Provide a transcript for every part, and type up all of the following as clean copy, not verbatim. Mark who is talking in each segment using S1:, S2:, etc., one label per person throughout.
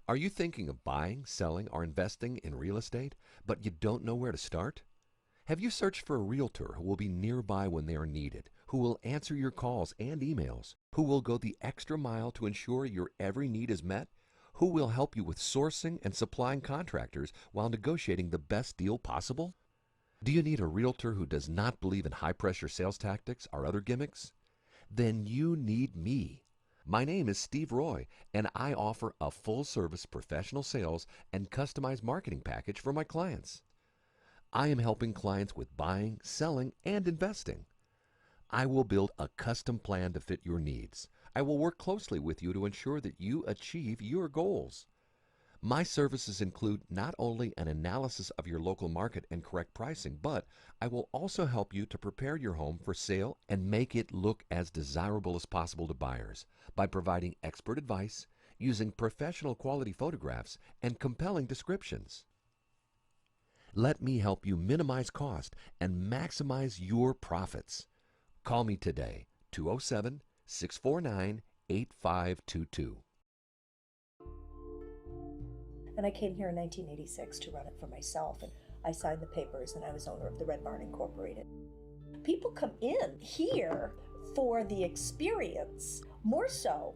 S1: Are you thinking of buying, selling, or investing in real estate, but you don't know where to start? Have you searched for a realtor who will be nearby when they are needed, who will answer your calls and emails, who will go the extra mile to ensure your every need is met, who will help you with sourcing and supplying contractors while negotiating the best deal possible? Do you need a realtor who does not believe in high-pressure sales tactics or other gimmicks? Then you need me. My name is Steve Roy, and I offer a full-service professional sales and customized marketing package for my clients. I am helping clients with buying, selling, and investing. I will build a custom plan to fit your needs. I will work closely with you to ensure that you achieve your goals. My services include not only an analysis of your local market and correct pricing, but I will also help you to prepare your home for sale and make it look as desirable as possible to buyers by providing expert advice, using professional quality photographs, and compelling descriptions. Let me help you minimize cost and maximize your profits. Call me today, 207-649-8522.
S2: And I came here in 1986 to run it for myself, and I signed the papers, and I was owner of the Red Barn Incorporated. People come in here for the experience, more so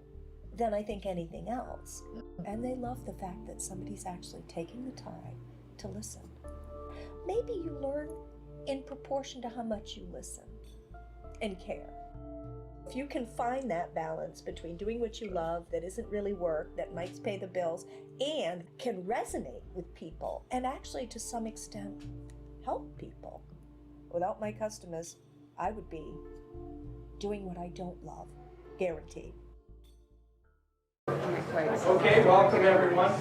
S2: than I think anything else. And they love the fact that somebody's actually taking the time to listen. Maybe you learn in proportion to how much you listen and care. If you can find that balance between doing what you love that isn't really work, that might pay the bills, and can resonate with people, and actually to some extent help people. Without my customers, I would be doing what I don't love, guaranteed.
S3: Okay, welcome everyone.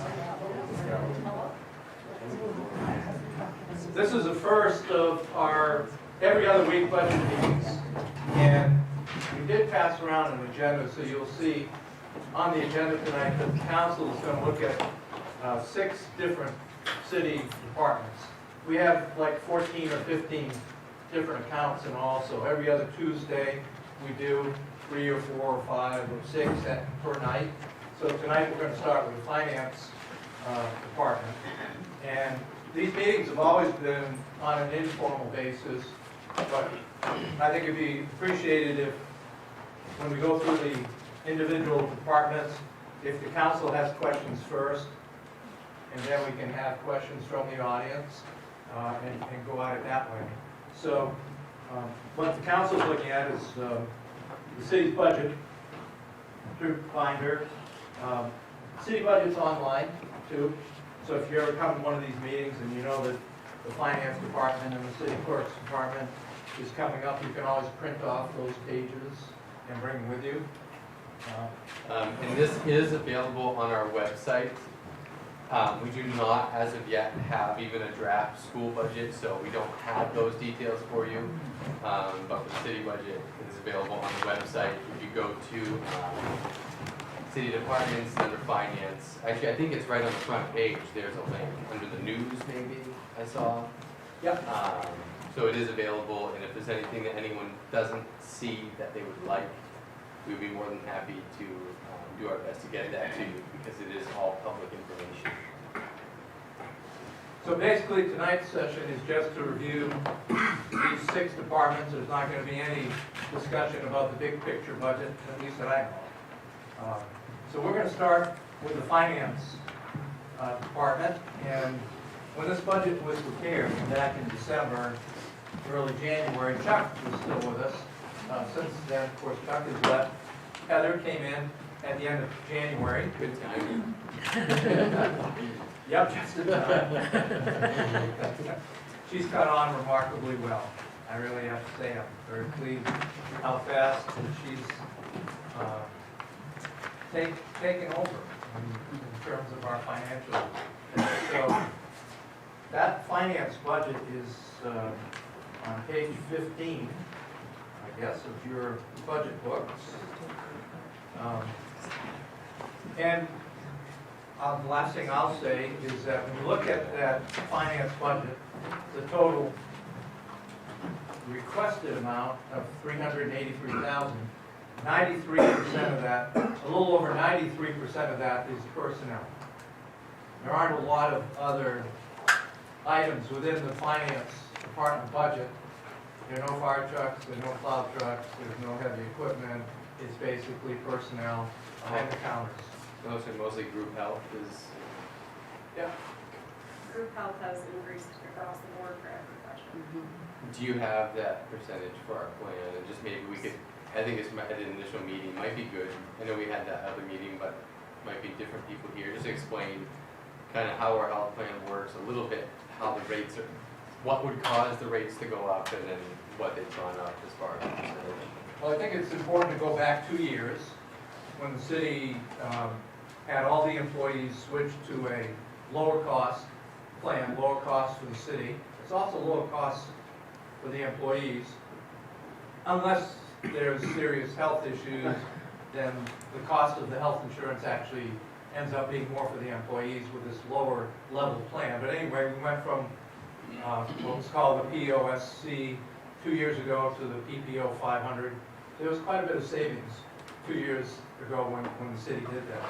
S3: This is the first of our every other week budget meetings, and we did pass around an agenda, so you'll see on the agenda tonight that the council is going to look at 6 different city departments. We have like 14 or 15 different accounts in all, so every other Tuesday we do 3 or 4 or 5 or 6 per night. So tonight we're going to start with the finance department. And these meetings have always been on an informal basis, but I think it'd be appreciated if, when we go through the individual departments, if the council has questions first, and then we can have questions from the audience and go at it that way. So what the council is looking at is the city's budget through Finder. City budget's online too, so if you ever come to one of these meetings and you know that the finance department and the city clerk's department is coming up, you can always print off those pages and bring them with you.
S4: And this is available on our website. We do not, as of yet, have even a draft school budget, so we don't have those details for you. But the city budget is available on the website. If you go to city departments under finance, actually I think it's right on the front page. There's a link under the news, maybe I saw.
S3: Yep.
S4: So it is available, and if there's anything that anyone doesn't see that they would like, we would be more than happy to do our best to get that to you, because it is all public information.
S3: So basically tonight's session is just to review these 6 departments. There's not going to be any discussion about the big picture budget, at least that I know. So we're going to start with the finance department. And when this budget was prepared back in December, early January, Chuck was still with us. Since then, of course, Chuck has left. Heather came in at the end of January.
S4: Good time.
S3: Yep, just in time. She's caught on remarkably well. I really have to say I'm very pleased how fast she's taken over in terms of our financials. So that finance budget is on page 15, I guess, of your budget books. And the last thing I'll say is that when you look at that finance budget, the total requested amount of $383,000, 93% of that, a little over 93% of that is personnel. There aren't a lot of other items within the finance department budget. There are no fire trucks, there are no plow trucks, there's no heavy equipment. It's basically personnel behind the counters.
S4: Mostly group health is,
S3: Yeah.
S5: Group health has increased across the board for every profession.
S4: do you have that percentage for our plan? And just maybe we could, I think it's at an initial meeting, might be good. I know we had that other meeting, but might be different people here. Just explain kind of how our health plan works, a little bit, how the rates are, what would cause the rates to go up, and then what they've gone up as far as percentage.
S3: Well, I think it's important to go back 2 years when the city had all the employees switch to a lower cost plan, lower cost for the city. It's also lower cost for the employees. Unless there's serious health issues, then the cost of the health insurance actually ends up being more for the employees with this lower level plan. But anyway, we went from what was called the POSC 2 years ago to the PPO 500. There was quite a bit of savings 2 years ago when the city did that.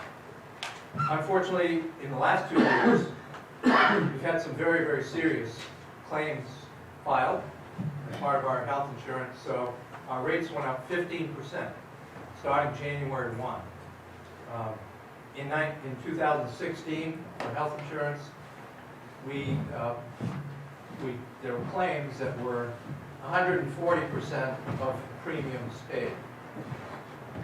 S3: Unfortunately, in the last 2 years, we've had some very, very serious claims filed as part of our health insurance, so our rates went up 15% starting January 1. In 2016, for health insurance, there were claims that were 140% of premiums paid,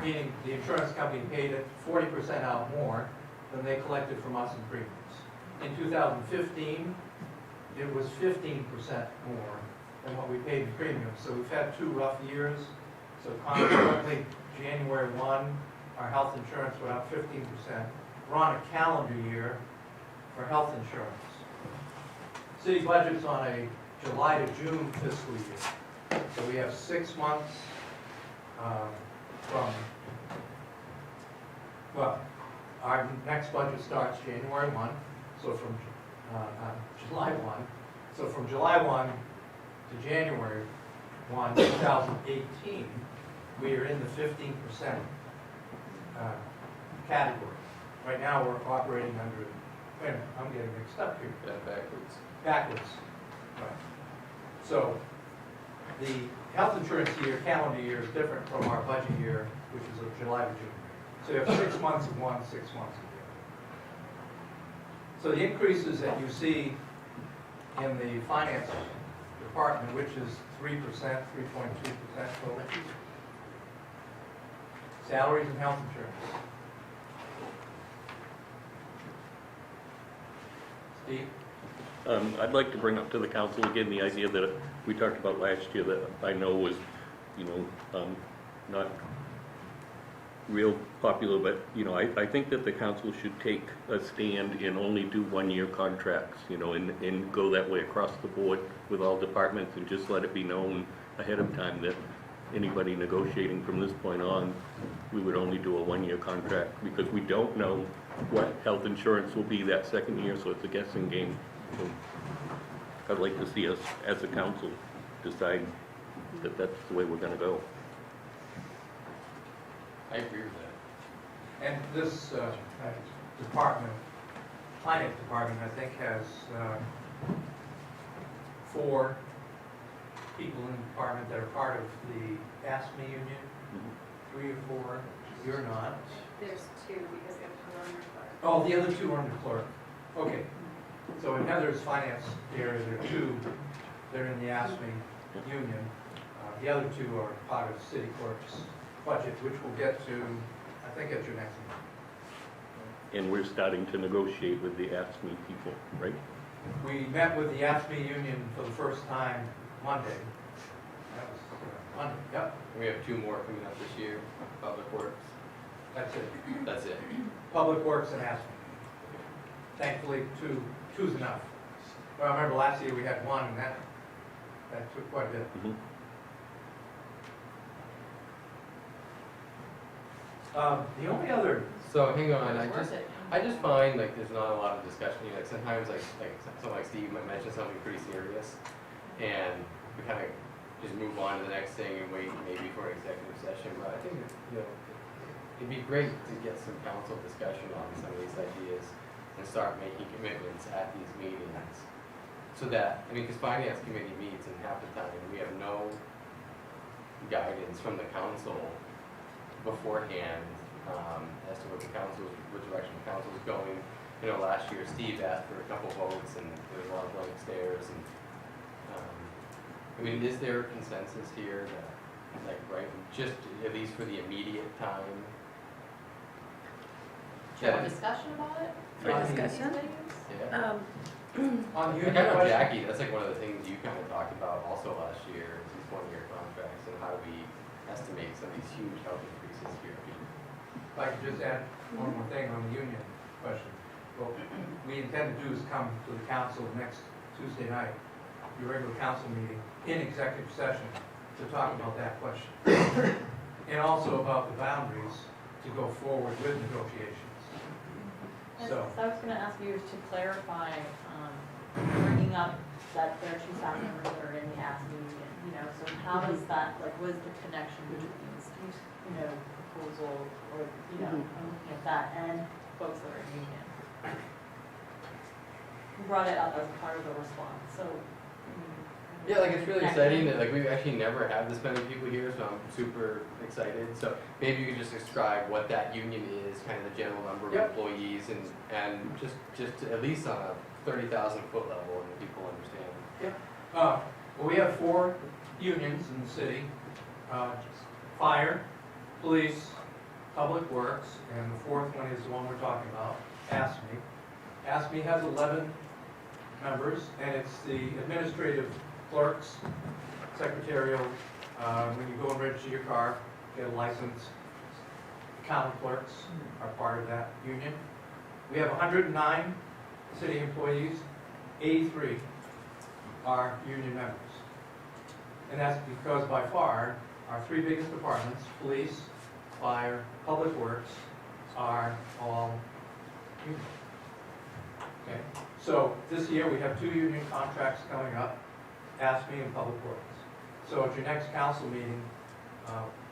S3: meaning the insurance company paid it 40% out more than they collected from us in premiums. In 2015, it was 15% more than what we paid in premiums. So we've had 2 rough years. So consequently, January 1, our health insurance went up 15%. We're on a calendar year for health insurance. City budget's on a July to June fiscal year. So we have 6 months our next budget starts January 1, so from July 1. So from July 1 to January 1, 2018, we are in the 15% category. Right now, we're operating under, wait a minute, I'm getting mixed up here. Backwards. Right. So the health insurance year, calendar year, is different from our budget year, which is of July to June. So you have 6 months of one, 6 months of the other. So the increases that you see in the finance department, which is 3%, 3.2% total, salaries and health insurance. Steve?
S6: I'd like to bring up to the council again the idea that we talked about last year that I know was, not real popular, but, I think that the council should take a stand and only do 1-year contracts, and go that way across the board with all departments and just let it be known ahead of time that anybody negotiating from this point on, we would only do a 1-year contract because we don't know what health insurance will be that second year, so it's a guessing game. So I'd like to see us, as a council, decide that that's the way we're going to go.
S4: I agree with that.
S3: And this department, finance department, I think has 4 people in the department that are part of the ASME union. 3 or 4, you're not.
S5: There's 2 because they have to run your clerk.
S3: Oh, the other 2 are under clerk. Okay. So in Heather's finance area, there are 2 that are in the ASME union. The other 2 are part of city clerk's budget, which we'll get to, I think, at your next meeting.
S6: And we're starting to negotiate with the ASME people, right?
S3: We met with the ASME union for the first time Monday. That was Monday, yep,
S4: We have 2 more coming up this year, Public Works.
S3: that's it.
S4: That's it.
S3: Public Works and ASME. Thankfully, two's enough. Well, I remember last year we had 1, and that took quite a bit. The only other,
S4: So hang on, I just find like there's not a lot of discussion. Sometimes like someone like Steve might mention something pretty serious, and we kind of just move on to the next thing and wait maybe for an executive session. But I think it'd be great to get some council discussion on some of these ideas. and start making commitments at these meetings. So that, I mean, because finance committee meets and half the time we have no guidance from the council beforehand as to what direction the council is going. You know, last year Steve asked for a couple votes and there was a lot of blank stares. And I mean, is there a consensus here that, like, right, just at least for the immediate time?
S7: Do you have a discussion about it?
S2: For discussion?
S4: Yeah.
S3: On the
S4: Like,
S3: union
S4: I know
S3: question,
S4: Jackie, that's like one of the things you kind of talked about also last year, is these one-year contracts and how do we estimate some of these huge health increases here.
S3: if I could just add one more thing on the union question. What we intend to do is come to the council next Tuesday night, your regular council meeting, in executive session to talk about that question. And also about the boundaries to go forward with negotiations. So,
S7: I was gonna ask you to clarify, bringing up that there are two staff members that are in the ASME union, you know, so how is that, like, what is the connection between these two, you know, proposal, or, you know, I'm looking at that, and folks that are in union? You brought it up as part of the response, so.
S4: Yeah, like it's really exciting that like we've actually never had this many people here, so I'm super excited. So maybe you could just describe what that union is, kind of the general number of
S3: Yep.
S4: employees, and just at least on a 30,000 foot level, and people understand.
S3: well, we have 4 unions in the city. Fire, police, public works, and the 4th one is the one we're talking about, ASME. ASME has 11 members, and it's the administrative clerks, secretarial, when you go and register your car, get a license. County clerks are part of that union. We have 109 city employees, 83 are union members. And that's because by far, our 3 biggest departments, police, fire, public works, are all union. Okay, so this year we have 2 union contracts coming up, ASME and Public Works. So at your next council meeting,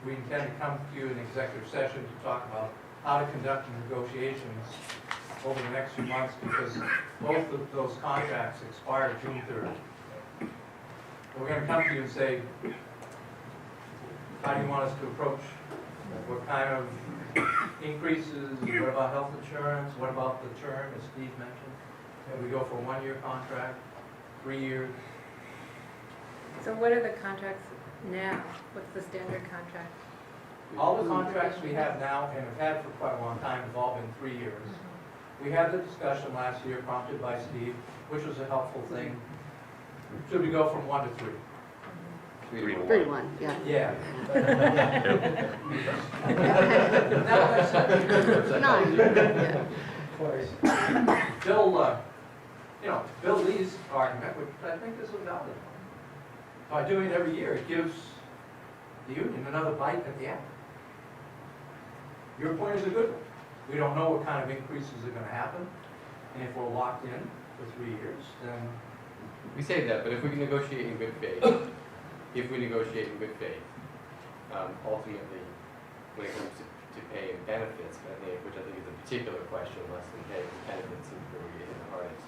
S3: we intend to come to you in executive session to talk about how to conduct the negotiations over the next few months, because both of those contracts expire June 3rd. And we're going to come to you and say, how do you want us to approach? What kind of increases? What about health insurance? What about the term, as Steve mentioned? And we go for a 1-year contract, 3 years.
S8: So what are the contracts now? What's the standard contract?
S3: All the contracts we have now and have had for quite a long time have all been 3 years. We had the discussion last year prompted by Steve, which was a helpful thing. Should we go from 1 to 3?
S4: 3 to 1.
S8: 31, yeah.
S3: Yeah.
S8: Nine, yeah.
S3: Bill, Bill Lee's argument, which I think is a valid one. By doing it every year, it gives the union another bite at the apple. Your point is a good one. We don't know what kind of increases are going to happen, and if we're locked in for 3 years, then
S4: We say that, but if we can negotiate in good faith, ultimately, when it comes to pay and benefits, which I think is a particular question, less than pay and benefits, and where we get in the hardest,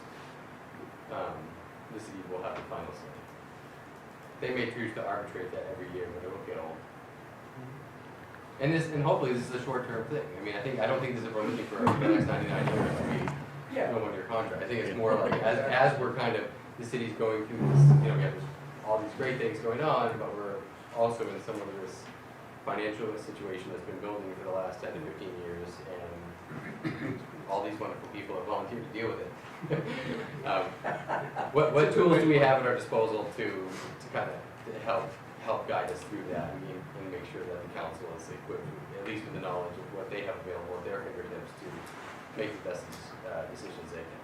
S4: the city will have the final say. They may choose to arbitrate that every year, but it will get old. And hopefully this is a short-term thing. I mean, I don't think this is we're looking for the next 99 years to be no 1-year contract. I think it's more like as we're kind of, the city's going through this, we have all these great things going on, but we're also in some of this financial situation that's been building for the last 10 to 15 years, and all these wonderful people have volunteered to deal with it. What tools do we have at our disposal to kind of help guide us through that and make sure that the council is equipped, at least with the knowledge of what they have available at their fingertips to make the best decisions they can?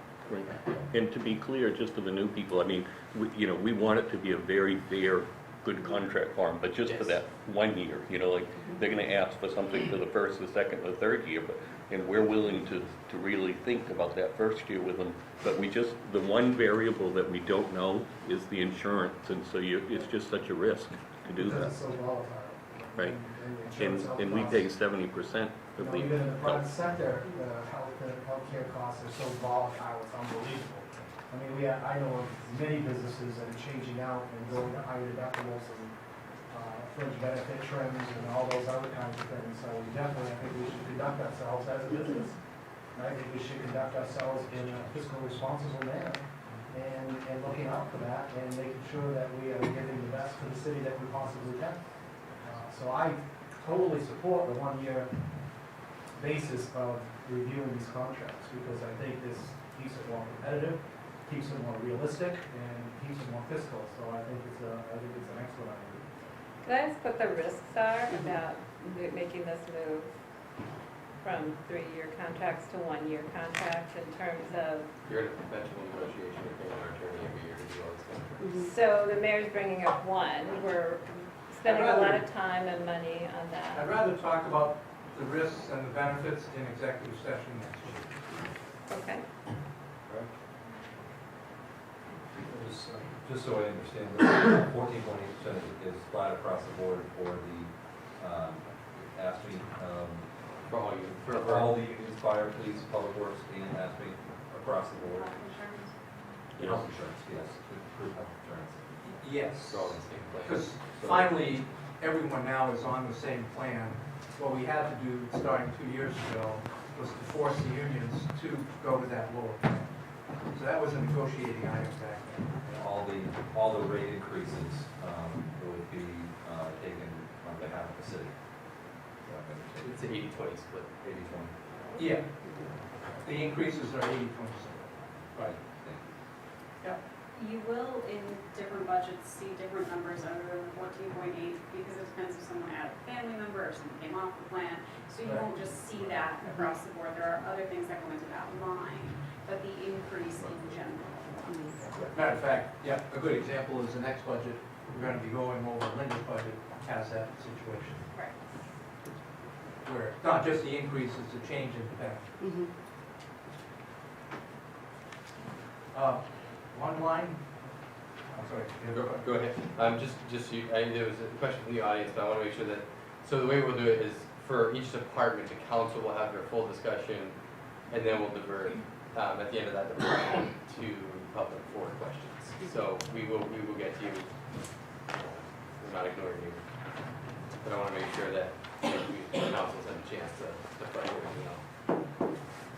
S6: And to be clear, just for the new people, I mean, we want it to be a very fair, good contract for them, but just for that 1 year, like, they're gonna ask for something for the first, the second, or the third year, and we're willing to really think about that first year with them, but the one variable that we don't know is the insurance, and so it's just such a risk to do that.
S3: it's so volatile.
S6: right?
S9: Insurance
S6: And we
S9: costs.
S6: pay 70%
S9: You
S6: of
S9: know,
S6: the
S9: even in the private
S6: health.
S9: sector, the healthcare costs are so volatile, it's unbelievable. I mean, I know of many businesses that are changing out and going to higher deductibles and fringe benefit trims and all those other kinds of things. So definitely, I think we should conduct ourselves as a business. And I think we should conduct ourselves in a fiscally responsible manner and looking out for that and making sure that we are giving the best to the city that we possibly can. So I totally support the one-year basis of reviewing these contracts because I think this keeps it more competitive, keeps it more realistic, and keeps it more fiscal. So I think it's an excellent idea.
S8: Can I ask what the risks are about making this move from 3-year contracts to 1-year contracts in terms of,
S4: You're in a perpetual negotiation with our attorney every year to do all this kind of stuff.
S8: so the mayor's bringing up one, we're spending a lot of time and money on
S3: I'd
S8: that.
S3: rather talk about the risks and the benefits in executive session next week.
S8: Okay.
S10: Just so I understand, 14.8% is flat across the board for the ASME,
S4: For all you,
S10: for all the unions, fire, police, public works, and ASME across the board.
S5: Health insurance.
S10: Health insurance, yes, group health insurance.
S3: Yes,
S4: for all the same place.
S3: because finally, everyone now is on the same plan. What we had to do, starting 2 years ago, was to force the unions to go to that lower plan. So that was a negotiating item back then.
S10: And all the rate increases would be taken on behalf of the city.
S4: It's an 80-20 split.
S10: 80/20.
S3: Yeah. The increases are 80/20.
S10: Right.
S5: You will, in different budgets, see different numbers other than 14.8 because it depends if someone had a family member or someone came off the plan. So you won't just see that across the board. There are other things that go into that line, but the increase in general.
S3: Matter of fact, yeah, a good example is the next budget, we're gonna be going over Linda's budget, has that situation.
S5: Right.
S3: Where it's not just the increase, it's a change in the benefit. One line, I'm sorry.
S4: Go ahead. There was a question from the audience, but I want to make sure that, so the way we'll do it is for each department, the council will have their full discussion, and then we'll divert, at the end of that department to public for questions. So we will get to you. We're not ignoring you. But I want to make sure that the council's had a chance to flesh everything out.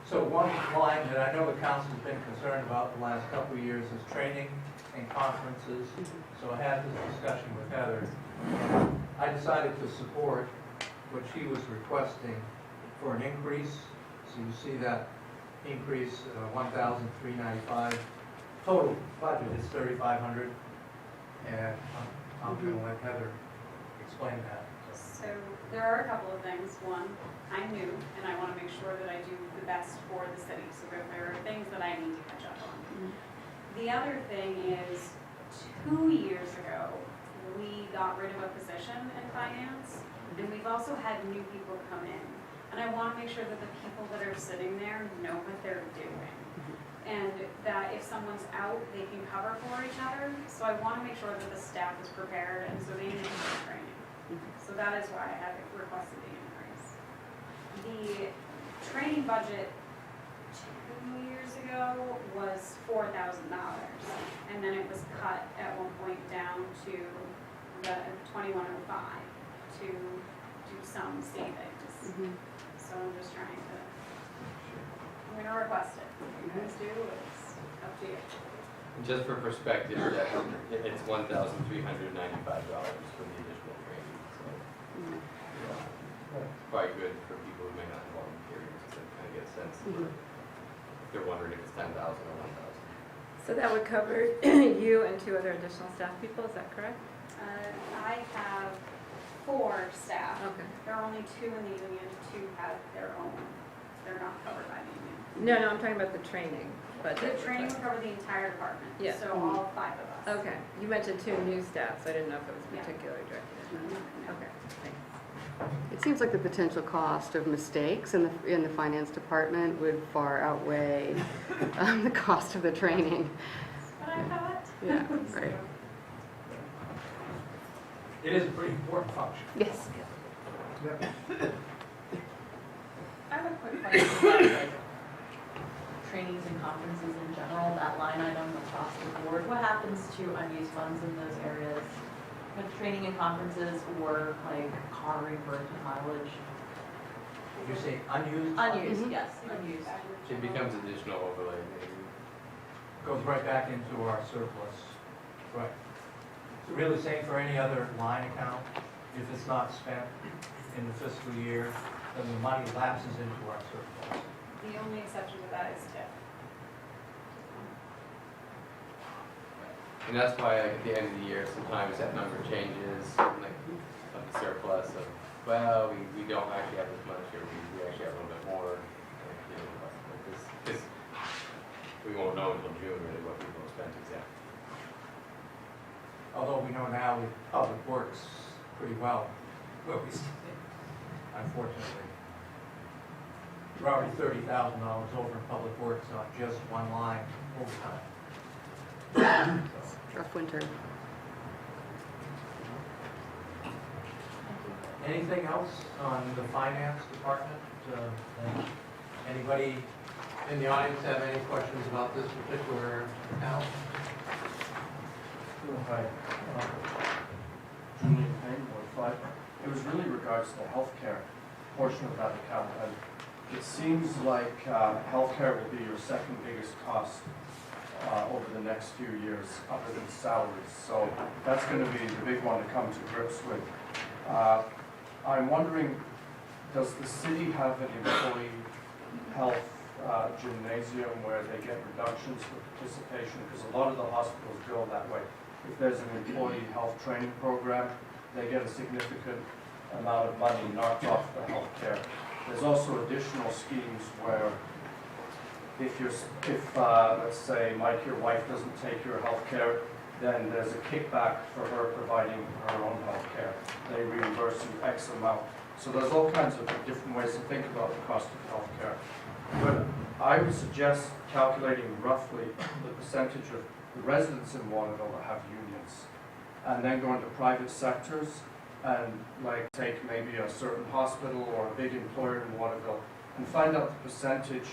S3: So one line that I know the council's been concerned about the last couple of years is training and conferences. So I had this discussion with Heather. I decided to support what she was requesting for an increase. So you see that increase, $1,395. Total budget is $3,500. And I'm going to let Heather explain that.
S5: So there are a couple of things. One, I'm new and I want to make sure that I do the best for the city. So there are things that I need to catch up on. The other thing is 2 years ago, we got rid of a position in finance and we've also had new people come in. And I want to make sure that the people that are sitting there know what they're doing. And that if someone's out, they can cover for each other. So I want to make sure that the staff is prepared and so they need more training. So that is why I have requested the increase. The training budget 2 years ago was $4,000, and then it was cut at one point down to the 2105 to do some savings. So I'm just trying to, I'm gonna request it. What you guys do, it's up to you.
S4: Just for perspective, it's $1,395 for the additional training, so. Probably good for people who may not have volunteered, just to kind of get a sense for, if they're wondering if it's 10,000 or 1,000.
S8: So that would cover you and 2 other additional staff people, is that correct?
S5: I have 4 staff.
S8: Okay.
S5: There are only 2 in the union, 2 have their own. They're not covered by the union.
S8: No, I'm talking about the training budget.
S5: The training would cover the entire department,
S8: Yeah.
S5: so all 5 of us.
S8: Okay, you mentioned 2 new staff, so I didn't know if it was
S5: Yeah.
S8: particularly directed at them. Okay, thanks.
S11: It seems like the potential cost of mistakes in the finance department would far outweigh the cost of the training.
S5: But I thought.
S11: Yeah, right.
S3: It is a pretty important function.
S11: Yes.
S9: Yep.
S7: I have a quick question about like trainings and conferences in general, that line item across the board. What happens to unused funds in those areas? With training and conferences or like car reimbursement mileage?
S3: You say unused?
S7: Unused, yes, unused.
S4: It becomes additional overlay maybe.
S3: Goes right back into our surplus. Right. So really saying for any other line account, if it's not spent in the fiscal year, then the money lapses into our surplus.
S5: The only exception to that is TIP.
S4: And that's why like, at the end of the year, sometimes that number changes, like on the surplus of, well, we don't actually have this much, or we actually have a little bit more. Like, you know, like this, we won't know until June really what people have spent exactly.
S3: Although we know now with Public Works pretty well where we stand, unfortunately. We're already $30,000 over in Public Works on just one line overtime.
S11: Rough winter.
S3: Anything else on the finance department? Anybody in the audience have any questions about this particular account?
S12: Hi, Julian Payne, Ward 5. It was really regards to the healthcare portion of that account. And it seems like healthcare will be your second biggest cost over the next few years, other than salaries. So that's going to be the big one to come to grips with. I'm wondering, does the city have an employee health gymnasium where they get reductions for participation? Because a lot of the hospitals go that way. If there's an employee health training program, they get a significant amount of money knocked off the health care. There's also additional schemes where if let's say, Mike, your wife doesn't take your health care, then there's a kickback for her providing her own health care. They reimburse you X amount. So there's all kinds of different ways to think about the cost of health care. But I would suggest calculating roughly the percentage of the residents in Waterville that have unions, and then go into private sectors and like take maybe a certain hospital or a big employer in Waterville and find out the percentage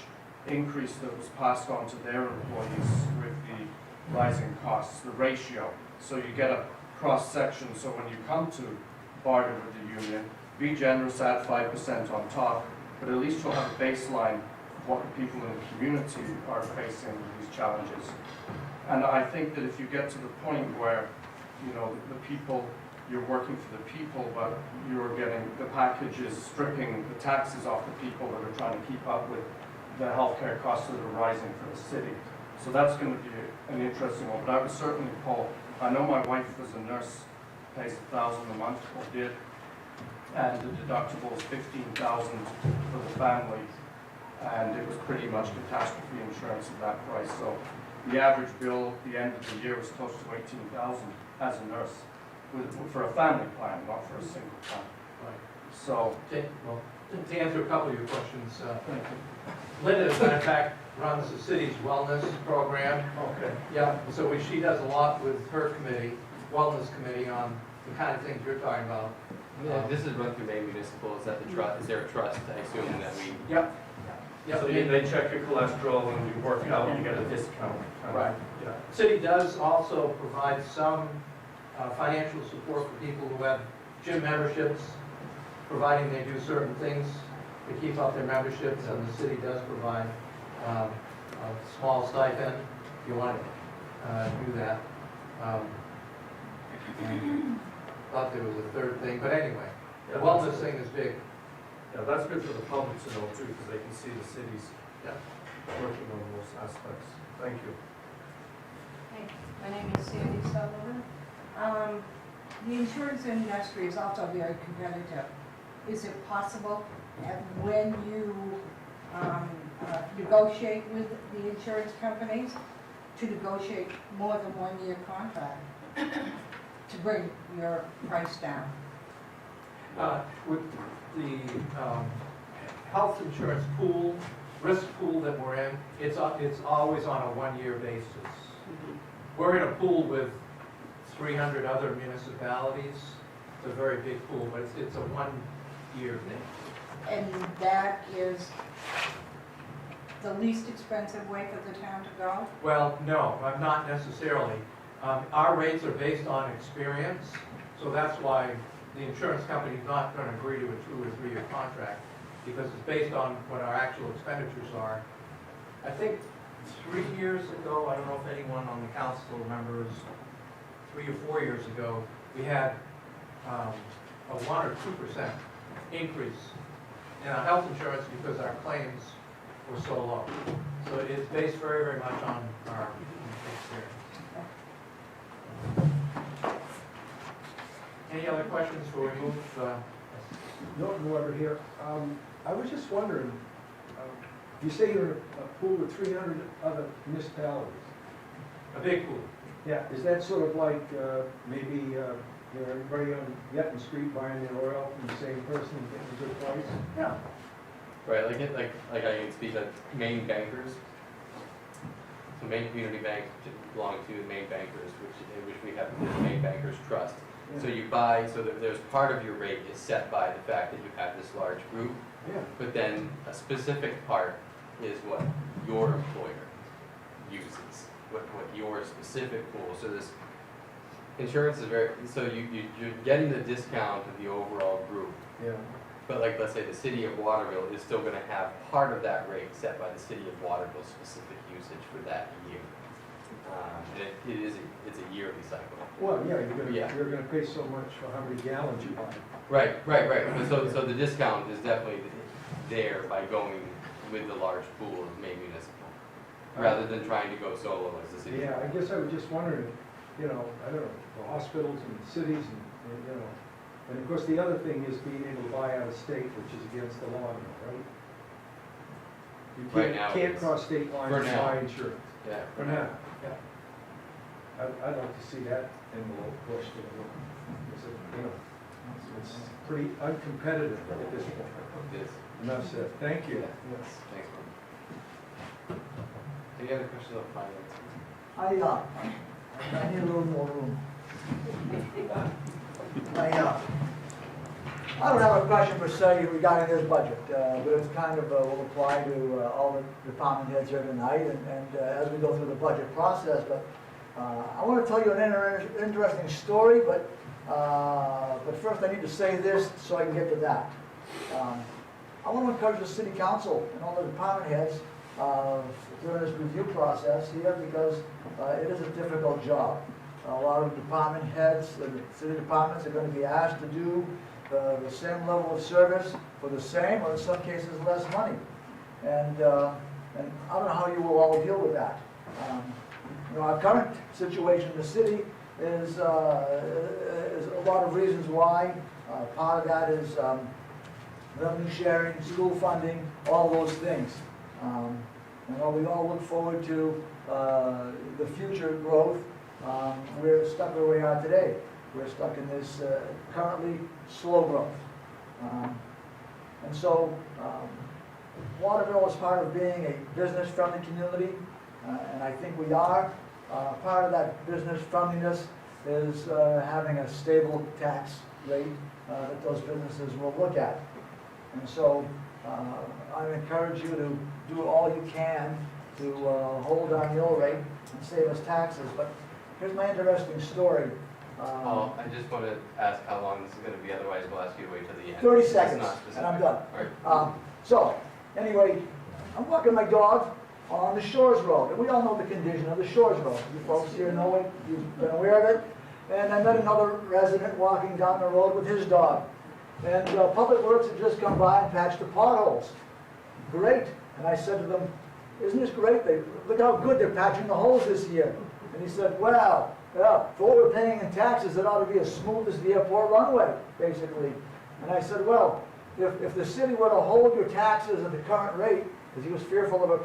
S12: increase that was passed on to their employees with the rising costs, the ratio. So you get a cross section, so when you come to barter with the union, be generous, add 5% on top, but at least you'll have a baseline of what the people in the community are facing with these challenges. And I think that if you get to the point where, you know, the people, you're working for the people, but you're getting, the package is stripping the taxes off the people that are trying to keep up with the healthcare costs that are rising for the city. So that's going to be an interesting one. But I would certainly pull, I know my wife was a nurse, pays $1,000 a month, or did, and the deductible is $15,000 for the family, and it was pretty much catastrophe insurance at that price. So the average bill at the end of the year was close to $18,000 as a nurse, for a family plan, not for a single plan.
S3: Right.
S12: So,
S3: Well, to answer a couple of your questions, Linda, as a matter of fact, runs the city's wellness program.
S12: okay.
S3: Yeah, so she does a lot with her committee, wellness committee, on the kind of things you're talking about.
S4: Yeah, this is run through Maine Municipal, is that the trust, is there a trust, I assume that we?
S3: Yep. Yep.
S12: So they check your cholesterol and you work out and you get a discount.
S3: Right.
S12: Yeah.
S3: City does also provide some financial support for people who have gym memberships, providing they do certain things to keep up their memberships, and the city does provide a small stipend if you want to do that. Thought there was a third thing, but anyway, the wellness thing is big.
S12: Yeah, that's good for the public to know too, because they can see the city's
S3: Yeah.
S12: working on those aspects. Thank you.
S13: Hey, my name is Sandy Sullivan. The insurance industry is also very competitive. Is it possible that when you negotiate with the insurance companies to negotiate more than 1 year contract to bring your price down?
S3: With the health insurance pool, risk pool that we're in, it's always on a 1 year basis. We're in a pool with 300 other municipalities, It's a very big pool, but it's a one-year thing.
S13: And that is the least expensive way for the town to go?
S3: Well, no, not necessarily. Our rates are based on experience, so that's why the insurance company's not going to agree to a 2 or 3 year contract, because it's based on what our actual expenditures are. I think 3 years ago, I don't know if anyone on the council remembers, 3 or 4 years ago, we had a 1 or 2% increase in our health insurance because our claims were so low. So it's based very, very much on our experience. Any other questions before we move?
S14: Norton Weber here. I was just wondering, you say you're in a pool with 300 other municipalities.
S3: A big pool.
S14: Yeah, is that sort of like maybe everybody on Yetton Street buying their oil from the same person and getting a good price?
S3: Yeah.
S4: Right, like I can speak like Maine bankers. So Maine Community Bank belong to the Maine bankers, which we have the Maine Bankers Trust.
S14: Yeah.
S4: So you buy, so that there's part of your rate is set by the fact that you have this large group,
S14: Yeah.
S4: but then a specific part is what your employer uses, what your specific pool. So this insurance is very, so you're getting the discount of the overall group.
S14: Yeah.
S4: But like, let's say the city of Waterville is still gonna have part of that rate set by the city of Waterville's specific usage for that year. It's a yearly cycle.
S14: Well, yeah,
S4: Yeah.
S14: you're gonna pay so much for how many gallons you buy.
S4: Right. But so the discount is definitely there by going with the large pool of Maine Municipal, rather than trying to go solo as the city.
S14: Yeah, I guess I was just wondering, I don't know, the hospitals and the cities and and of course the other thing is being able to buy out of state, which is against the law now, right? You
S4: Right now it
S14: can't
S4: is.
S14: cross state lines
S4: For
S14: and
S4: now.
S14: buy insurance.
S4: Yeah.
S14: For now, yeah. I'd like to see that envelope pushed a little. It's pretty uncompetitive at this point.
S4: It is.
S14: Enough said. Thank you.
S4: Yes. Thanks, Mark. Any other questions on finance?
S15: I need a little more room. I don't have a question per se regarding this budget, but it's kind of will apply to all the department heads here tonight and as we go through the budget process. But I want to tell you an interesting story, but first I need to say this so I can get to that. I want to encourage the city council and all the department heads during this review process here because it is a difficult job. A lot of department heads, the city departments are going to be asked to do the same level of service for the same, or in some cases, less money. And I don't know how you will all deal with that. Our current situation in the city is a lot of reasons why. Part of that is revenue sharing, school funding, all those things. And while we all look forward to the future growth, we're stuck where we are today. We're stuck in this currently slow growth. And so Waterville is part of being a business-friendly community, and I think we are. Part of that business-friendliness is having a stable tax rate that those businesses will look at. And so I encourage you to do all you can to hold our mill rate and save us taxes. But here's my interesting story.
S4: I just want to ask how long this is going to be, otherwise we'll ask you to wait till the end.
S15: 30
S4: It's
S15: seconds,
S4: not specific.
S15: and I'm done.
S4: All right.
S15: So, anyway, I'm walking my dog on the Shores Road, and we all know the condition of the Shores Road. You folks here know it, you've been aware of it. And I met another resident walking down the road with his dog. And Public Works had just come by and patched the potholes. Great. And I said to them, isn't this great? Look how good they're patching the holes this year. And he said, well, yeah, for what we're paying in taxes, it ought to be as smooth as the airport runway, basically. And I said, well, if the city were to hold your taxes at the current rate, because he was fearful of a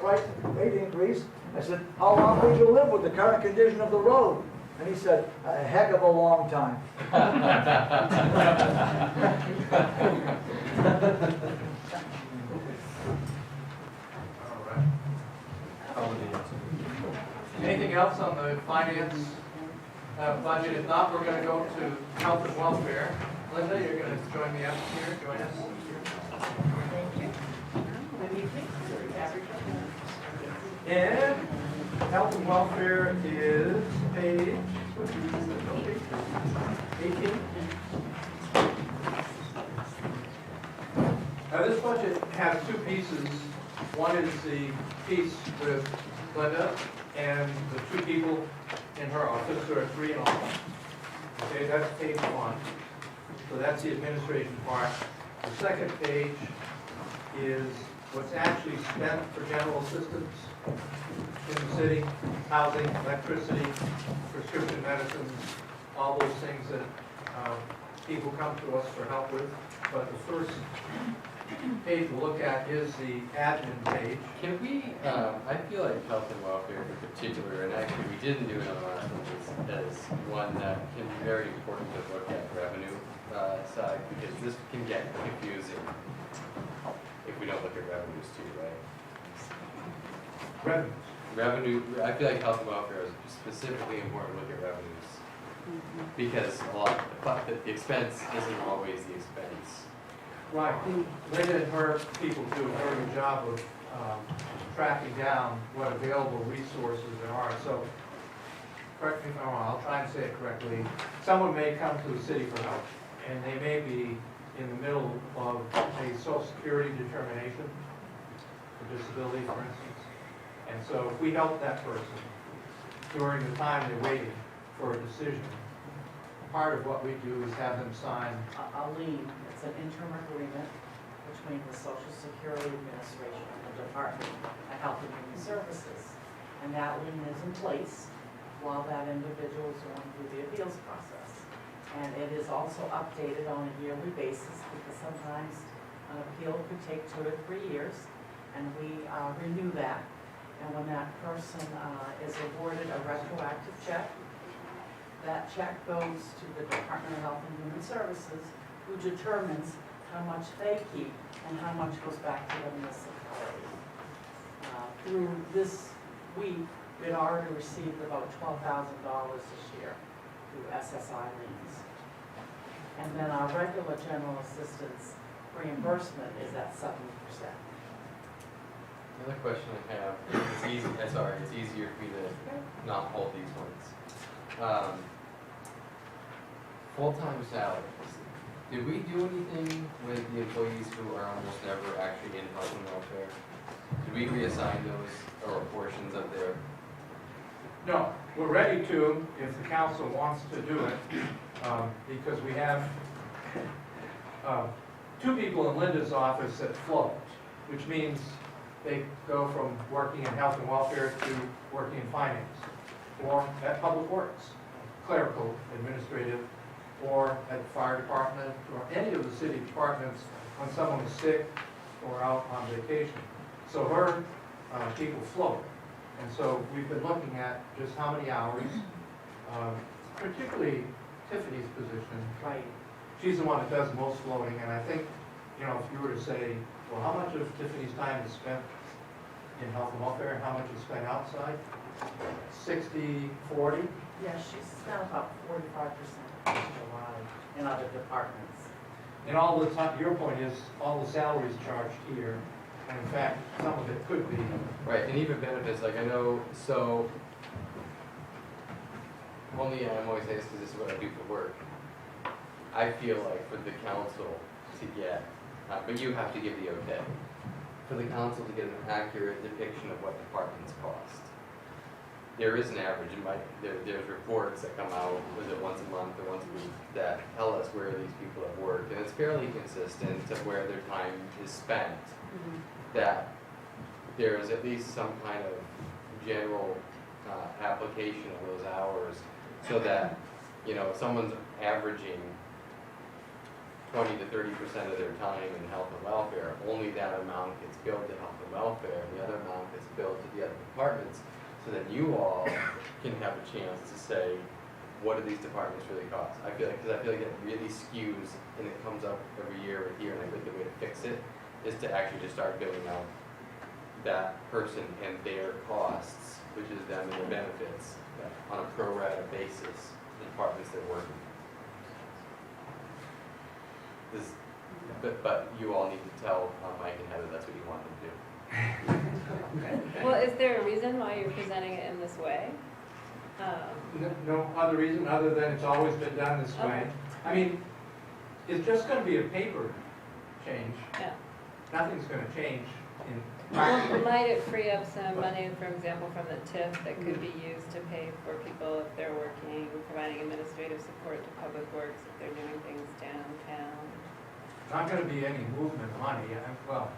S15: rate increase, I said, how long would you live with the current condition of the road? And he said, a heck of a long time.
S3: Anything else on the finance budget? If not, we're going to go to health and welfare. Linda, you're going to join me up here, join us here. And health and welfare is page 18. Now this budget has two pieces. One is the piece with Linda and the two people in her office. There are three in all. Okay, that's page 1. So that's the administration part. The second page is what's actually spent for general assistance in the city, housing, electricity, prescription medicines, all those things that people come to us for help with. But the first page we'll look at is the admin page.
S4: Can we, I feel like health and welfare in particular, and actually we didn't do it on the last one, as one that can be very important to look at revenue side, because this can get confusing if we don't look at revenues too, right?
S3: Revenues.
S4: Revenue, I feel like health and welfare is specifically important to look at revenues. Because a lot, but the expense isn't always the expense.
S3: Right. Linda and her people do a very good job of tracking down what available resources there are. So, correct me if I'm wrong, I'll try and say it correctly. Someone may come to the city for help, and they may be in the middle of a Social Security determination for disability, for instance. And so if we help that person during the time they're waiting for a decision, part of what we do is have them sign
S16: a lien. It's an interim agreement between the Social Security Administration and the Department of Health and Human Services. And that lien is in place while that individual is going through the appeals process. And it is also updated on a yearly basis because sometimes an appeal could take 2 to 3 years, and we renew that. And when that person is awarded a retroactive check, that check goes to the Department of Health and Human Services, who determines how much they keep and how much goes back to the municipality. Through this week, we'd already received about $12,000 this year through SSI liens. And then our regular general assistance reimbursement is at 70%.
S4: Another question I have, it's easy, it's easier for me to not hold these ones. Full-time salaries. Did we do anything with the employees who are almost never actually in health and welfare? Did we reassign those or portions of their?
S3: No, we're ready to if the council wants to do it, because we have 2 people in Linda's office that float, which means they go from working in health and welfare to working in finance, or at public works, clerical, administrative, or at the fire department, or any of the city departments when someone is sick or out on vacation. So her people float. And so we've been looking at just how many hours, particularly Tiffany's position.
S16: Right.
S3: She's the one that does most floating, and I think, you know, if you were to say, well, how much of Tiffany's time is spent in health and welfare and how much is spent outside? 60-40?
S16: Yeah, she's spent about 45% of July in other departments.
S3: And all the time, your point is, all the salaries charged here, and in fact, some of it could be.
S4: Right, and even benefits, like I know, so, only I'm always saying this because this is what I do for work. I feel like for the council to get, but you have to give the okay, for the council to get an accurate depiction of what departments cost. There is an average, there's reports that come out, was it once a month or once a week, that tell us where these people have worked, and it's fairly consistent to where their time is spent. That there is at least some kind of general application of those hours, so that, you know, if someone's averaging 20 to 30% of their time in health and welfare, only that amount gets billed to health and welfare, and the other amount gets billed to the other departments. So then you all can have a chance to say, what do these departments really cost? I feel like it really skews, and it comes up every year and here, and I think the way to fix it is to actually just start billing out that person and their costs, which is them and their benefits, on a pro rata basis, the departments they're working. This, but you all need to tell Mike and Heather that's what you want them to do.
S8: Well, is there a reason why you're presenting it in this way?
S3: No other reason other than it's always been done this way.
S8: Okay.
S3: I mean, it's just gonna be a paper change.
S8: Yeah.
S3: Nothing's gonna change in
S8: Well,
S3: practice.
S8: might it free up some money, for example, from the TIF that could be used to pay for people if they're working, providing administrative support to public works, if they're doing things downtown?
S3: Not gonna be any movement of money, well,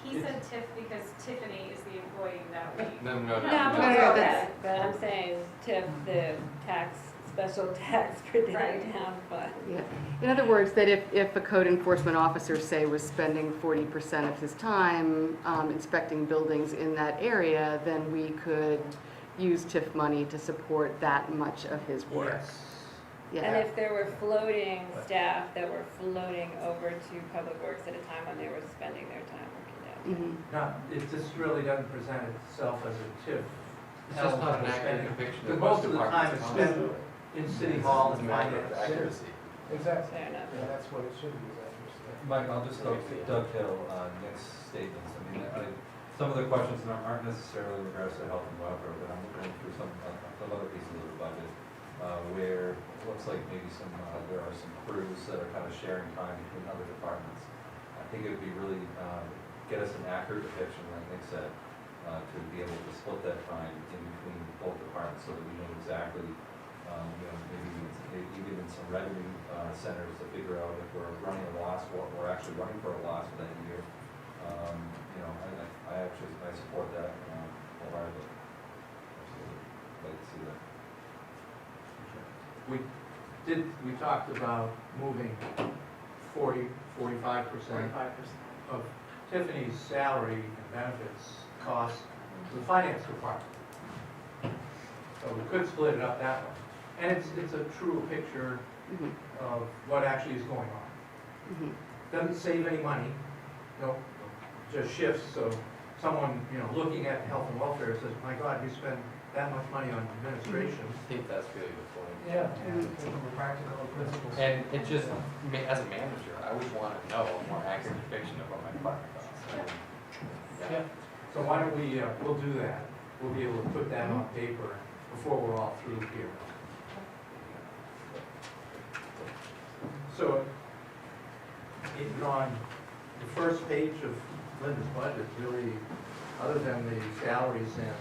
S5: He said TIF because Tiffany is the employee that we.
S4: No.
S8: Okay, but I'm saying TIF, the tax, special tax for downtown fund.
S11: Yeah. In other words, that if a code enforcement officer, say, was spending 40% of his time inspecting buildings in that area, then we could use TIF money to support that much of his work.
S3: yes.
S11: Yeah.
S8: And if there were floating staff that were floating over to Public Works at a time when they were spending their time working downtown.
S11: Mhm.
S3: It just really doesn't present itself as a TIF.
S4: It's just not an accurate depiction of
S3: Because
S4: what
S3: most of the time it's spent in City Hall
S4: It's
S3: and
S4: a matter of
S3: finance.
S4: accuracy.
S9: Exactly.
S8: Fair enough.
S9: Yeah, that's what it should be, is accuracy.
S10: Mike, I'll just dovetail on Nick's statements. I mean, some of the questions aren't necessarily in regards to health and welfare, but I'm looking through some other pieces of the budget where it looks like maybe there are some crews that are kind of sharing time between other departments. I think it would be really, get us an accurate depiction, like Nick said, to be able to split that time in between both departments so that we know exactly, maybe even in some revenue centers to figure out if we're running a loss, what we're actually running for a loss for that year. I support that wholeheartedly. Absolutely. I'd like to see that.
S3: We talked about moving 45%
S16: 45%.
S3: of Tiffany's salary and benefits costs to the finance department. So we could split it up that way. And it's a true picture
S11: Mhm.
S3: of what actually is going on.
S11: Mhm.
S3: Doesn't save any money, just shifts, so someone, looking at health and welfare says, my God, you spend that much money on administration.
S4: I think that's really the point.
S9: Yeah, from a practical principles.
S4: And it just, as a manager, I would want to know a more accurate depiction of what my department costs.
S3: Yeah. So why don't we'll do that. We'll be able to put that on paper before we're all through here. So, on the first page of Linda's budget, really, other than the salaries and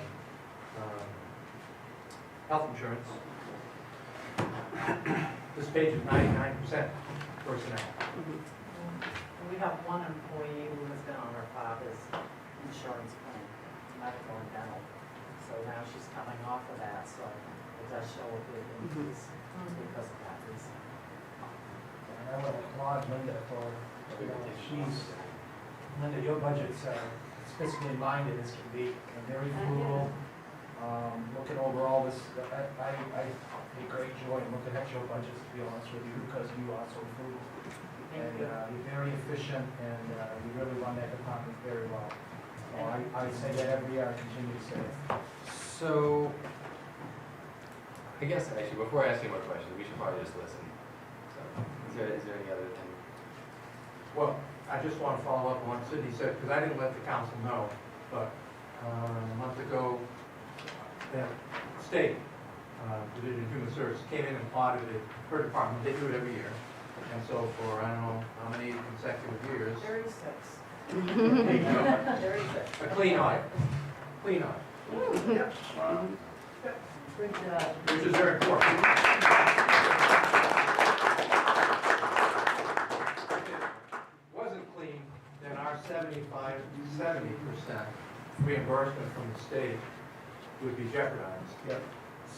S3: health insurance, this page is 99% personnel.
S16: We have one employee who has been on her father's insurance plan, medical and dental. So now she's coming off of that, so it does show a big increase because of that reason.
S9: And I want to applaud Linda for, Linda, your budget's as fiscally minded as can be, and very frugal. Looking over all this, I take great joy in looking at your budgets, to be honest with you, because you are so frugal. And you're very efficient, and you really run that department very well. So I say that every year, I continue to say it.
S4: So, I guess actually, before I ask you more questions, we should probably just listen. So, is there any other thing?
S3: Well, I just want to follow up on what Sydney said, because I didn't let the council know, but a month ago, the state Division of Human Services came in and audited her department. They do it every year. And so for, I don't know how many consecutive years,
S16: 36.
S3: 36. A clean audit. Clean audit. Yep.
S16: Good job.
S3: Which is very important. If it wasn't clean, then our 75 to 70% reimbursement from the state would be jeopardized.
S9: Yep.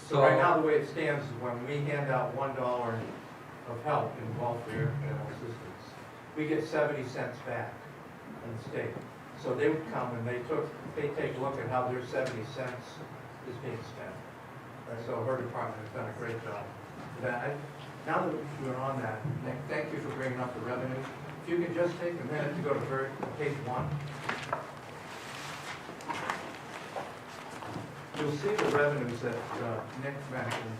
S3: So right now, the way it stands is when we hand out $1 of help in welfare and assistance, we get 70 cents back from the state. So they would come and they take a look at how their 70 cents is being spent. So her department has done a great job. Now that we're on that, Nick, thank you for bringing up the revenue. If you could just take a minute to go to page 1. You'll see the revenues that Nick mentioned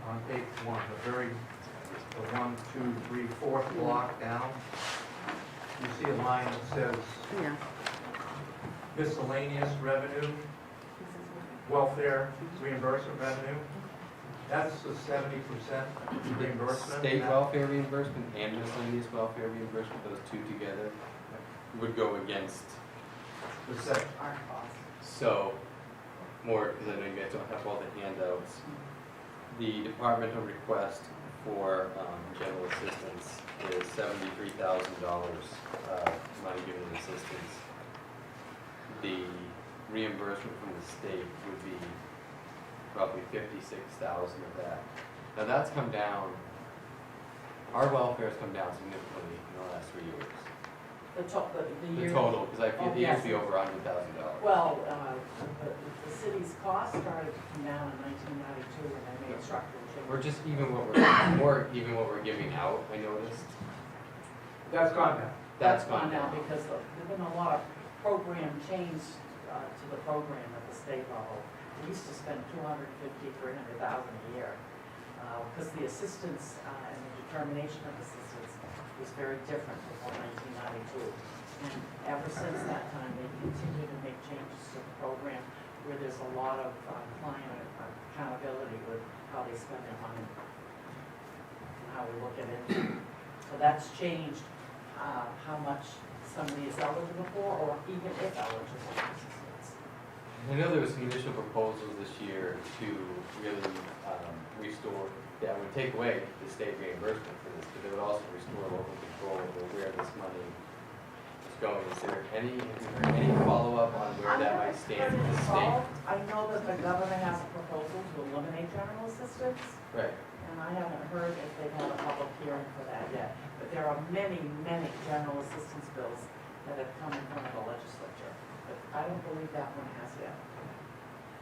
S3: on page 1. one, the 1, 2, 3, 4th block down. You see a line that says
S11: Yeah.
S3: miscellaneous revenue, welfare reimbursement revenue. That's the 70% reimbursement.
S4: State welfare reimbursement and miscellaneous welfare reimbursement, those two together, would go against.
S3: The second.
S16: Our costs.
S4: So, more, because I know you guys don't have all the handouts, the departmental request for general assistance is $73,000 money given in assistance. The reimbursement from the state would be roughly $56,000 of that. Now that's come down, our welfare's come down significantly in the last 3 years.
S16: The
S4: The
S16: year.
S4: total, because it used
S16: yes.
S4: to be over $100,000.
S16: Well, the city's cost started to come down in 1992 when they made structural changes.
S4: Or just even what we're giving out, I noticed.
S3: That's gone now.
S16: That's gone now because there've been a lot of program change to the program at the state level. We used to spend $250,000, $300,000 a year because the assistance and the determination of assistance was very different before 1992. And ever since that time, they continue to make changes to the program where there's a lot of client accountability with how they spend their money and how we look at it. So that's changed how much somebody is eligible for, or even if eligible for assistance.
S4: I know there was some initial proposals this year to really restore, that would take away the state reimbursement for this, but they would also restore local control over where this money is going. Is there any follow-up on where that might stand in the state?
S16: I know that the governor has a proposal to eliminate general assistance,
S4: Right.
S16: and I haven't heard if they've had a public hearing for that yet. But there are many, many general assistance bills that have come in front of the legislature. But I don't believe that one has yet.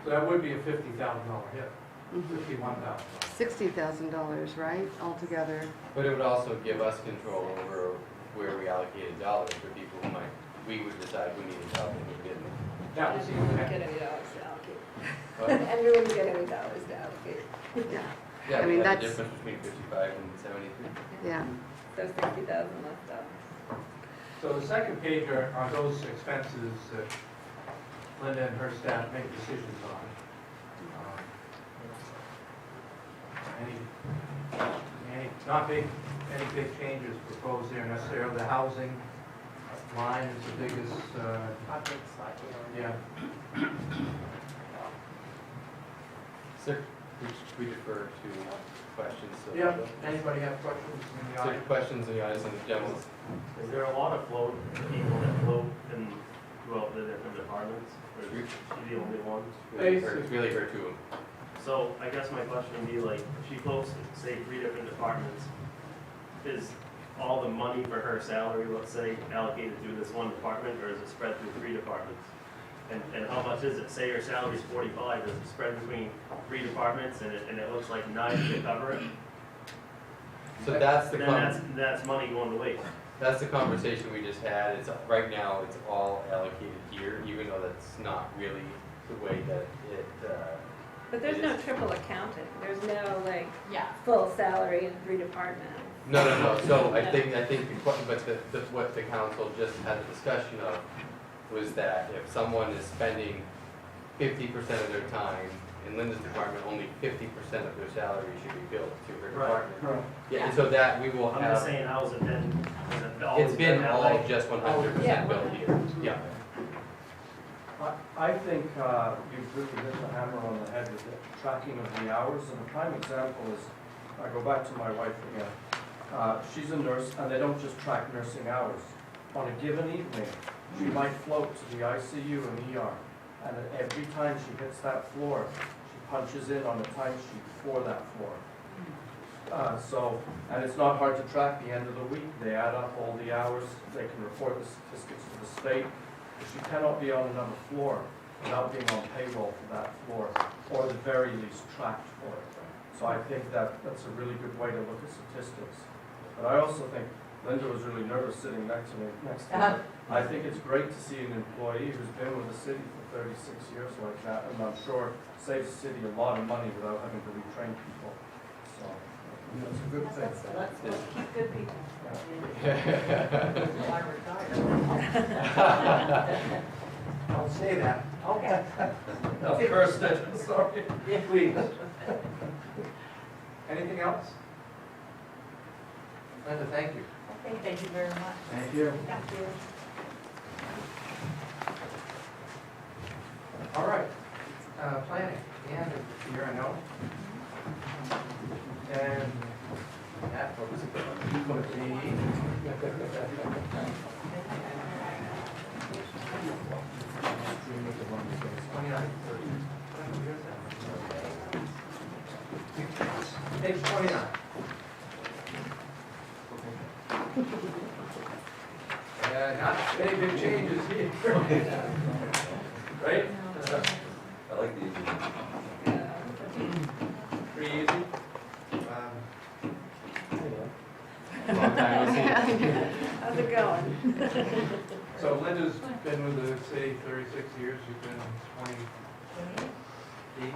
S3: So that would be a $50,000 hit, $51,000.
S11: $60,000, right, altogether?
S4: But it would also give us control over where we allocated dollars for people who we would decide who needed help and who didn't.
S3: That was
S8: And we wouldn't get any dollars to allocate.
S4: But,
S8: And we wouldn't get any dollars to allocate.
S11: Yeah.
S4: yeah,
S11: I mean,
S4: that's the
S11: that's-
S4: difference between 55 and 73.
S11: Yeah.
S8: So 60,000 left out.
S3: So the second page are those expenses that Linda and her staff make decisions on. Any big changes proposed there necessarily. The housing line is the biggest,
S16: I think slightly.
S3: yeah.
S4: Sir, we defer to questions. So
S3: Yeah, anybody have questions in the
S4: Sir,
S3: audience?
S4: questions in the audience and the gentlemen.
S17: Is there a lot of float people that float in throughout the different departments? Or is she the only one?
S4: It's really her too.
S17: So I guess my question would be like, if she floats, say, 3 different departments, is all the money for her salary, let's say, allocated through this one department, or is it spread through 3 departments? And how much is it? Say her salary is 45, is it spread between 3 departments, and it looks like 9 to cover it?
S4: So that's the
S17: Then that's money going to waste.
S4: That's the conversation we just had. It's right now it's all allocated here, even though that's not really the way that it.
S8: But there's
S4: it
S8: no
S4: is.
S8: triple accounting. There's no like
S7: Yeah.
S8: full salary in 3 departments.
S4: No. So I think what the council just had a discussion of was that if someone is spending 50% of their time in Linda's department, only 50% of their salary should be billed to her department.
S3: Right.
S4: Yeah, and so that we will
S17: I'm
S4: have.
S17: just saying, how's it been? Has it
S4: It's been
S17: that
S4: all
S17: way?
S4: just 100% billed here. Yeah.
S12: I think you've really hit the hammer on the head with the tracking of the hours. And a prime example is, I go back to my wife again. She's a nurse, and they don't just track nursing hours. On a given evening, she might float to the ICU and ER, and every time she hits that floor, she punches in on a timesheet for that floor. And it's not hard to track the end of the week. They add up all the hours, they can report the statistics to the state. She cannot be on another floor without being on payroll for that floor, or at the very least tracked for it. So I think that's a really good way to look at statistics. But I also think Linda was really nervous sitting next to me. I think it's great to see an employee who's been with the city for 36 years like that, and I'm sure saves the city a lot of money without having to retrain people. So You know, it's a good thing.
S16: Let's keep good people. Why retire?
S3: Don't say that.
S16: Okay.
S3: I'll curse it, sorry. Please. Anything else? Linda, thank you.
S16: Okay, thank you very much.
S3: Thank you.
S16: Thank you.
S3: All right, planning, and here I know. And that looks good. Could be. 29, 30. Page 29. Not many big changes here. Right?
S10: I like the easy.
S3: Pretty easy.
S4: Long time no see.
S8: How's it going?
S3: So Linda's been with the city 36 years, you've been 28?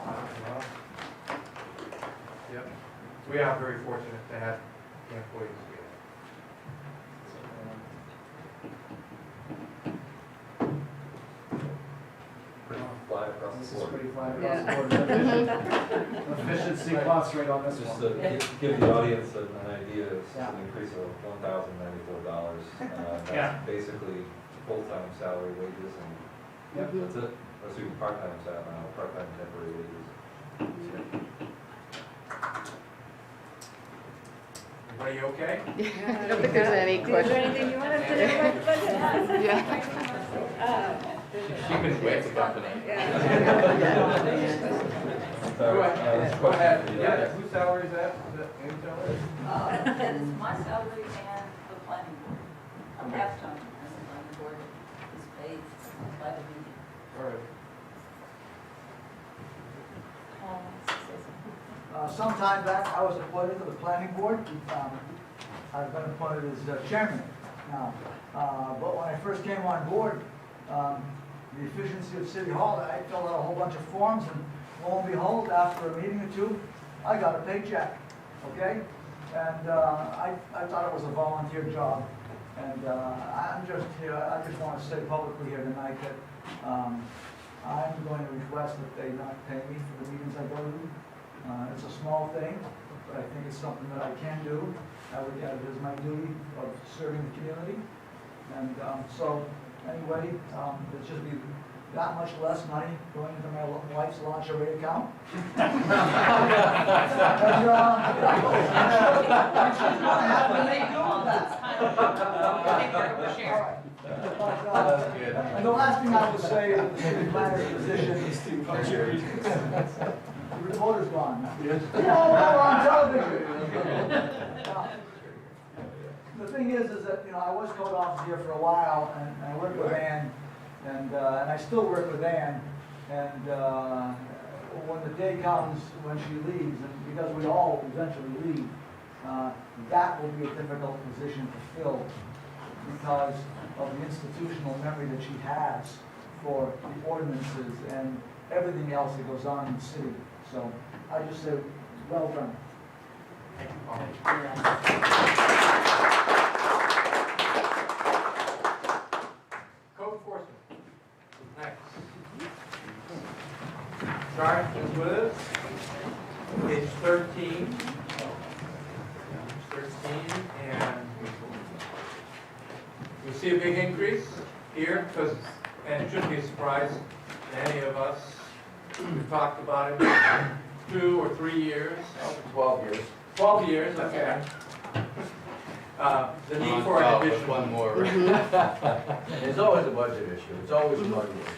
S3: Wow. Yep. We are very fortunate to have the employees here.
S10: Fly across
S9: This
S10: the
S9: is
S10: board.
S9: pretty flat
S8: Yeah.
S9: across the board. Efficiency costs right on this
S10: Just
S9: one.
S10: to give the audience an idea, it's
S9: Yeah.
S10: an increase of $1,094.
S3: Yeah.
S10: That's basically full-time salary wages, and
S9: Yep.
S10: that's it. Assuming part-time salary, part-time temporary wages.
S3: Everybody okay?
S11: I don't think there's any
S8: Is there
S11: question.
S8: anything you want us to know about the budget?
S11: Yeah.
S4: She couldn't wait to come tonight.
S3: Go ahead. Go ahead. Yeah, whose salary is that? Is that your salary?
S16: It's my salary and the planning board. I'm half-time, and the planning board is paid by the meeting.
S3: All right.
S15: Some time back, I was appointed to the planning board. I've been appointed as chairman now. But when I first came on board, the efficiency of City Hall, I filled out a whole bunch of forms, and lo and behold, after a meeting or two, I got a paycheck, okay? And I thought it was a volunteer job. And I'm just here, I just want to say publicly here tonight that I'm going to request that they not pay me for the meetings I go to. It's a small thing, but I think it's something that I can do. I look at it as my duty of serving the community. And so, anyway, it's just be that much less money going into my wife's lingerie account. And she's gonna have to make do with that. And the last thing I will say is the city planner's position is to the reporter's gone. No, on television. The thing is that, you know, I was code officer here for a while, and I worked with Ann, and I still work with Ann, and when the day comes when she leaves, and because we all eventually leave, that will be a difficult position to fill because of the institutional memory that she has for the ordinances and everything else that goes on in the city. So I just say, well done.
S3: Thank you, Paul. Code enforcement. Next. Sarge is with us. Page 13. Page 13, and you see a big increase here, because, and it shouldn't be a surprise to any of us. We've talked about it 2 or 3 years.
S12: 12 years.
S3: 12 years, okay. The need for an addition.
S4: One more.
S12: There's always a budget issue, it's always a budget issue.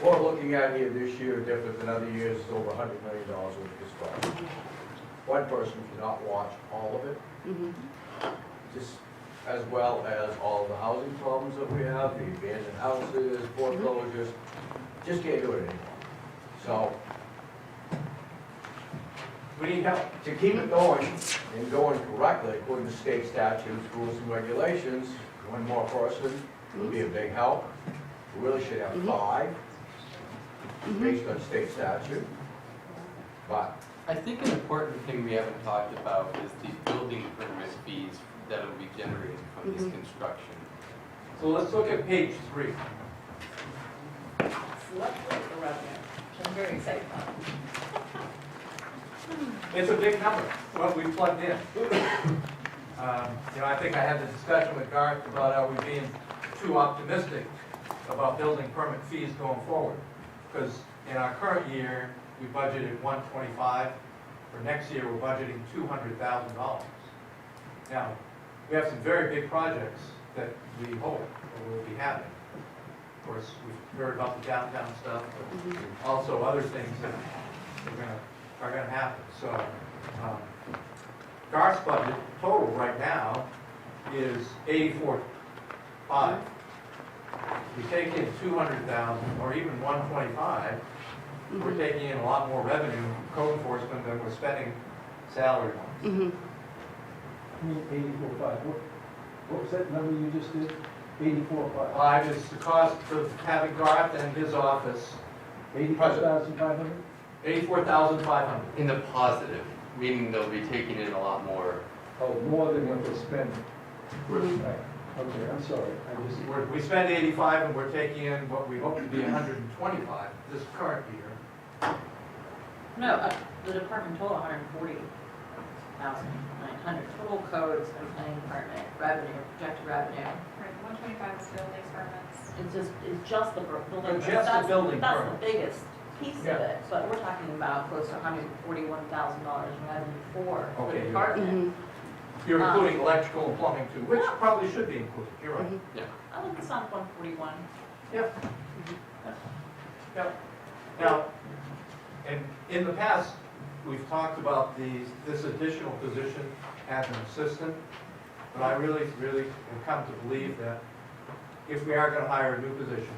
S12: What we're looking at here this year, different than other years, is over $100 million worth of construction. One person cannot watch all of it, just as well as all the housing problems that we have, the abandoned houses, foreclosures, just can't do it anymore. So,
S3: We need help.
S12: to keep it going and going correctly according to state statutes, rules and regulations, one more person would be a big help. We really should have 5 based on state statute. But
S4: I think an important thing we haven't talked about is the building permit fees that will be generated from this construction.
S3: So let's look at page 3.
S7: So let's look at the revenue, which I'm very excited about.
S3: It's a big number, what we plugged in. I think I had the discussion with Garth about are we being too optimistic about building permit fees going forward? Because in our current year, we budgeted $125. For next year, we're budgeting $200,000. Now, we have some very big projects that we hope that we'll be having. Of course, we've heard about the downtown stuff, but also other things that are gonna happen. So, Garth's budget total right now is $84,500. We take in 200,000 or even 125, we're taking in a lot more revenue from code enforcement than we're spending salary on.
S14: I mean, 84.5, what was that number you just did? 84.5?
S3: 5 is the cost of having Garth and his office.
S14: 84,500?
S3: 84,500.
S4: In the positive, meaning they'll be taking in a lot more.
S14: Oh, more than what they're spending. Right. Okay, I'm sorry,
S3: We spend 85 and we're taking in what we hope to be 125 this current year.
S7: No, the department total 140,900 total codes and planning department revenue, projected revenue.
S5: Right, 125 is building permits.
S7: It's just the building.
S3: Just the building
S7: That's
S3: permits.
S7: the biggest piece of it, but we're talking about close to $141,000 revenue for the
S3: Okay,
S7: department.
S3: You're including electrical and plumbing too, which probably should be included. You're right.
S4: Yeah.
S7: I look this up 141.
S3: Yep. Yep. Now, and in the past, we've talked about this additional position as an assistant, but I really have come to believe that if we are going to hire a new position,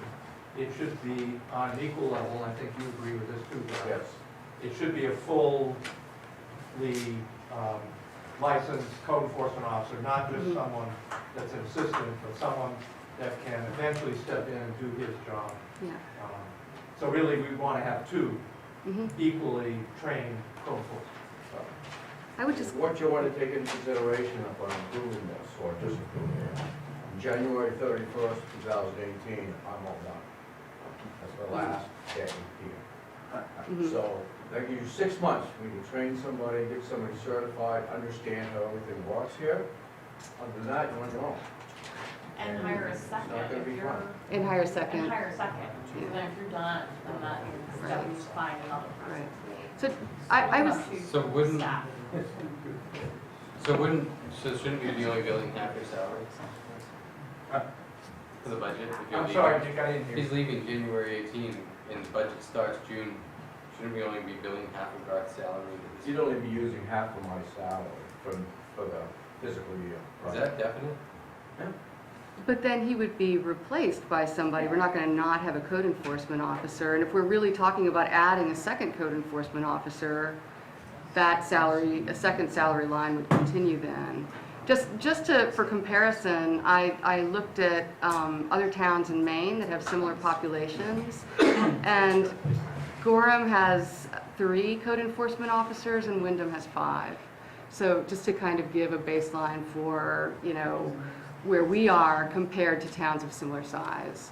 S3: it should be on an equal level, and I think you agree with this too, Brad.
S12: Yes.
S3: It should be a fully licensed code enforcement officer, not just someone that's an assistant, but someone that can eventually step in and do his job.
S11: Yeah.
S3: So really, we want to have 2 equally trained code enforcement. So,
S11: I would just,
S12: What you want to take into consideration upon approving this, or disapproving it, January 31st, 2018, I'm all done. That's the last day here. So, that gives you 6 months. We can train somebody, get somebody certified, understand how everything works here. Other than that, you're on your own.
S7: And hire a second
S12: It's not gonna
S7: if
S12: be
S7: you're.
S12: fun.
S11: and hire a second.
S7: And hire a second. And then if you're done, then that means that you find another person.
S11: Right. So I was,
S4: So wouldn't,
S7: Staff.
S4: so shouldn't you be only billing half your salary? For the budget? If you're
S3: I'm
S4: leaving-
S3: sorry, Dick, I didn't hear.
S4: He's leaving January 18 and the budget starts June. Shouldn't we only be billing half of Garth's salary?
S12: You'd only be using half of my salary for the physical year.
S4: Is that definite?
S11: but then he would be replaced by somebody. We're not going to not have a code enforcement officer. And if we're really talking about adding a second code enforcement officer, that salary, a second salary line would continue then. For comparison, I looked at other towns in Maine that have similar populations, and Gorham has 3 code enforcement officers and Wyndham has 5. So just to kind of give a baseline for, where we are compared to towns of similar size.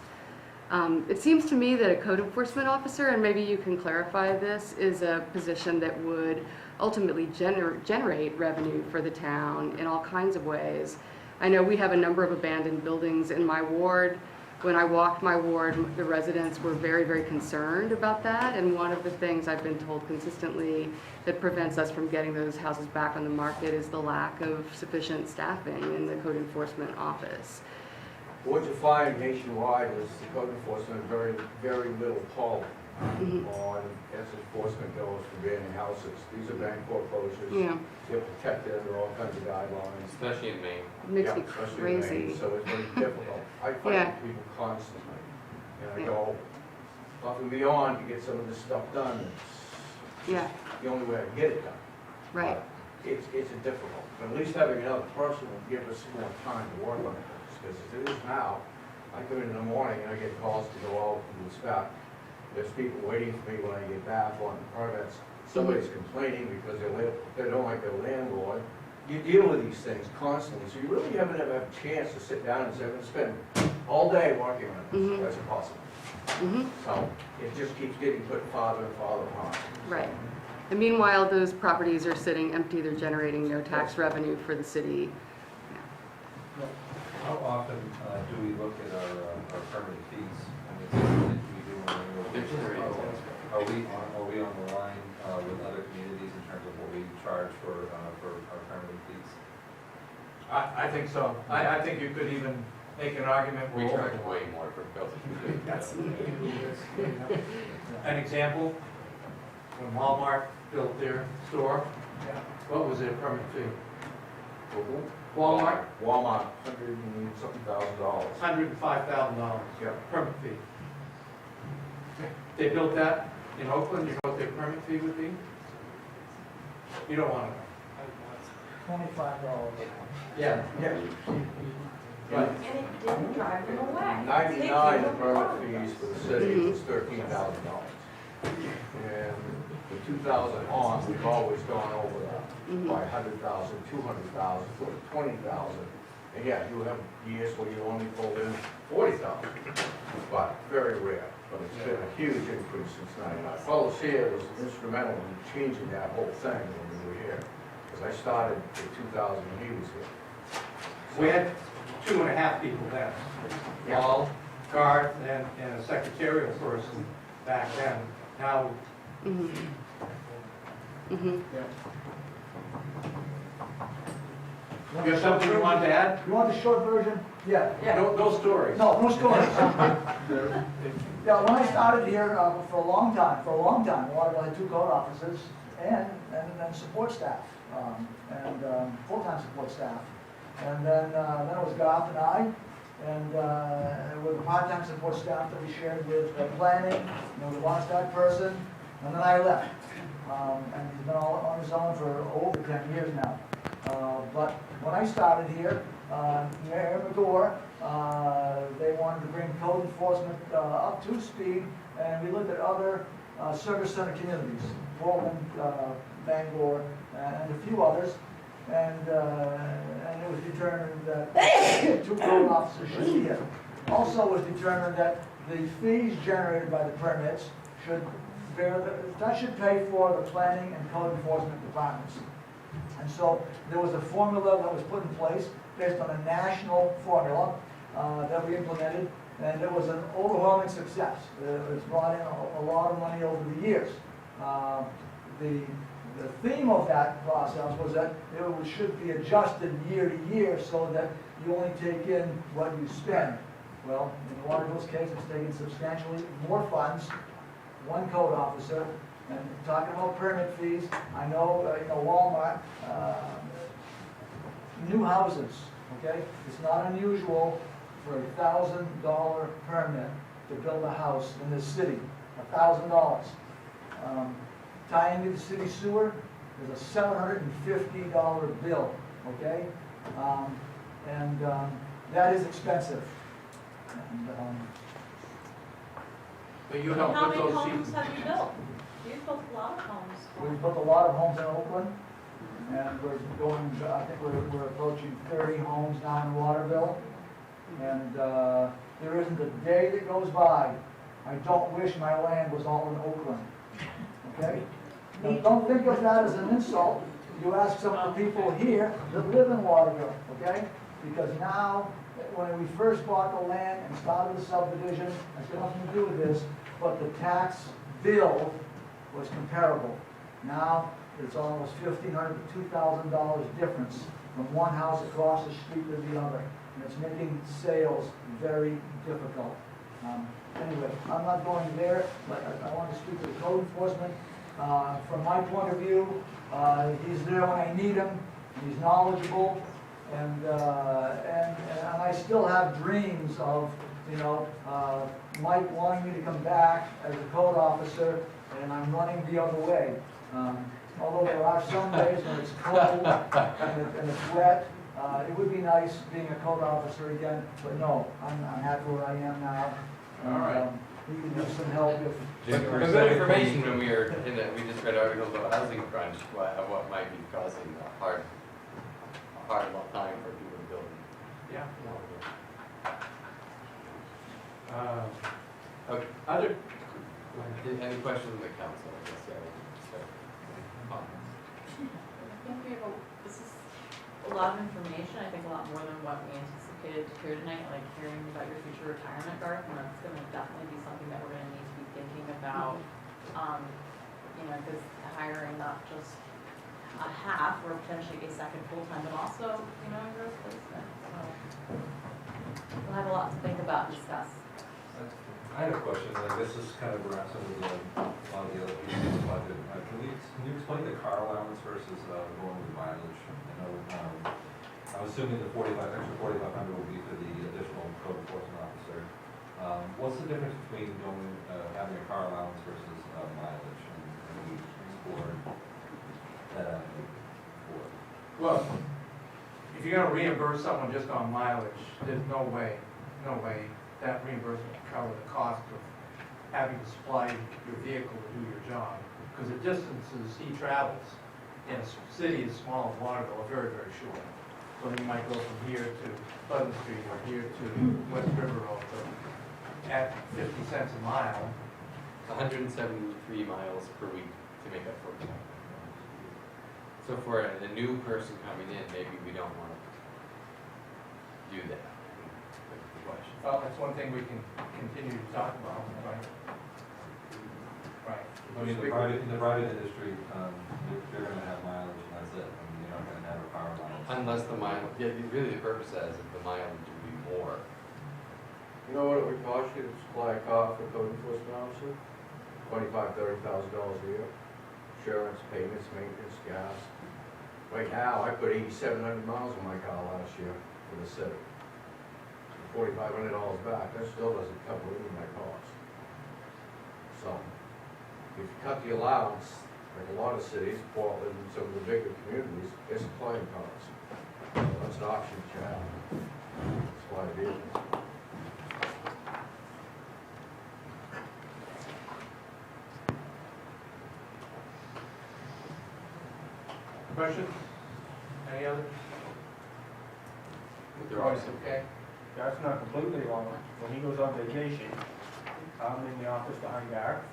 S11: It seems to me that a code enforcement officer, and maybe you can clarify this, is a position that would ultimately generate revenue for the town in all kinds of ways. I know we have a number of abandoned buildings in my ward. When I walked my ward, the residents were very, very concerned about that, and one of the things I've been told consistently that prevents us from getting those houses back on the market is the lack of sufficient staffing in the code enforcement office.
S12: What you find nationwide is the code enforcement very, very little pull on as enforcement goes for abandoned houses. These are bank foreclosures.
S11: Yeah.
S12: They're protected under all kinds of guidelines.
S4: Especially in Maine.
S11: It makes me
S12: especially in Maine,
S11: crazy.
S12: so it's very difficult. I fight
S11: Yeah.
S12: with people constantly, and I go above and beyond to get some of this stuff done. It's
S11: Yeah,
S12: the only way I can get it done.
S11: right.
S12: It's a difficult, but at least having another person will give us more time to work on it. Because as it is now, I come in the morning and I get calls to go out and inspect. There's people waiting for me when I get back on permits.
S18: somebody's complaining because they don't like their landlord. You deal with these things constantly, so you really haven't ever had a chance to sit down and say, I'm gonna spend all day working on this. That's impossible. So it just keeps getting put farther and farther apart.
S11: Right. And meanwhile, those properties are sitting empty, they're generating no tax revenue for the city.
S10: How often do we look at our permit fees? I mean, something we do on an annual basis. Are we on the line with other communities in terms of what we charge for our permit fees?
S3: I think so. I think you could even make an argument.
S4: We charge way more for building.
S3: That's an example, when Walmart built their store, what was their permit fee? Walmart?
S18: Walmart, $100 and something thousand.
S3: $105,000 permit fee. They built that in Oakland, you know what their permit fee would be? You don't want to know.
S15: $25.
S3: Yeah. Right.
S7: And it didn't drive them away.
S18: 99, the permit fees for the city was $13,000. And the 2000 on, we've always gone over that by 100,000, 200,000, 20,000. And yeah, you have years where you only pull in 40,000, but very rare. But it's been a huge increase since '99. Fellows here was instrumental in changing that whole thing when we were here, because I started in 2000 when he was here.
S3: We had 2.5 people then. Wall, guard, and a secretarial person back then. Now, you have something you want to add?
S15: You want the short version? Yeah.
S3: No stories.
S15: No, no stories. Yeah, when I started here, for a long time, Waterville had 2 code officers and support staff, full-time support staff. And then it was Garth and I, and with the part-time support staff that we shared with planning, the watchdog person, and then I left. And he's been all on his own for over 10 years now. But when I started here, Mayor McGore, they wanted to bring code enforcement up to speed, and we looked at other service center communities, Portland, Bangor, and a few others, and it was determined that 2 code officers should be here. Also, it was determined that the fees generated by the permits should pay for the planning and code enforcement departments. And so there was a formula that was put in place based on a national formula that we implemented, and it was an overwhelming success. It's brought in a lot of money over the years. The theme of that process was that it should be adjusted year to year so that you only take in what you spend. Well, in Waterville's case, it's taken substantially more funds, 1 code officer. And talking about permit fees, I know, Walmart, new houses, okay? It's not unusual for a $1,000 permit to build a house in this city, $1,000. Tying to the city sewer is a $750 bill, okay? That is expensive. And,
S3: but you help
S7: How
S3: put
S7: many
S3: those
S7: homes
S3: seats.
S7: have you built? You've built a lot of homes.
S15: we've built a lot of homes in Oakland, and we're going, I think we're approaching 30 homes now in Waterville. And there isn't a day that goes by I don't wish my land was all in Oakland, okay? Now, don't think of that as an insult. You ask some of the people here that live in Waterville, okay? Because now, when we first bought the land and started the subdivision, it's got nothing to do with this, but the tax bill was comparable. Now, it's almost $1,500 to $2,000 difference from one house across the street to the other. And it's making sales very difficult. Anyway, I'm not going there, but I want to speak to the code enforcement. From my point of view, he's there when I need him. He's knowledgeable, and I still have dreams of, Mike wanting me to come back as a code officer, and I'm running the other way. Although there are some days when it's cold and it's wet, it would be nice being a code officer again, but no, I'm happy where I am now.
S3: All right.
S15: he can use some help if.
S4: But good information when we were in that, we just read articles about housing crunch, what might be causing a hard time for people to build.
S3: Yeah.
S4: Okay.
S3: Other,
S4: Any questions from the council? I guess, yeah, we'll start. Comments.
S7: I think we have this is a lot of information, I think a lot more than what we anticipated to hear tonight, like hearing about your future retirement, Garth, and that's gonna definitely be something that we're gonna need to be thinking about. Because hiring not just a half or potentially a second full-time, but also, a growth placement, so. We'll have a lot to think about and discuss.
S10: I had a question, like this is kind of around some of a lot of the other pieces of the budget. Can you explain the car allowance versus going with mileage? I'm assuming the extra 4,500 will be for the additional code enforcement officer. What's the difference between having a car allowance versus mileage, and we scored that for?
S3: well, if you're gonna reimburse someone just on mileage, there's no way that reimbursement can cover the cost of having to supply your vehicle to do your job. Because the distances he travels in a city as small as Waterville are very, very short. So he might go from here to Pleasant Street or here to West River Road at 50 cents a mile.
S4: 173 miles per week to make up for it. So for a new person coming in, maybe we don't want to do that. That's the question.
S3: Well, that's one thing we can continue to talk about, right? Right.
S10: I mean, in the private industry, they're gonna have mileage and that's it. I mean, you're not gonna have a car allowance.
S4: Unless the mileage, really the purpose is if the mileage would be more.
S18: You know what it would cost you to supply a car for code enforcement officer? $25,000, $30,000 a year. Insurance, payments, maintenance, gas. Right now, I put 8,700 miles on my car last year for the city. $4,500 back, that still doesn't cover any of my costs. So, if you cut the allowance, like a lot of cities, Portland, and some of the bigger communities, they're supplying cars. So that's an option that you have. Supply vehicles.
S3: Questions? Any others?
S4: They're always
S3: Okay.
S9: That's not completely wrong. When he goes on vacation, I'm in the office behind Garth.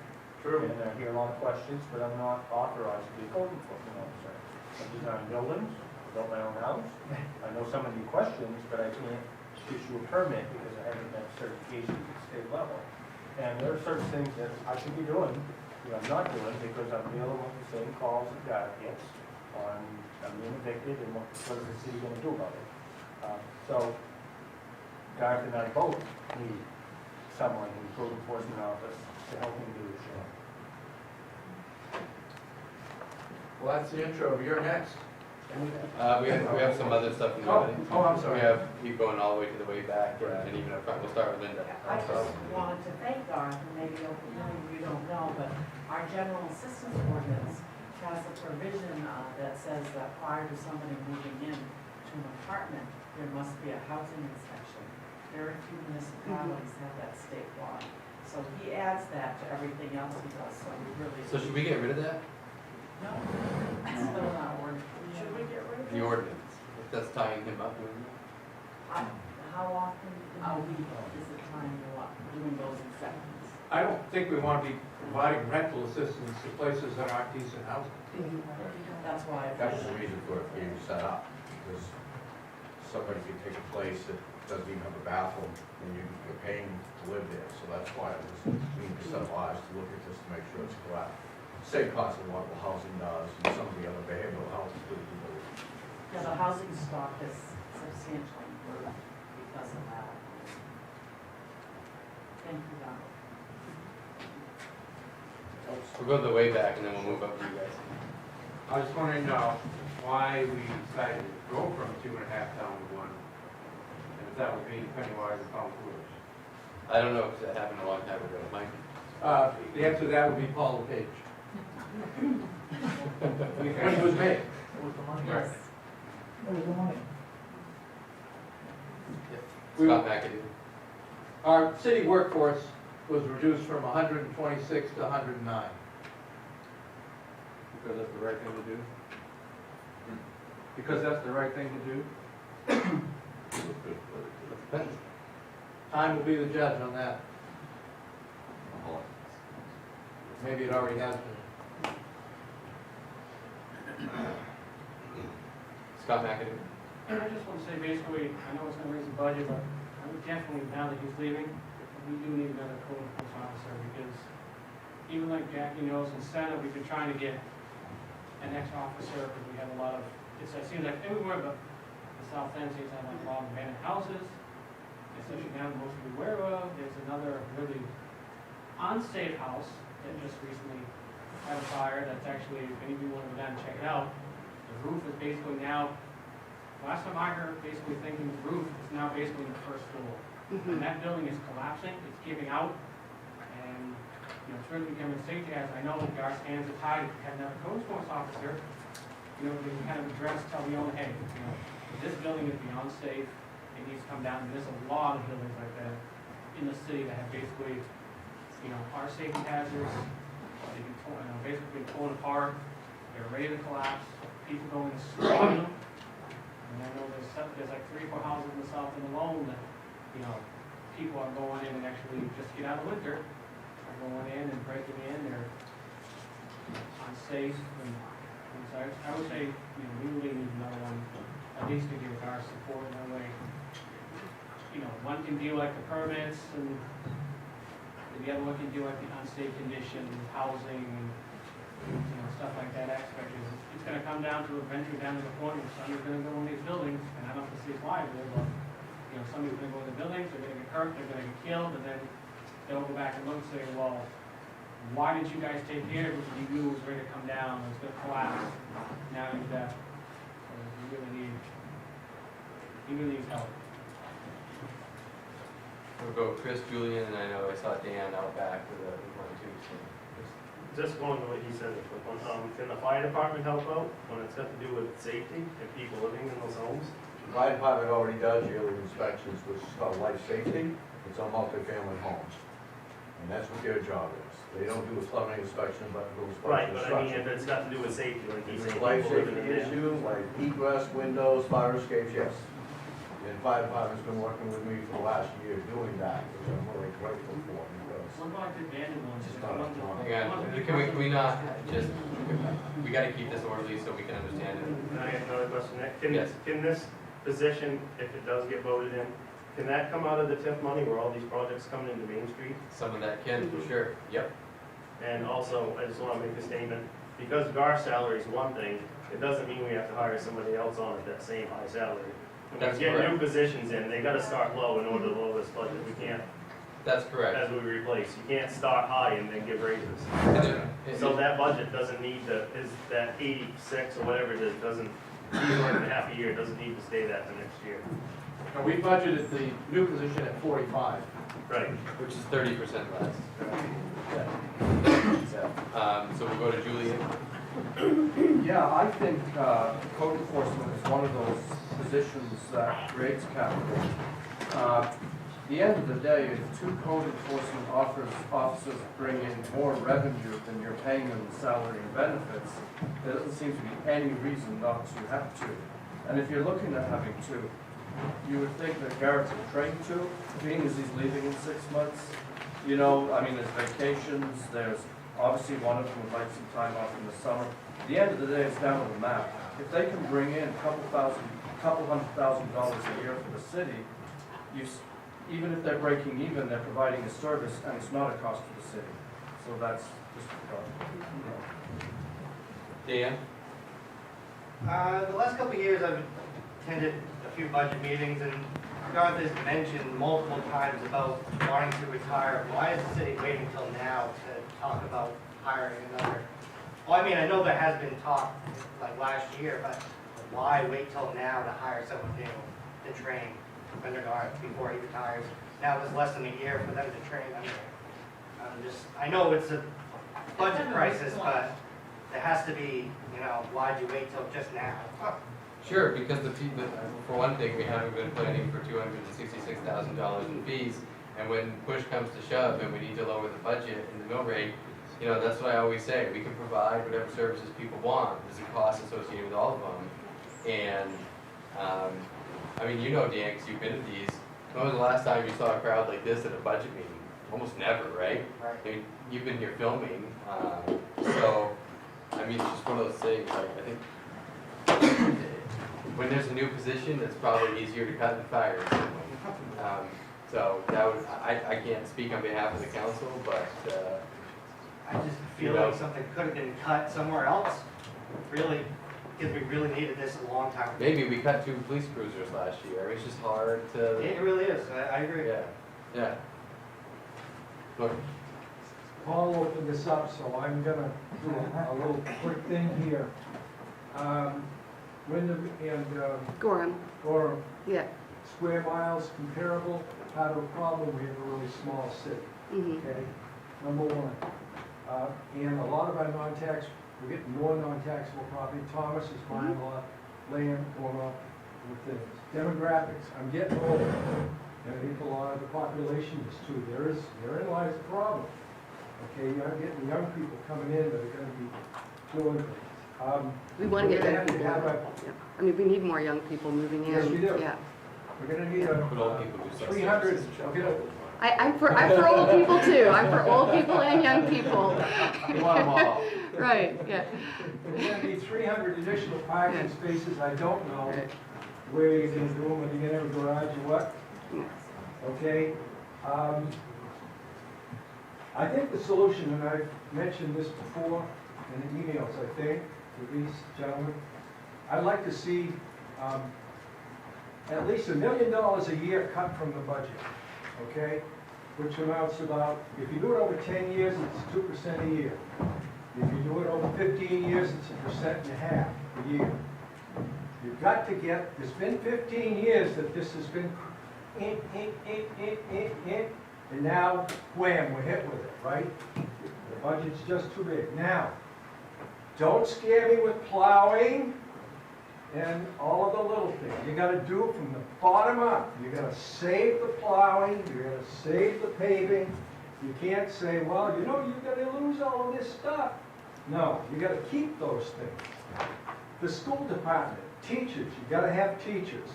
S3: True.
S9: And I hear a lot of questions, but I'm not authorized to be a code enforcement officer. I design buildings, I built my own house. I know some of the questions, but I can't issue a permit because I haven't had certification at the state level. And there are certain things that I should be doing, that I'm not doing because I'm dealing with the same calls that Garth gets on, I'm being evicted and what is the city gonna do about it? So Garth and I both need someone in the code enforcement office to help him do his job.
S3: Well, that's the intro. You're next.
S4: We have some other stuff in the
S3: I'm sorry.
S4: We have you going all the way to the way back, and even up front. We'll start with Linda.
S16: I just wanted to thank Garth, and maybe you don't know, but our general assistance ordinance has a provision that says that prior to somebody moving in to an apartment, there must be a housing inspection. Very few municipalities have that statewide. So he adds that to everything else he does, so we really.
S4: So should we get rid of that?
S16: No, it's still not ordinance. Should we get rid of it?
S4: The ordinance. If that's tying him up.
S16: How often in a week is it time you're doing those inspections?
S3: I don't think we want to be providing rental assistance to places that aren't decent housing.
S16: That's why.
S18: That's the reason for it being set up, because somebody could take a place that doesn't even have a bathroom, and you're paying to live there, so that's why it was being centralized to look at this to make sure it's correct. Same cost of what the housing does, and some of the other behavioral health is
S16: Yeah, the housing stock is substantially improved because of that. Thank you, Don.
S4: We'll go the way back, and then we'll move up to you guys.
S3: I was wondering why we decided to go from 2.5 down to 1, and if that would be penny wise and pound foolish.
S4: I don't know, because that happened a long time ago. Mike?
S3: The answer to that would be Paul LePage. When it was made.
S16: Yes.
S15: What was the money?
S4: Scott McAdoo.
S3: Our city workforce was reduced from 126 to 109.
S18: Because that's the right thing to do? Because that's the right thing to do?
S3: Time will be the judge on that. Maybe it already has been.
S4: Scott McAdoo.
S19: I just want to say basically, I know it's going to raise the budget, but I would definitely, now that he's leaving, we do need another code enforcement officer because even like Jackie knows, in Senate, we've been trying to get an ex-officer because we have a lot of, it seems like everywhere but the South End seems to have like a lot of abandoned houses, especially now most of you aware of. There's another really unsafe house that just recently had a fire that's actually, if any of you want to go down and check it out, the roof is basically now, last time I heard, basically thinking the roof is now basically the first floor. And that building is collapsing, it's giving out, and, you know, it's really becoming a safety hazard. I know our hands are tied, if we had another code enforcement officer, you know, we can kind of address, tell the owner, hey, you know, this building is beyond safe, it needs to come down. And there's a lot of buildings like that in the city that have basically, you know, are safety hazards, they've been torn, basically torn apart, they're ready to collapse, people go in and destroy them. And I know there's like 3 or 4 houses in the South End alone that, you know, people are going in and actually just get out of winter, are going in and breaking in, they're unsafe, and so I would say, you know, we really need another one, at least to give our support in that way. You know, one can deal like the permits, and the other one can deal like the unsafe conditions, housing, and, you know, stuff like that aspect. It's gonna come down to eventually down to the point where somebody's gonna go in these buildings, and I don't have to see why, but, you know, somebody's gonna go in the buildings, they're gonna get hurt, they're gonna get killed, and then they'll go back and look and say, well, why did you guys take care of it when you knew it was ready to come down, it was gonna collapse, now you're dead. So you really need help.
S4: We'll go Chris, Julian, and I know I saw Dan out back with a one too. So
S17: Just going to what he said, can the fire department help out when it's got to do with safety and people living in those homes?
S18: The fire department already does yearly inspections, which is called life safety. It's on multifamily homes. And that's what their job is. They don't do a plumbing inspection, but do a
S17: Right,
S18: structural
S17: but I mean, if it's got to do with safety, like he's
S18: If
S17: saying.
S18: it's life
S17: people living
S18: safety
S17: in there.
S18: issue, like egress, windows, fire escapes, yes. And fire department's been working with me for the last year doing that, which I'm really grateful for because
S19: What about the abandoned ones?
S18: it's not a job.
S4: hang on, can we not just, we gotta keep this orderly so we can understand it.
S17: Can I ask another question, Nick?
S4: Yes.
S17: Can this position, if it does get voted in, can that come out of the TIF money where all these projects come into Main Street?
S4: Some of that can, for sure, yep.
S17: And also, I just want to make a statement, because Gar's salary is one thing, it doesn't mean we have to hire somebody else on at that same high salary. When
S4: That's
S17: we get new
S4: correct.
S17: positions in, they gotta start low in order to lower this budget. We can't,
S4: That's correct.
S17: as we replace, you can't start high and then give raises. So that budget doesn't need to, is that 86 or whatever it is, doesn't, even in half a year, doesn't need to stay that the next year.
S3: And we budgeted the new position at 45.
S17: Right.
S4: Which is 30% less. So we'll go to Julian.
S12: Yeah, I think code enforcement is one of those positions that creates capital. At the end of the day, if 2 code enforcement officers bring in more revenue than you're paying them in salary and benefits, there doesn't seem to be any reason not to have 2. And if you're looking at having 2, you would think that Garrett's a train 2, being as he's leaving in 6 months. You know, I mean, there's vacations, there's obviously one of them would like some time off in the summer. At the end of the day, it's down to the map. If they can bring in a couple $100,000 a year for the city, even if they're breaking even, they're providing a service and it's not a cost to the city. So that's just a thought.
S4: Dan?
S20: The last couple of years, I've attended a few budget meetings, and Garth has mentioned multiple times about wanting to retire. Why is the city waiting until now to talk about hiring another? Well, I mean, I know there has been talk like last year, but why wait till now to hire someone new to train under Garth before he retires? Now it's less than a year for them to train under. I know it's a budget crisis, but there has to be, you know, why'd you wait till just now?
S4: Sure, because for one thing, we haven't been planning for $266,000 in fees, And when push comes to shove and we need to lower the budget and the mill rate, you know, that's what I always say. We can provide whatever services people want. There's a cost associated with all of them. And, I mean, you know, Dan, 'cause you've been to these. When was the last time you saw a crowd like this at a budget meeting? Almost never, right?
S20: Right.
S4: I mean, you've been here filming, so, I mean, it's just one of those things, like, I think, when there's a new position, it's probably easier to cut and fire. So that would, I can't speak on behalf of the council, but,
S20: I just feel like something could have been cut somewhere else, really, because we really needed this a long time ago.
S4: maybe we cut 2 police cruisers last year. I mean, it's just hard to.
S20: It really is, I agree.
S4: Yeah, yeah. Look,
S14: Paul opened this up, so I'm gonna do a little quick thing here. Wyndham and
S11: Gorham,
S14: Gorham,
S11: yeah.
S14: square miles comparable, part of the problem, we have a really small city,
S11: Mhm.
S14: okay? Number one. And a lot of our non-tax, we're getting more non-taxable property. Thomas is buying a lot of land going up with things. Demographics, I'm getting older, and I think a lot of the population is too. Therein lies the problem. Okay, you're getting young people coming in that are gonna be doing things.
S11: We want to get
S14: we're
S11: young
S14: gonna
S11: people.
S14: have to have
S11: Yeah. I mean, we need more young people moving in.
S14: Yes, we do.
S11: Yeah.
S14: We're gonna need
S4: Put old people who
S14: a
S4: sell
S14: 300,
S4: services.
S11: I'm for old people too. I'm for old people and young people.
S4: You want 'em all.
S11: Right, yeah.
S14: we're gonna need 300 additional parking spaces. I don't know where you're gonna do them, whether you're gonna have a garage or what. Okay? I think the solution, and I've mentioned this before in the emails, I think, to these gentlemen, I'd like to see at least $1 million a year cut from the budget, okay? Which amounts to about, if you do it over 10 years, it's 2% a year. If you do it over 15 years, it's 1.5% a year. You've got to get, it's been 15 years that this has been and now, wham, we're hit with it, right? The budget's just too big. Now, don't scare me with plowing and all of the little things. You gotta do it from the bottom up. You gotta save the plowing, you gotta save the paving. You can't say, well, you know, you're gonna lose all of this stuff. No, you gotta keep those things. The school department, teachers, you gotta have teachers.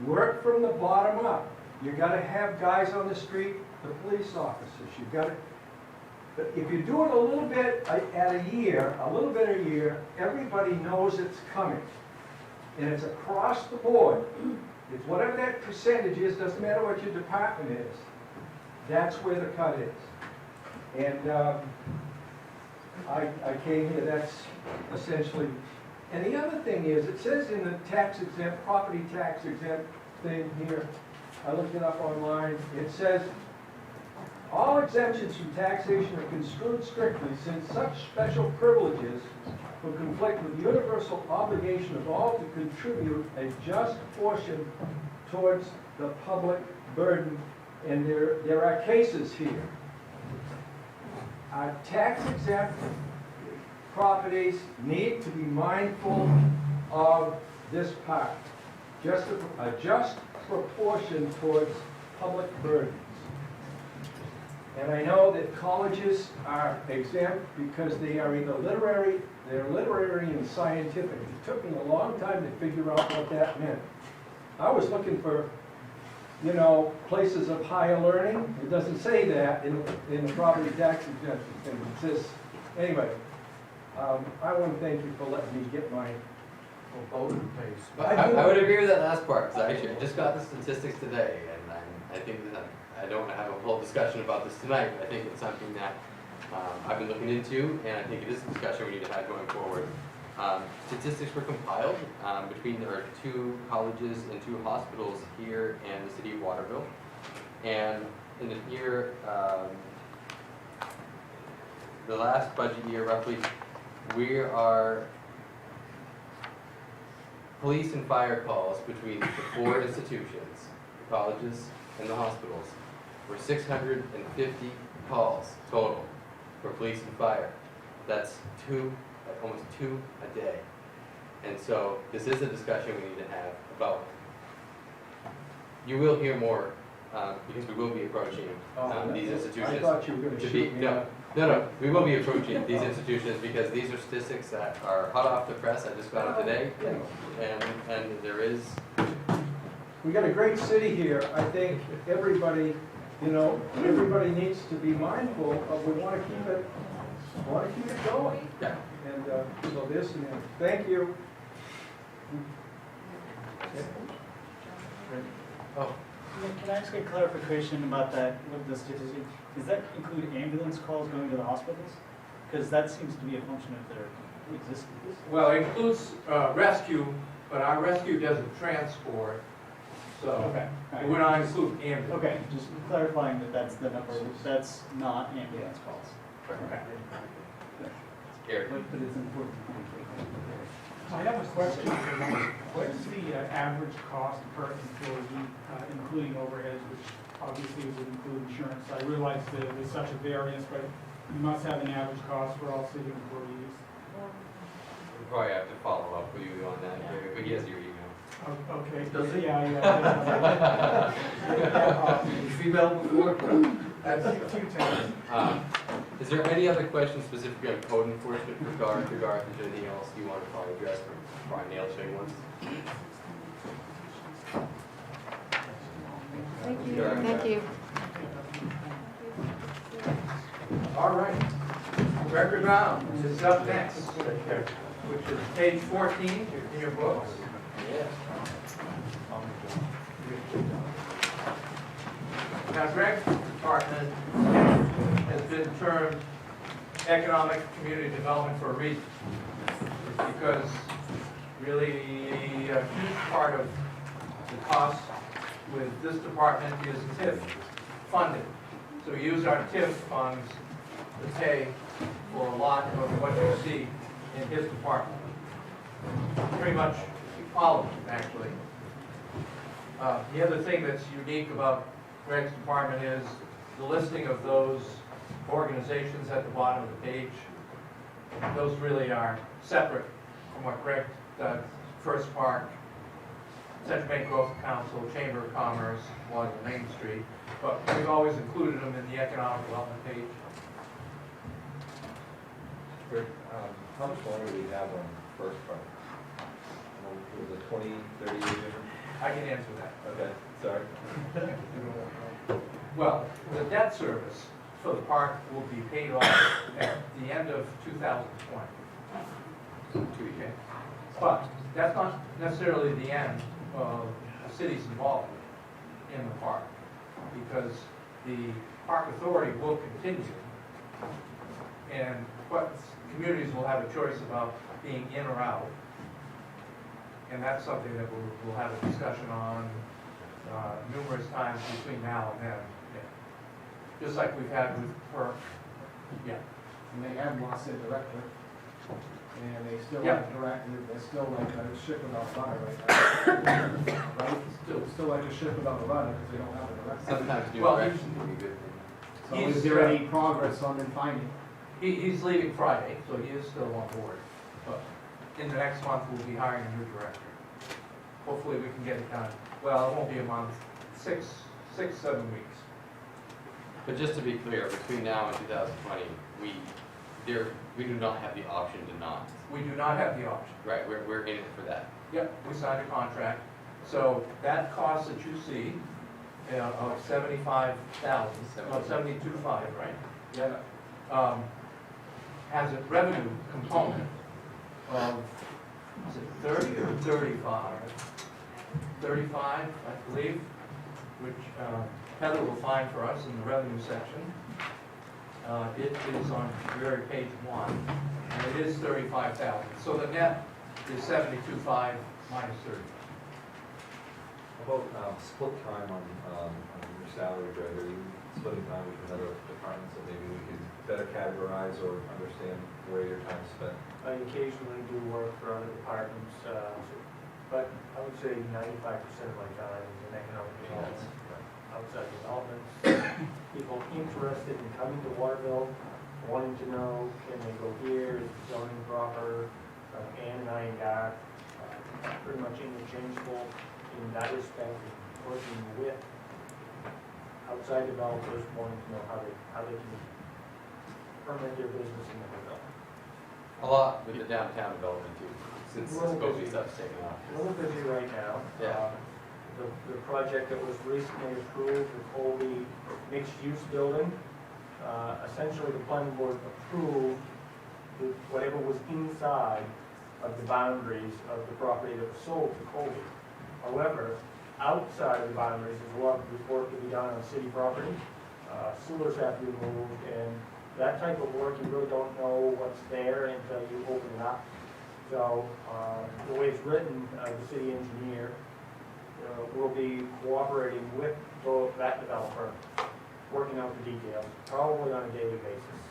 S14: Work from the bottom up. You gotta have guys on the street, the police officers. You gotta, but if you do it a little bit at a year, a little bit a year, everybody knows it's coming. And it's across the board. It's whatever that percentage is, doesn't matter what your department is. That's where the cut is. And I came here, that's essentially, and the other thing is, it says in the tax exempt, property tax exempt thing here, I looked it up online, it says, all exemptions from taxation are construed strictly since such special privileges will conflict with the universal obligation of all to contribute a just portion towards the public burden. And there are cases here. Tax exempt properties need to be mindful of this part. Just a just proportion towards public burdens. And I know that colleges are exempt because they are either literary, they're literary and scientific. It took me a long time to figure out what that meant. I was looking for, you know, places of higher learning. It doesn't say that in the property tax exemption thing. It says, anyway, I want to thank you for letting me get my vote pace.
S4: I would agree with that last part, because I just got the statistics today, and I think that I don't have a whole discussion about this tonight, but I think it's something that I've been looking into, and I think it is a discussion we need to have going forward. Statistics were compiled between our 2 colleges and 2 hospitals here in the city of Waterville. And in the year, the last budget year roughly, we are police and fire calls between the 4 institutions, the colleges and the hospitals, were 650 calls total for police and fire. That's almost 2 a day. And so this is a discussion we need to have about, you will hear more because we will be approaching these
S14: I
S4: institutions.
S14: thought you were gonna
S4: to
S14: shoot
S4: be,
S14: me.
S4: no, we will be approaching these institutions because these are statistics that are hot off the press. I just got it today, and there is.
S14: We got a great city here. I think everybody, everybody needs to be mindful of, we want to keep it going.
S4: Yeah.
S14: And so this, and that. Thank you.
S4: Oh.
S21: Can I ask a clarification about that, with the statistic? Does that include ambulance calls going to the hospitals? Because that seems to be a function of their existence.
S3: Well, it includes rescue, but our rescue doesn't transport, so
S21: Okay.
S3: it would not include ambulance.
S21: Okay, just clarifying that that's the number, that's not ambulance calls. Okay.
S4: Gary.
S21: But it's important.
S22: I have a question. What is the average cost per employee, including overheads, which obviously would include insurance? I realize that there's such a variance, but you must have an average cost for all city employees.
S4: We'll probably have to follow up with you on that, Gary, but he has your email.
S22: Okay.
S3: Does it?
S22: Yeah.
S3: Female before?
S22: That's a few times.
S4: Is there any other questions specifically on code enforcement for Garth? Is there anything else you want to probably address from Brian Nail big ones?
S11: Thank you. Thank you.
S3: All right. Record round is up next, which is page 14 in your books. Now, Greg's department has been termed economic community development for a reason. It's because really a huge part of the cost with this department is TIF funded. So we use our TIF funds to pay for a lot of what you see in his department. Pretty much all of them, actually. The other thing that's unique about Greg's department is the listing of those organizations at the bottom of the page. Those really are separate from what Greg does. First Park, Central Maine Growth Council, Chamber of Commerce, along Main Street, but we've always included them in the economic development page.
S10: How much longer do we have on First Park? Was it 20, 30 years?
S3: I can answer that.
S10: Okay, sorry.
S3: Well, the debt service for the park will be paid off at the end of 2020. Okay. But that's not necessarily the end of the city's involvement in the park, because the park authority will continue, and what communities will have a choice about being in or out. And that's something that we'll have a discussion on numerous times between now and then. Yeah. Just like we've had with PERC. Yeah.
S9: And they have lost their director, and they still
S3: Yeah.
S9: have director, they're still like a ship without a rudder right now. Right? Still like a ship without a rudder because they don't have a director.
S4: Sometimes new
S3: Well,
S4: direction can be a good thing.
S9: So
S3: He's,
S9: is there any progress on them finding?
S3: He's leaving Friday, so he is still on board. But in the next month, we'll be hiring a new director. Hopefully, we can get it done. Well, it won't be a month, 7 weeks.
S4: But just to be clear, between now and 2020, we do not have the option to not.
S3: We do not have the option.
S4: Right, we're in it for that.
S3: Yep, we signed a contract. So that cost that you see, of $75,000, no, $72,500, right? Yeah. Has a revenue component of, is it 30 or 35? 35, I believe, which Heather will find for us in the revenue section. It is on very page 1, and it is 35,000. So the net is 72,500 minus 30.
S10: How about split time on your salary, Greg? Are you splitting time with other departments that maybe we could better categorize or understand where your time is spent?
S23: I occasionally do work for other departments, but I would say 95% of my time is in economic development, outside development. People interested in coming to Waterville, wanting to know, can they go here, is zoning proper, Ann and I got pretty much interchangeable in that respect, working with outside developers wanting to know how they can permit their business in Waterville.
S4: A lot with the downtown development too, since
S23: A little
S4: Scobie
S23: busy.
S4: stuff's taken off.
S23: A little busy right now.
S4: Yeah.
S23: The project that was recently approved, the Colby mixed-use building, essentially the planning board approved whatever was inside of the boundaries of the property that was sold to Colby. However, outside of the boundaries, there's a lot of work to be done on city property. Sewers have to be moved, and that type of work, you really don't know what's there until you open it up. So, the way it's written, the city engineer will be cooperating with that developer, working out the details, probably on a daily basis.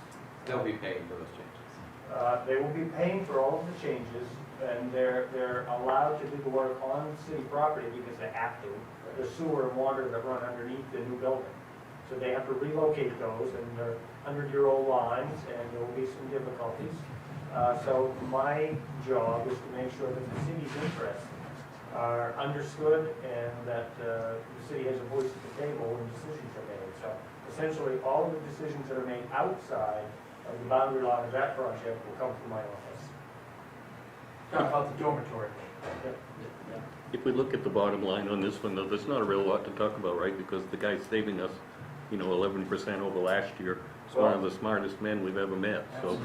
S4: They'll be paying for those changes.
S23: They will be paying for all of the changes, and they're allowed to do the work on city property because they have to. There's sewer and water that run underneath the new building. So they have to relocate those, and they're 100-year-old lines, and there will be some difficulties. So my job is to make sure that the city's interests are understood and that the city has a voice at the table when decisions are made. So essentially, all of the decisions that are made outside of the boundary line of that project will come from my office.
S3: Talk about the dormitory.
S1: If we look at the bottom line on this one, though, there's not a real lot to talk about, right? Because the guy's saving us, 11% over last year. He's one of the smartest men we've ever met, so.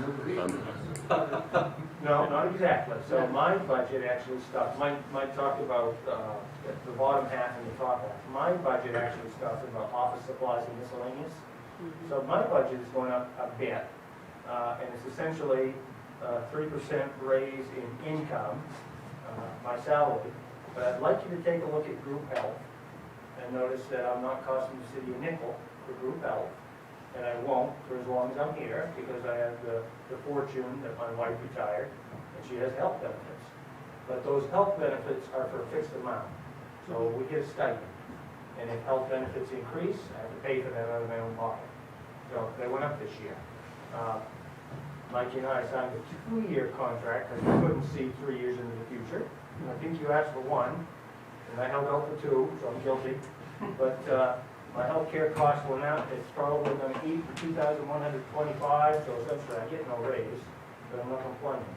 S23: No, not exactly. So my budget actually stuff, Mike talked about the bottom half and the top half. My budget actually stuff about office supplies and miscellaneous. So my budget is going up a bit, and it's essentially 3% raise in income, my salary. But I'd like you to take a look at group health and notice that I'm not costing the city a nickel for group health. And I won't for as long as I'm here, because I have the fortune that my wife retired, and she has health benefits. But those health benefits are for a fixed amount, so we get a stipend. And if health benefits increase, I have to pay for that out of my own pocket. So they went up this year. Mike and I signed a 2-year contract, because we couldn't see 3 years into the future. And I think you asked for 1, and I held out for 2, so I'm guilty. But my health care costs went up. It's probably going to eat for $2,125, so essentially I get no raise, but I'm not complaining.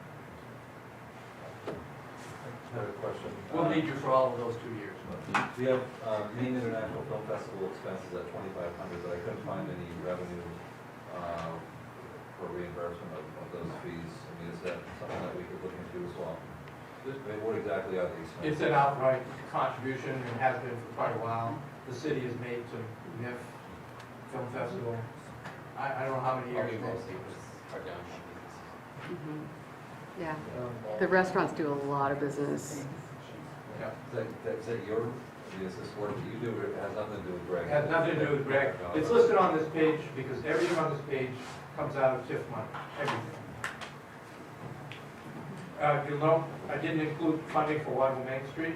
S10: Another question.
S3: We'll need you for all of those 2 years.
S10: We have Maine International Film Festival expenses at $2,500, but I couldn't find any revenue for reimbursement of those fees. I mean, is that something that we could look into as well? I mean, what exactly are the expenses?
S3: It's an outright contribution and has been for quite a while. The city has made to NIF Film Festival. I don't know how many years.
S4: Are down.
S11: Yeah, the restaurants do a lot of business.
S3: Yeah.
S10: Is that your, is this work that you do, or it has nothing to do with Greg?
S3: It has nothing to do with Greg. It's listed on this page because everything on this page comes out of TIF money, everything. You'll note, I didn't include funding for Waterville Main Street.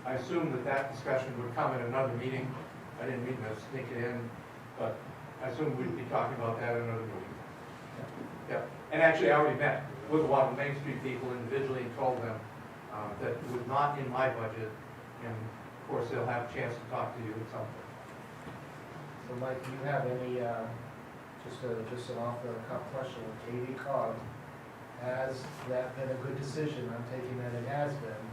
S3: I assumed that discussion would come at another meeting. I didn't mean to sneak it in, but I assumed we'd be talking about that at another meeting. Yeah, and actually I already met with the Waterville Main Street people individually and told them that it was not in my budget, and of course they'll have a chance to talk to you at some point.
S9: So Mike, do you have any, just an off-the-cuff question, AV cog, has that been a good decision? I'm taking that it has been,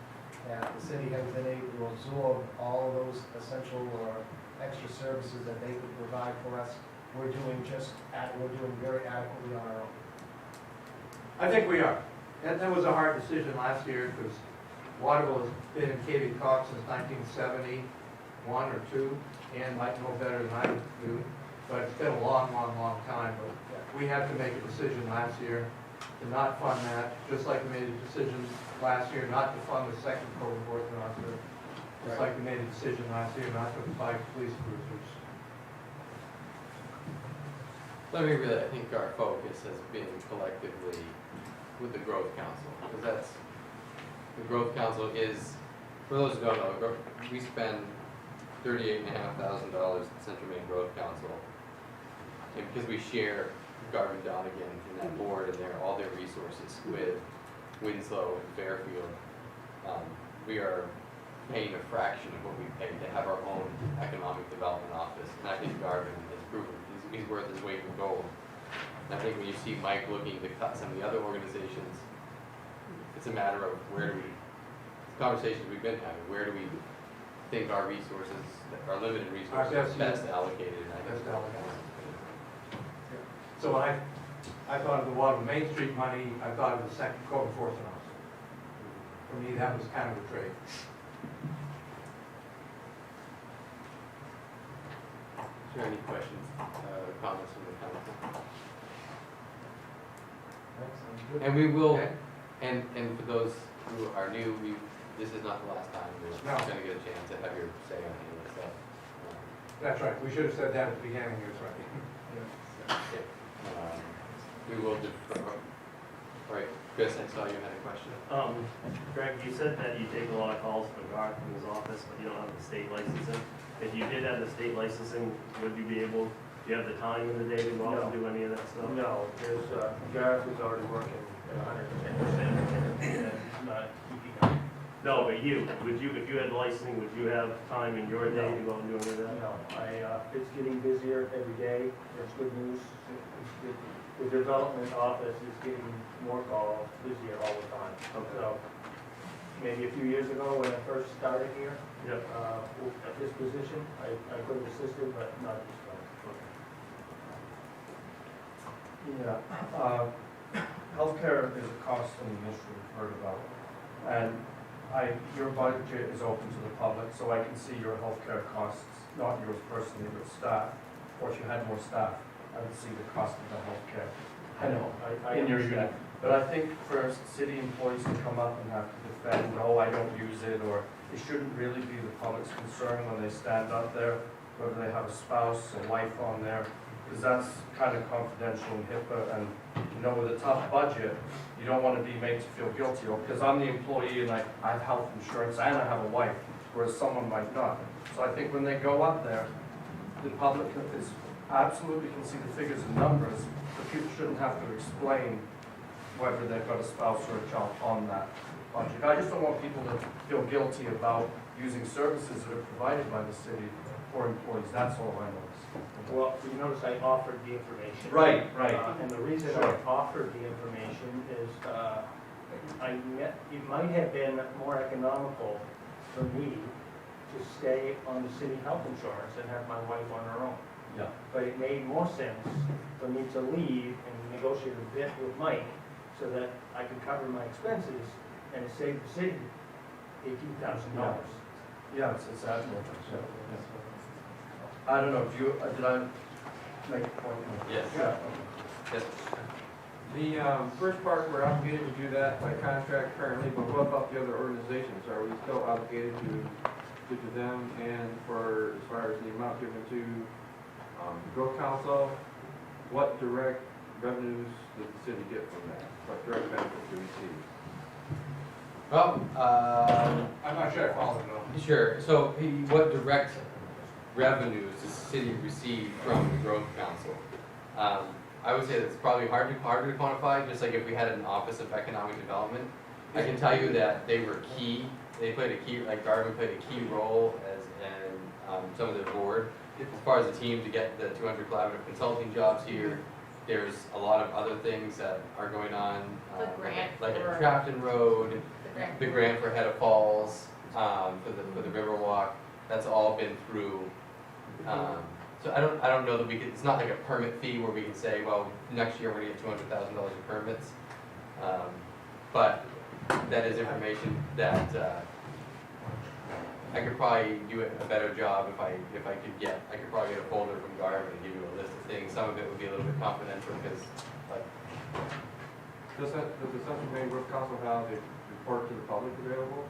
S9: that the city has been able to absorb all of those essential or extra services that they could provide for us. We're doing very adequately on our own.
S3: I think we are. That was a hard decision last year because Waterville has been in KV Cog since 1971 or 2, and might know better than I do, but it's been a long, long, long time. But we had to make a decision last year to not fund that, just like we made a decision last year not to fund the second code enforcement officer, just like we made a decision last year not to buy police cruisers.
S4: I think our focus has been collectively with the Growth Council, because the Growth Council is, for those who don't know, we spend $38,500 at the Central Maine Growth Council, and because we share Garvin Donegan and that board and all their resources with Winslow and Fairfield, we are paying a fraction of what we pay to have our own economic development office. And I think Garvin has proven he's worth his weight in gold. And I think when you see Mike looking to cut some of the other organizations, it's a matter of where do we, conversations we've been having, where do we think our resources, our limited resources, are best allocated. And I think
S3: Best allocated. So when I thought of the Waterville Main Street money, I thought of the second code enforcement officer. For me, that was kind of a trade.
S4: Is there any questions, comments from the council? And we will, and for those who are new, this is not the last time you're going to get a chance to have your say on any of this stuff.
S3: That's right, we should have said that at the beginning, that's right.
S4: We will defer. All right, Chris, I saw you had a question.
S17: Greg, you said that you take a lot of calls from Garth from his office, but you don't have the state licensing. If you did have the state licensing, would you be able, do you have the time in the day to go out and do any of that stuff?
S23: No, there's, Gareth is already working at 110%, and not keeping up.
S17: No, but would you, if you had licensing, would you have time in your day to go out and do any of that?
S23: No, it's getting busier every day, that's good news. The development office is getting more calls, busier all the time. So, maybe a few years ago when I first started here, at this position, I could have assisted, but not this time.
S12: Yeah, healthcare is a cost in the issue we've heard about. And your budget is open to the public, so I can see your healthcare costs, not yours personally, but staff. Of course, you had more staff, I would see the cost of the healthcare.
S23: I know, I
S12: In your
S23: understand.
S12: unit. But I think for city employees to come up and have to defend, no, I don't use it, or it shouldn't really be the public's concern when they stand up there, whether they have a spouse, a wife on there, because that's kind of confidential and HIPAA, and, you know, with a tough budget, you don't want to be made to feel guilty, or because I'm the employee and I have health insurance and I have a wife, whereas someone might not. So I think when they go up there, the public is absolutely can see the figures and numbers, but people shouldn't have to explain whether they've got a spouse or a child on that budget. I just don't want people to feel guilty about using services that are provided by the city for employees, that's all I noticed.
S23: Well, you notice I offered the information.
S12: Right.
S23: And the reason I offered the information is, it might have been more economical for me to stay on the city health insurance and have my wife on her own.
S12: Yeah.
S23: But it made more sense for me to leave and negotiate a bit with Mike so that I could cover my expenses and it saved the city $18,000.
S12: Yeah, it's admirable. I don't know, did I make a point?
S4: Yes.
S12: Yeah.
S4: Yes.
S2: The first part, we're obligated to do that by contract currently, but what about the other organizations? Are we still obligated to do to them, and as far as the amount given to the Growth Council, what direct revenues does the city get from that? What direct benefits do we see?
S4: Well,
S3: I'm not sure I follow it, though.
S4: sure. So what direct revenues does the city receive from the Growth Council? I would say that's probably harder to quantify, just like if we had an Office of Economic Development. I can tell you that they were key. They played a key, like Garvin played a key role in some of their board. As far as the team to get the 200 collaborative consulting jobs here, there's a lot of other things that are going on,
S7: The grant
S4: like
S7: for-
S4: at Crafton Road, the grant for Hedda Falls, for the Riverwalk. That's all been through. So I don't know that we could. It's not like a permit fee where we can say, well, next year we're gonna get $200,000 in permits. But that is information that I could probably do a better job if I could get. I could probably get a folder from Garvin and give you a list of things. Some of it would be a little bit confidential because, like.
S2: Does the Central Maine Growth Council have a report to the public available?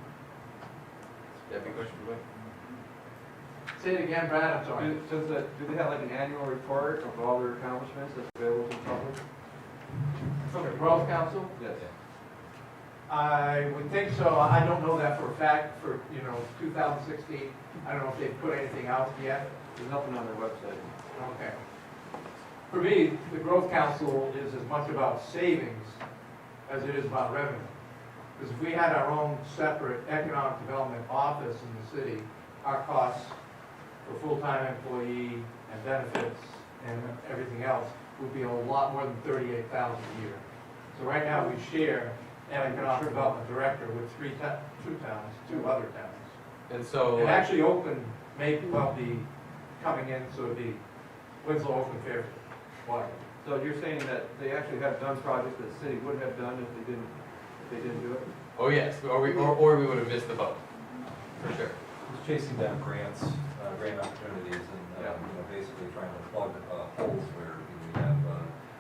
S4: That'd be a question for me.
S3: Say it again, Brad, I'm sorry.
S2: Do they have like an annual report of all their accomplishments that's available to the public?
S3: From the Growth Council?
S2: Yes.
S3: I would think so. I don't know that for a fact for, 2016. I don't know if they've put anything out yet.
S2: There's nothing on their website.
S3: Okay. For me, the Growth Council is as much about savings as it is about revenue.
S2: Because if we had our own separate economic development office in the city, our costs for full-time employee and benefits and everything else would be a lot more than $38,000 a year. So right now, we share an economic development director with two other towns.
S4: And so.
S2: And actually, Oakland may well be coming in, so it'd be Winslow, Oakland, Fairfield, Waterville. So you're saying that they actually have done projects that the city wouldn't have done if they didn't do it?
S4: Oh, yes, or we would have missed the boat, for sure.
S10: Just chasing down grants, grant opportunities, and basically trying to plug holes where we have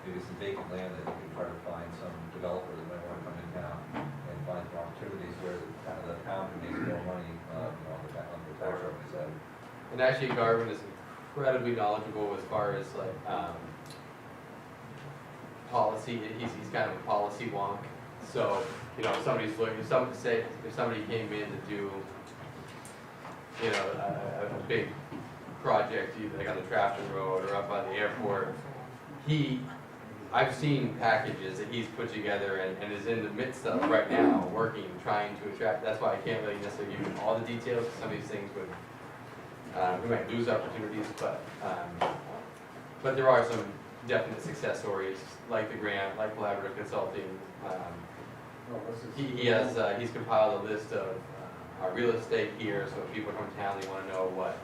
S10: maybe some vacant land that you can try to find some developer that might want to come in town and find some opportunities where the town can make more money on the tax revenue side.
S4: And actually, Garvin is incredibly knowledgeable as far as like policy. He's kind of a policy wonk. So if somebody's looking, if somebody came in to do a big project, either like on the Trafton Road or up by the airport, I've seen packages that he's put together and is in the midst of right now, working, trying to attract. That's why I can't really necessarily give you all the details. Some of these things would we might lose opportunities, but there are some definite success stories, like the grant, like collaborative consulting. He's compiled a list of our real estate here, so if people from town, they want to know what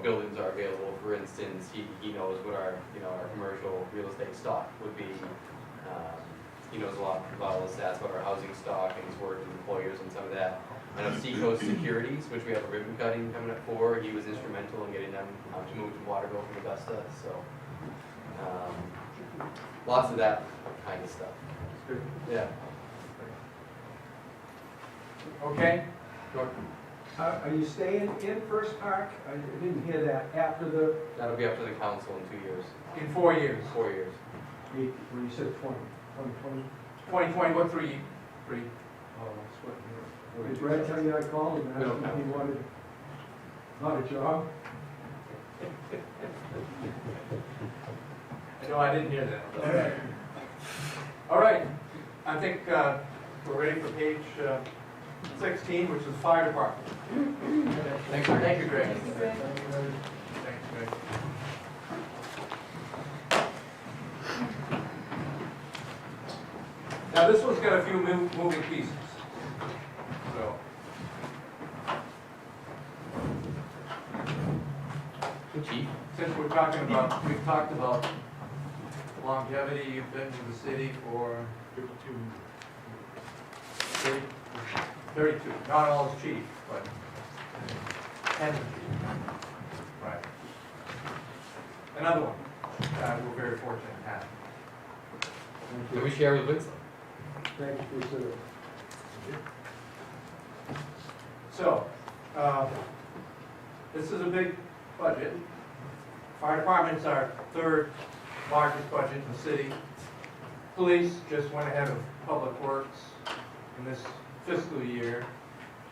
S4: buildings are available. For instance, he knows what our commercial real estate stock would be. He knows a lot of the stats about our housing stock, and he's worked with employers and some of that. I know Seacoast Securities, which we have a ribbon cutting coming up for, he was instrumental in getting them to move to Waterville from Augusta. So lots of that kind of stuff. Yeah.
S2: Okay.
S4: Sure.
S22: Are you staying in First Park? I didn't hear that. After the...
S4: That'll be up to the council in 2 years.
S2: In 4 years.
S4: 4 years.
S22: When you said 2020.
S2: 2020, what three?
S22: Oh, that's what... Did Brad tell you I called him and asked him if he wanted not a job?
S2: No, I didn't hear that. Okay. All right. I think we're ready for page 16, which is fire department.
S4: Thank you.
S2: Thank you, Greg.
S15: Thank you, Greg.
S2: Thanks, Greg. Now, this one's got a few moving pieces. So,
S4: Chief.
S2: since we've talked about longevity, you've been with the city for 32, not all as chief, but 10 as chief. Right. Another one that we're very fortunate to have.
S4: Can we share with Winslow?
S22: Thank you, sir.
S2: So, this is a big budget. Fire department's our third largest budget in the city. Police just went ahead of public works in this fiscal year.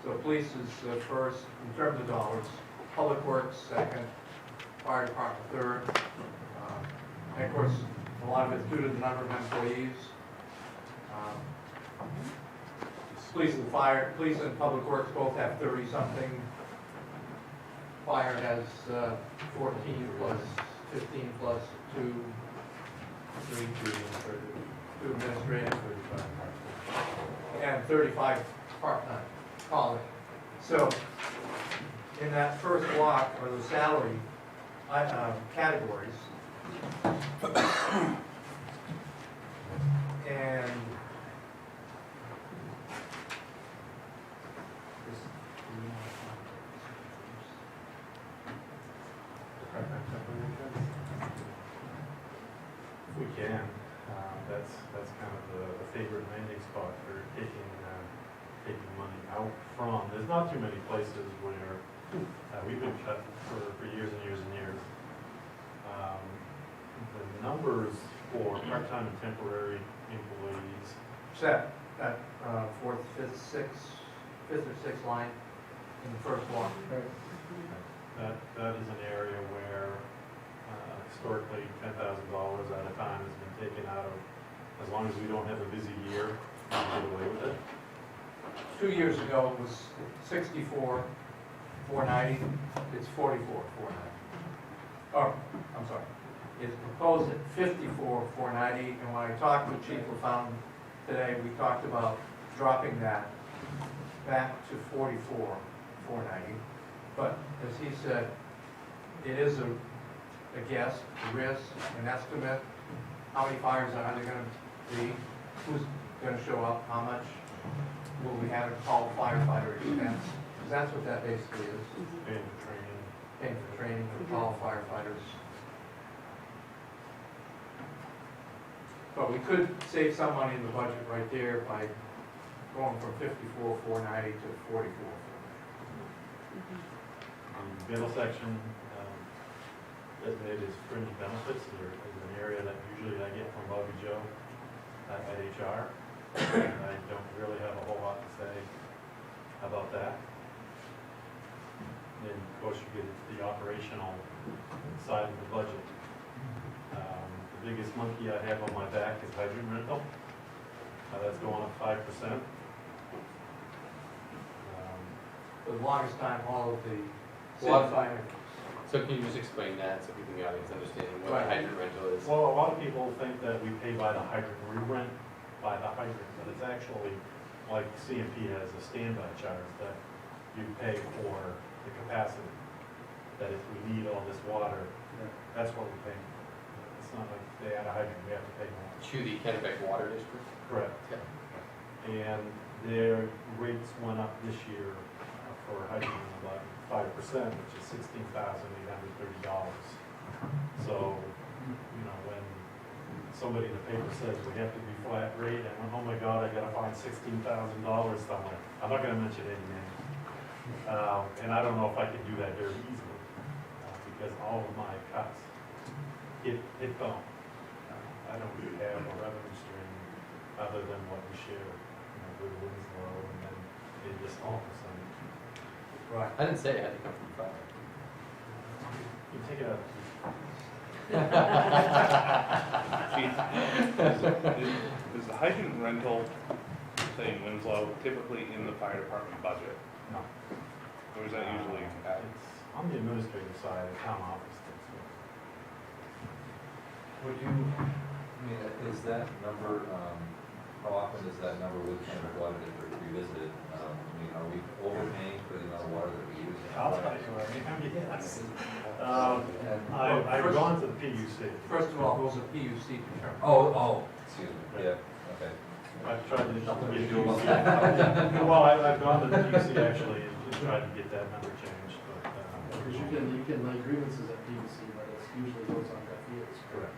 S2: So police is first in terms of dollars, public works second, fire department third. And of course, a lot of it's due to the number of employees. Police and public works both have 30-something. Fire has 14 plus 15 plus 2 administrative, and 35 part-time, call it. So, in that first block are the salary categories. And
S6: we can. That's kind of the favorite landing spot for taking money out from. There's not too many places where we've been cut for years and years and years. The numbers for part-time and temporary employees.
S2: set that fourth, fifth or sixth line in the first block.
S6: That is an area where historically $10,000 at a time has been taken out of, as long as we don't have a busy year, we can get away with
S2: 2 years ago, it was 64,490, it's 44,490. Oh, I'm sorry, it's proposed at 54,490, and when I talked with Chief LaFountain today, we talked about dropping that back to 44,490. But as he said, it is a guess, a risk, an estimate. How many fires are there gonna be? Who's gonna show up? How much will we have to call firefighter expense? Because that's what that basically is.
S6: Paying for training.
S2: Paying for training for call firefighters. But we could save some money in the budget right there by going from 54,490 to 44,490.
S6: The middle section, designated as fringe benefits, is an area that usually I get from Bobby Joe at HR. I don't really have a whole lot to say about that. Then, of course, you get the operational side of the budget. The biggest monkey I have on my back is hydrant rental. That's going up 5%.
S2: For the longest time, all of the
S4: Well,
S2: city fire.
S4: So can you just explain that so people in the audience understand what a hydrant rental is?
S6: Well, a lot of people think that we pay by the hydrant, we rent by the hydrant, but it's actually like CMP has a standby charge that you pay for the capacity. That if we need all this water, that's what we pay. It's not like they add a hydrant, we have to pay more.
S4: To the Kennebec Water District?
S6: Correct.
S4: Yeah.
S6: And their rates went up this year for hydrant about 5%, which is $16,830. So, you know, when somebody in the paper says we have to be flat rate, I went, oh my God, I gotta find $16,000 somewhere. I'm not gonna mention any names. And I don't know if I can do that very easily, because all of my cuts hit gone. I don't really have a revenue stream other than what we share, you know, with Winslow, and then they just all of a sudden.
S2: Right.
S4: I didn't say it had to come from fire.
S6: You take it out.
S5: Is the hydrant rental, say in Winslow, typically in the fire department budget?
S6: No.
S5: Or is that usually at?
S6: It's on the administrative side, the town office takes it.
S10: Would you, I mean, is that number, how often is that number with Kennebec Water District revisited? I mean, are we overpaying for the amount of water that we use?
S6: I'll tell you, yes. I've gone to the PUC.
S2: First of all, it was a PUC term.
S10: Oh, excuse me, yeah, okay.
S6: I've tried to get
S10: You do
S6: PUC.
S10: well.
S6: Well, I've gone to the PUC actually and tried to get that number changed, but.
S9: Because you can make grievances at PVC, but it usually goes on deaf ears.
S6: Correct.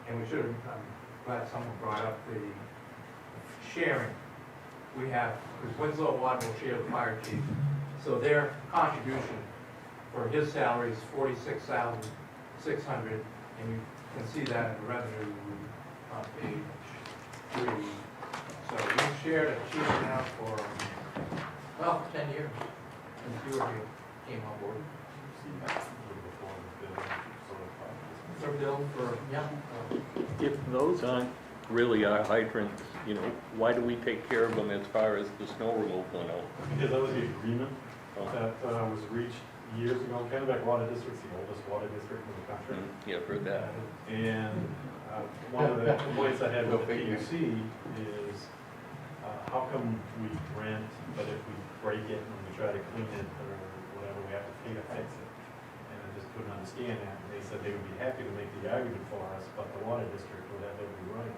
S2: And we should have, I'm glad someone brought up the sharing. We have, because Winslow Water will share the fire chief, so their contribution for his salary is $46,600, and you can see that in the revenue on page 3. So we shared a chief now for, well, 10 years, since you were here, came on board. For Bill, for, yeah.
S1: If those aren't really our hydrants, you know, why do we take care of them as far as the snow removal and all?
S6: Because that was the agreement that was reached years ago. Kennebec Water District's the oldest water district in the country.
S1: Yeah, I've heard that.
S6: And one of the complaints I had with the PUC is, how come we rent, but if we break it and we try to clean it or whatever, we have to pay to fix it? And I just couldn't understand that. And they said they would be happy to make the argument for us, but the water district would have every right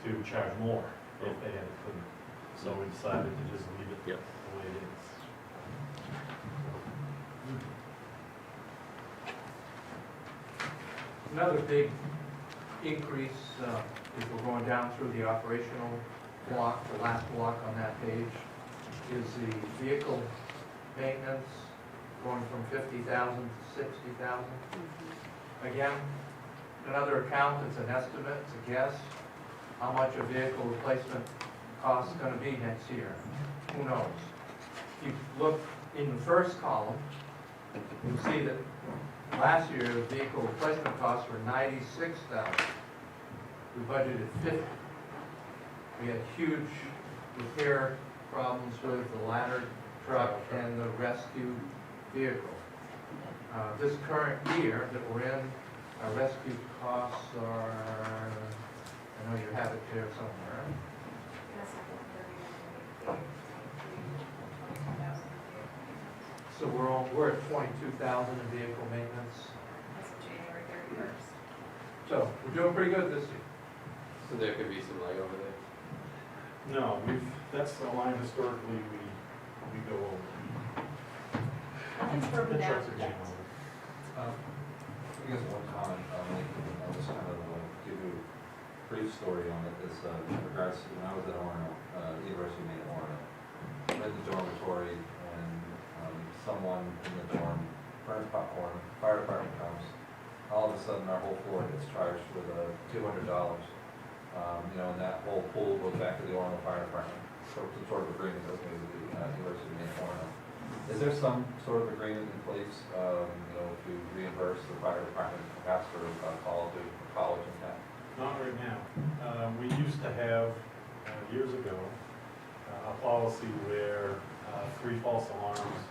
S6: to charge more if they had to clean it. So we decided to just leave it the way it is.
S2: Another big increase, if we're going down through the operational block, the last block on that page, is the vehicle maintenance going from 50,000 to 60,000. Again, another account, it's an estimate, it's a guess, how much a vehicle replacement cost is going to be next year. Who knows? If you look in the first column, you'll see that last year, the vehicle replacement costs were $96,000. We budgeted $50,000.
S3: We had huge repair problems with the ladder truck and the rescue vehicle. This current year that we're in, our rescue costs are, I know you have it there somewhere. So we're at 22,000 in vehicle maintenance.
S7: As of January 31st.
S3: So we're doing pretty good this year.
S4: So there could be some leg over there.
S6: No, that's a line historically we go over.
S7: Nothing's
S6: The
S7: broken down
S6: trucks are
S7: yet.
S6: getting over.
S10: I guess one comment I'll make, I'll just kind of give you a brief story on it, is in regards to when I was at Orono, University of Maine at Orono, I'm in the dormitory and someone in the dorm burns popcorn, fire department comes, all of a sudden our whole floor gets charged with $200. You know, and that whole pool goes back to the Orono Fire Department, some sort of agreement that was made with the University of Maine at Orono. Is there some sort of agreement in place, you know, to reimburse the fire department perhaps for college and that?
S6: Not right now. We used to have, years ago, a policy where 3 false alarms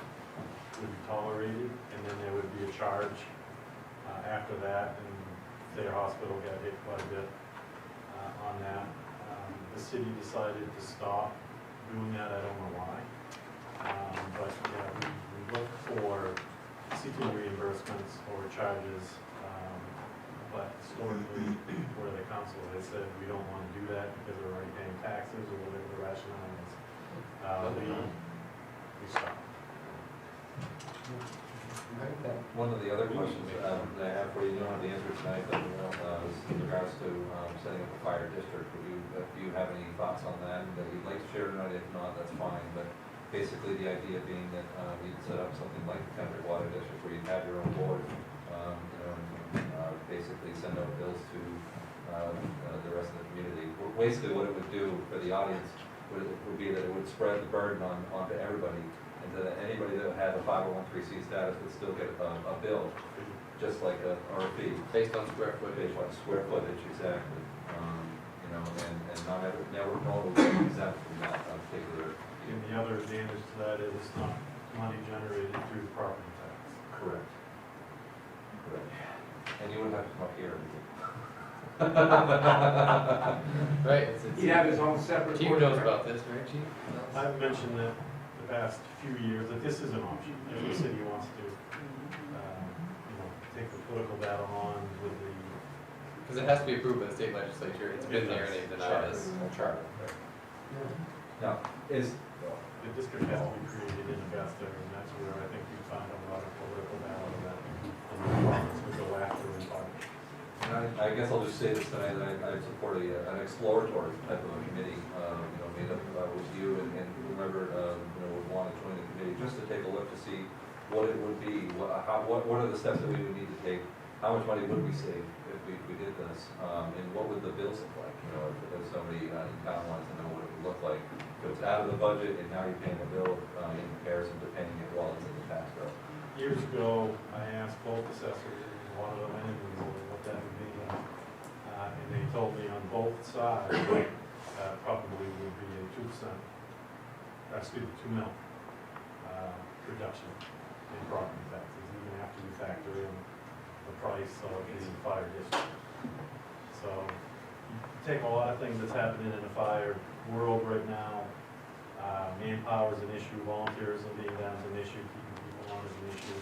S6: would be tolerated, and then there would be a charge after that, and say a hospital got hit quite a bit on that. The city decided to stop doing that, I don't know why. But yeah, we look for seeking reimbursements or charges, but historically, where the council has said we don't want to do that because we're already paying taxes or whatever the rationale is, we stop.
S10: One of the other questions that I have for you, you don't have the answer tonight, but is in regards to setting up a fire district. Do you have any thoughts on that that you'd like to share tonight? If not, that's fine. But basically, the idea being that we'd set up something like the Pembroke Water District where you'd have your own board, you know, and basically send out bills to the rest of the community. Basically, what it would do for the audience would be that it would spread the burden onto everybody. And that anybody that had a 501(c) status would still get a bill, just like a fee.
S4: Based on square footage.
S10: Based on square footage, exactly. You know, and no one would be exempt from that particular.
S6: And the other advantage to that is it's not money generated through property tax.
S10: Correct. Correct. And you wouldn't have to come up here.
S4: Right.
S3: He'd have his own separate.
S4: Chief knows about this, right, Chief?
S6: I've mentioned that the past few years that this is an option if the city wants to, you know, take the political battle on with the.
S4: Because it has to be approved by the state legislature. It's been there and they've denied us.
S10: Charter. Now, is
S6: the district has to be created in Augusta, and that's where I think you find a lot of political battle that the province would go after in part.
S10: And I guess I'll just say this tonight, that I support an exploratory type of a committee, you know, made up with you and whoever, you know, would want to join the committee, just to take a look to see what it would be, what are the steps that we would need to take, how much money would we save if we did this, and what would the bills look like, you know, if somebody in town wants to know what it would look like. If it's out of the budget and now you're paying the bill in comparison to paying it while it's in the tax bill.
S6: Years ago, I asked both assessors, one of them entities, what that would be, and they told me on both sides, probably would be a 2 mil reduction in property taxes, even after you factor in the price of the fire district. So, you take a lot of things that's happening in the fire world right now. Manpower is an issue, volunteerism being down is an issue, keeping people on is an issue.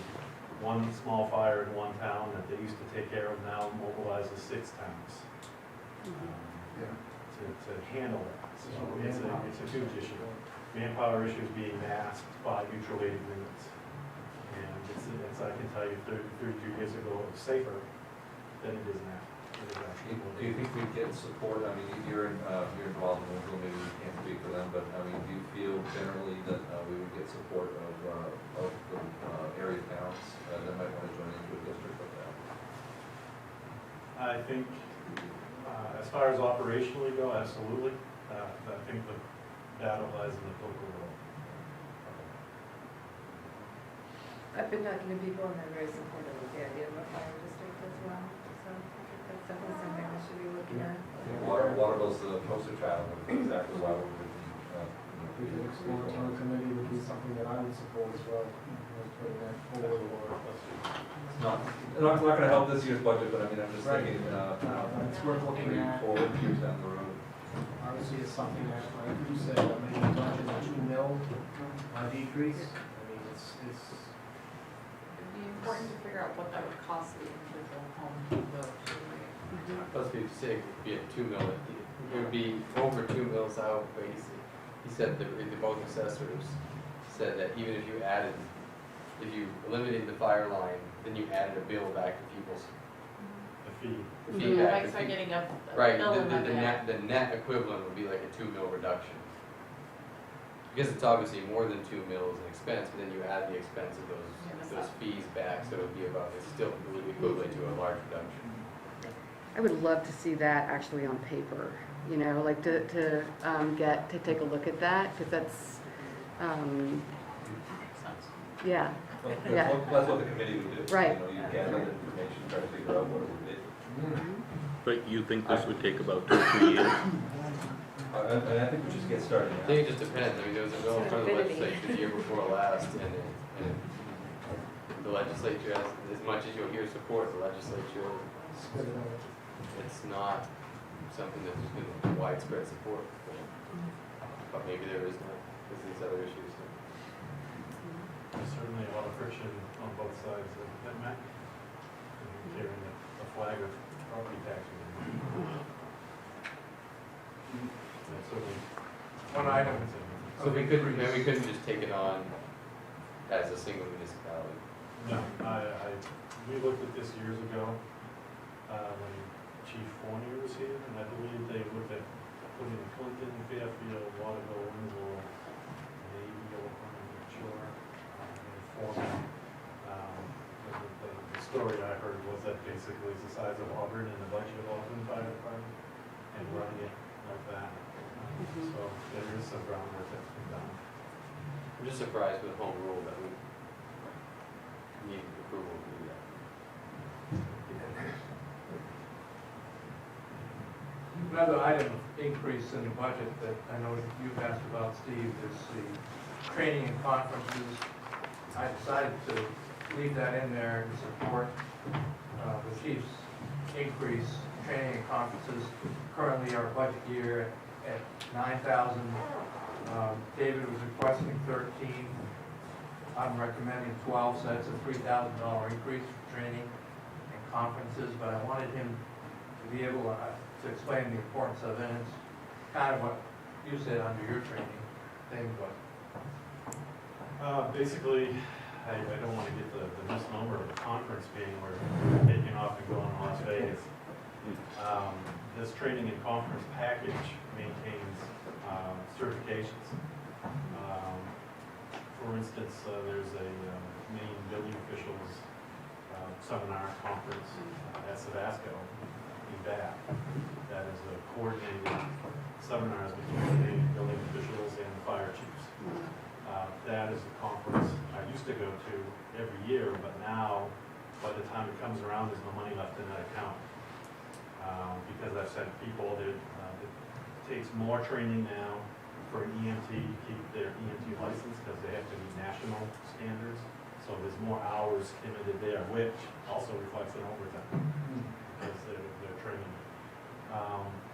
S6: One small fire in one town that they used to take care of now mobilizes 6 towns to handle that. So it's a huge issue. Manpower issues being masked by mutual aid agreements. And it's I can tell you 32 years ago it was safer than it is now.
S10: Do you think we'd get support? I mean, you're involved in Waterville, maybe you can't speak for them, but I mean, do you feel generally that we would get support of the area towns that might want to join into a district like that?
S6: I think, as far as operationally go, absolutely. I think the battle lies in the political world.
S11: I've been talking to people and they're very supportive of the idea of a fire district as well, so I think that's
S7: definitely something we should be looking at.
S10: Waterville's the poster child of exactly why we're
S9: We could explore it on a committee would be something that I would support as well, putting that forward or.
S10: not gonna help this year's budget, but I mean, I'm just
S9: Right.
S10: thinking,
S9: It's worth looking
S10: maybe
S9: at.
S10: 4 years down the road.
S9: Obviously, it's something that, like you said, maybe a budget of $2 million decrease. I mean, it's,
S7: It'd be important to figure out what that would cost the individual home though, too, right?
S4: Plus, if you say it could be at 2 mil, it would be over 2 mils out, but he said the both assessors said that even if you added, if you eliminated the fire line, then you added a bill back to people's,
S6: The fee.
S4: the feedback.
S7: Like, start getting a
S4: Right,
S7: bill in that
S4: the net equivalent would be like a 2 mil reduction. Because it's obviously more than 2 mils in expense, but then you add the expense of those fees back, so it would be about, it's still, it would be equivalent to a large reduction.
S11: I would love to see that actually on paper, you know, like to take a look at that, because that's, yeah.
S10: Well,
S11: Yeah.
S10: that's what the committee would do.
S11: Right.
S10: You know, you gather the information, try to figure out what it would be.
S1: But you think this would take about 2 or 3 years?
S10: And I think we should get started
S4: I
S10: now.
S4: think it just depends, I mean, there was a bill in front of the legislature the year before last, and the legislature has, as much as you'll hear support, the legislature, it's not something that there's been widespread support for. But maybe there is not, because these other issues.
S6: There's certainly a lot of friction on both sides of that map, carrying the flag of property taxes. That's certainly
S2: One item.
S4: So we couldn't just take it on as a single municipality.
S6: No, we looked at this years ago, when Chief Fournier was here, and I believe they looked at putting Clinton, Fairfield, Waterville, Winslow, maybe Oakland, I'm not sure, in Foreman. The story I heard was that basically it's the size of Auburn and the budget of Auburn Fire Department, and running it like that. So there is some groundwork that's been done.
S4: I'm just surprised with home rule that we need approval to do that.
S2: Another item of increase in the budget that I know you've asked about, Steve, is the training and conferences. I decided to leave that in there to support the chief's increase, training and conferences. Currently, our budget year at 9,000. David was requesting 13. I'm recommending 12, so that's a $3,000 increase for training and conferences, but I wanted him to be able to explain the importance of it, and it's kind of what you said under your training thing, but.
S6: Basically, I don't want to get the misnomer of the conference being we're taking off and going to Las Vegas. This training and conference package maintains certifications. For instance, there's a Maine building officials seminar conference at Savasco in Bath. That is a coordinated seminars between the Maine building officials and the fire chiefs. That is a conference I used to go to every year, but now, by the time it comes around, there's no money left in that account. Because I've sent people that it takes more training now for an EMT to keep their EMT license, because they have to meet national standards. So there's more hours committed there, which also reflects in overtime, because they're training.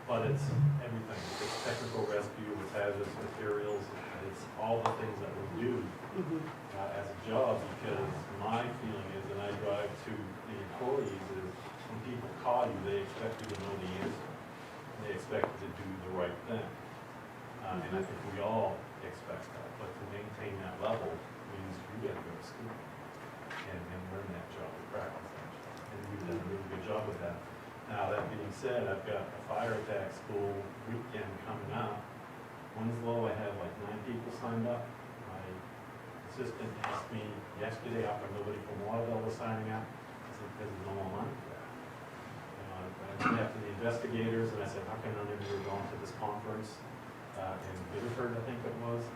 S6: But it's everything. It's technical rescue, it's hazardous materials, it's all the things that we do as a job, because my feeling is, and I drive to the employees, is when people call you, they expect you to know the answer. They expect you to do the right thing. And I think we all expect that, but to maintain that level means you gotta go to school and learn that job, and practice that job. And we've done a really good job with that. Now, that being said, I've got a fire attack school weekend coming up. Winslow, I have like 9 people signed up. My assistant asked me yesterday, after nobody from Waterville was signing up, I said, because there's no more money for that. I went after the investigators, and I said, how come none of you are going to this conference in Biddeford, I think it was?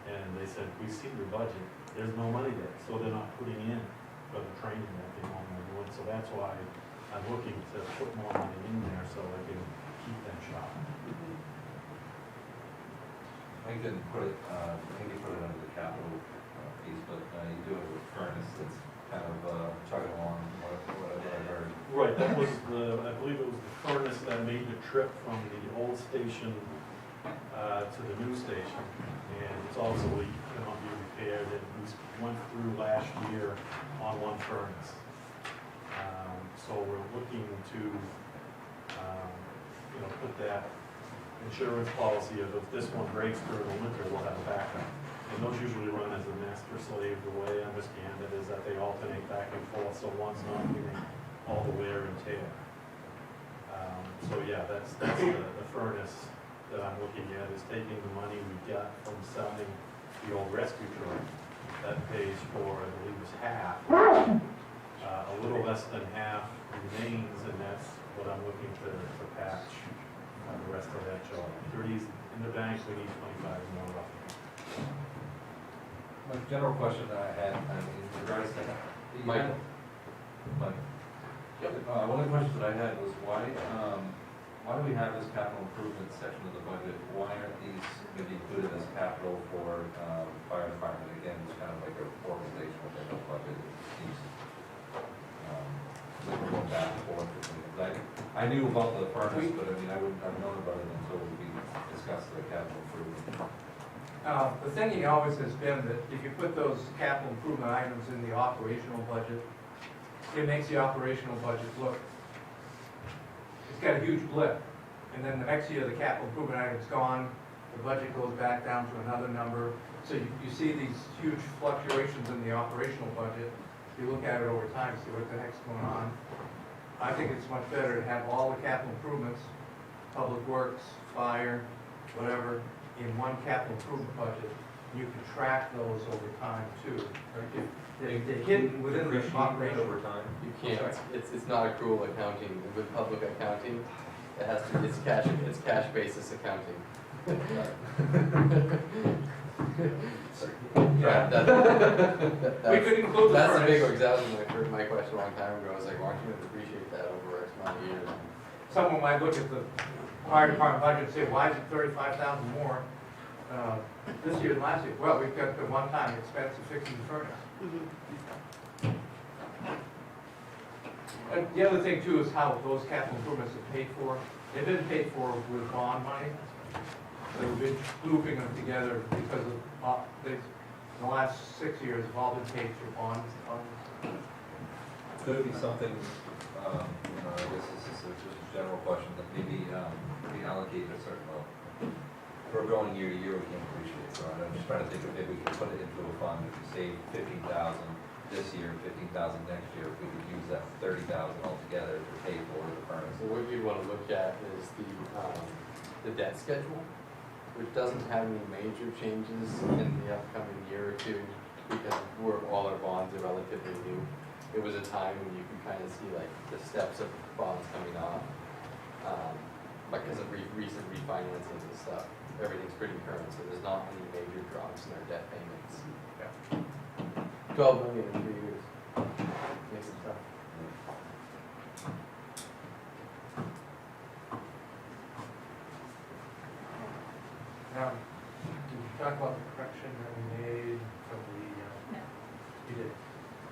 S6: And they said, we see your budget, there's no money there, so they're not putting in for the training that they normally would. So that's why I'm looking to put more money in there so I can keep them sharp.
S10: I can put it, maybe put it under the capital piece, but you do it with furnace that's kind of chugging along, whatever I heard.
S6: Right, that was I believe it was the furnace that made the trip from the old station to the new station. And it's obsolete, cannot be repaired, and we went through last year on one furnace. So we're looking to, put that insurance policy of if this one breaks during the winter, we'll have a backup. And those usually run as a master slave. The way I understand it is that they alternate back and forth, so one's not getting all the wear and tear. So yeah, that's the furnace that I'm looking at, is taking the money we got from selling the old rescue truck. That pays for, I believe, is half. A little less than half remains, and that's what I'm looking to patch the rest of that job. 30's in the bank, we need 25 more roughly.
S10: My general question that I had, in regards to
S4: Mike.
S10: Yep. One of the questions that I had was why do we have this capital improvement section of the budget? Why aren't these maybe included as capital for fire department? Again, it's kind of like a organization within the budget. It seems like we're going back and forth. I knew about the furnace, but I mean, I wouldn't have known about it until we discussed the capital improvement.
S3: The thinking always has been that if you put those capital improvement items in the operational budget, it makes the operational budget look, it's got a huge blip. And then the next year, the capital improvement item's gone, the budget goes back down to another number. So you see these huge fluctuations in the operational budget. If you look at it over time, see what the heck's going on. I think it's much better to have all the capital improvements, public works, fire, whatever, in one capital improvement budget. You can track those over time too. If they're hidden within the operation over time.
S4: You can't, it's not accrual accounting. With public accounting, it has to, it's cash basis accounting.
S3: Yeah. We could include the
S4: That's the big,
S3: furnace.
S4: that was my question a long time ago. I was like, why don't you appreciate that over X amount of years?
S3: Someone might look at the fire department budget and say, why is it 35,000 more this year than last year? Well, we've got the one-time expense of fixing the furnace. The other thing too is how those capital improvements are paid for. They've been paid for with bond money. So we've been looping them together because of, in the last 6 years, have all been paid through bonds.
S10: Could it be something, I guess this is just a general question, that maybe we allocate a certain level? For going year to year, we can't appreciate it, so I'm just trying to think of if we could put it into a fund, if we save 15,000 this year, 15,000 next year, if we could use that 30,000 altogether to pay for the furnace.
S4: So what you want to look at is the debt schedule, which doesn't have any major changes in the upcoming year or two, because all our bonds are relatively new. It was a time when you can kind of see like the steps of bonds coming off, because of recent refinancings and stuff. Everything's pretty current, so there's not any major drops in our debt payments. Yeah. 12 million in 3 years. Makes it tough.
S3: Now, did you talk about the correction that we made from the,
S7: No.
S3: you did?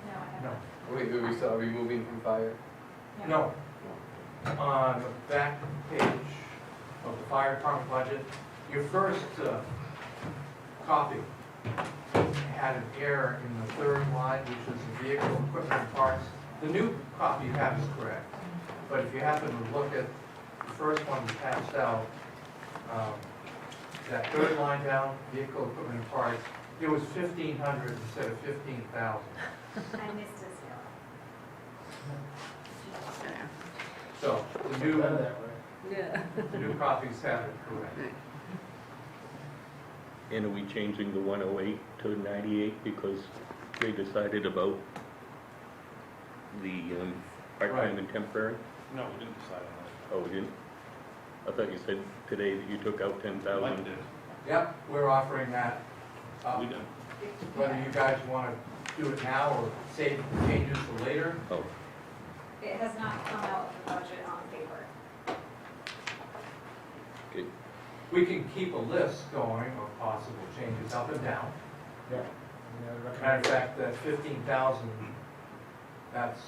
S7: No, I haven't.
S3: No.
S4: Wait, are we moving from fire?
S3: No. On the back page of the fire department budget, your first copy had an error in the third line, which is the vehicle equipment and parts. The new copy you have is correct, but if you happen to look at the first one we passed out, that third line down, vehicle equipment and parts, it was 1,500 instead of 15,000.
S7: I missed it still.
S3: So the new,
S11: Yeah.
S3: the new copies have it correct.
S1: And are we changing the 108 to 98 because they decided about the part-time and temporary?
S5: No, we didn't decide on that.
S1: Oh, we didn't? I thought you said today that you took out 10,000.
S5: Mike did.
S3: Yep, we're offering that.
S5: We did.
S3: Whether you guys want to do it now or save changes for later.
S1: Oh,
S8: It has not come out of the budget on paper.
S1: Okay.
S3: We can keep a list going of possible changes up and down.
S9: Yeah.
S3: Matter of fact, that 15,000, that's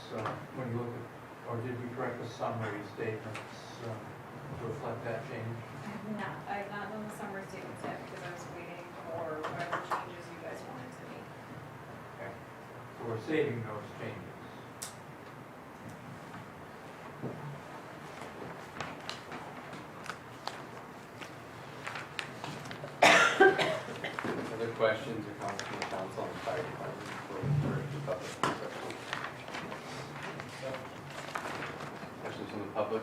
S3: when you look at, or did we correct the summary statements to reflect that change?
S8: I have not done the summary statements yet because I was waiting for whatever changes you guys wanted to make.
S3: Okay. So we're saving those changes.
S4: Other questions or comments from the council on the fire department before we turn to public discussion? Questions from the public?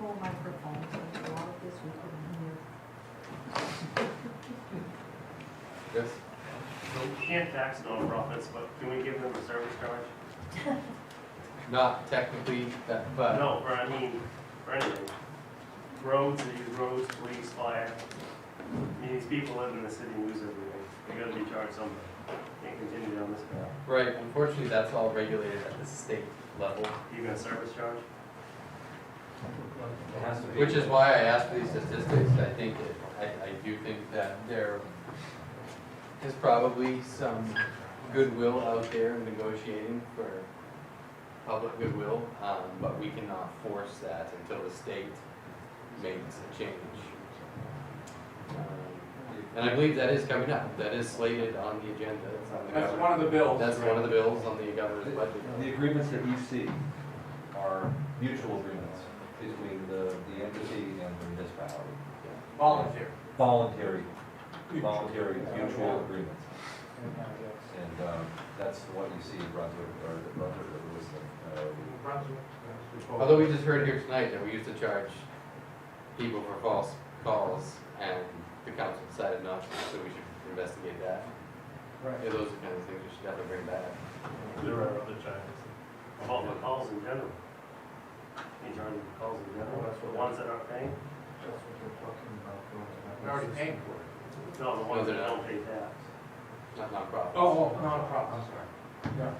S7: Whole microphone, so a lot of this we couldn't hear.
S4: Yes?
S17: So we can't tax nonprofits, but can we give them a service charge?
S4: Not technically, but.
S17: No, for anything. Roads, they use roads, police, fire. I mean, these people live in the city and use everything. They gotta be charged something. Can't continue down this path.
S4: Right, unfortunately, that's all regulated at the state level.
S17: Even a service charge?
S10: It has to be.
S4: Which is why I asked for these statistics. I do think that there is probably some goodwill out there in negotiating for public goodwill, but we cannot force that until the state makes a change. And I believe that is coming up. That is slated on the agenda. It's on the
S3: That's
S4: governor-
S3: one of the bills.
S4: That's one of the bills on the governor's budget.
S10: The agreements that you see are mutual agreements between the entity and the municipality.
S3: Volunteer.
S10: Voluntary mutual agreements. And that's what you see in Brunswick, or the Brunswick, or Lewiston.
S4: Although we just heard here tonight that we used to charge people for false calls, and the council decided not to, so we should investigate that.
S9: Right.
S4: Yeah, those are the kind of things we should definitely bring back.
S6: There are other charges.
S17: About the calls in general. You charge the calls in general, that's the ones that aren't paying?
S9: That's what they're talking about.
S3: We're already paying for it.
S17: No, the ones
S4: they're
S17: that
S4: not.
S17: don't pay tax.
S4: Not nonprofits.
S3: Non-profit, I'm sorry.
S9: Yeah.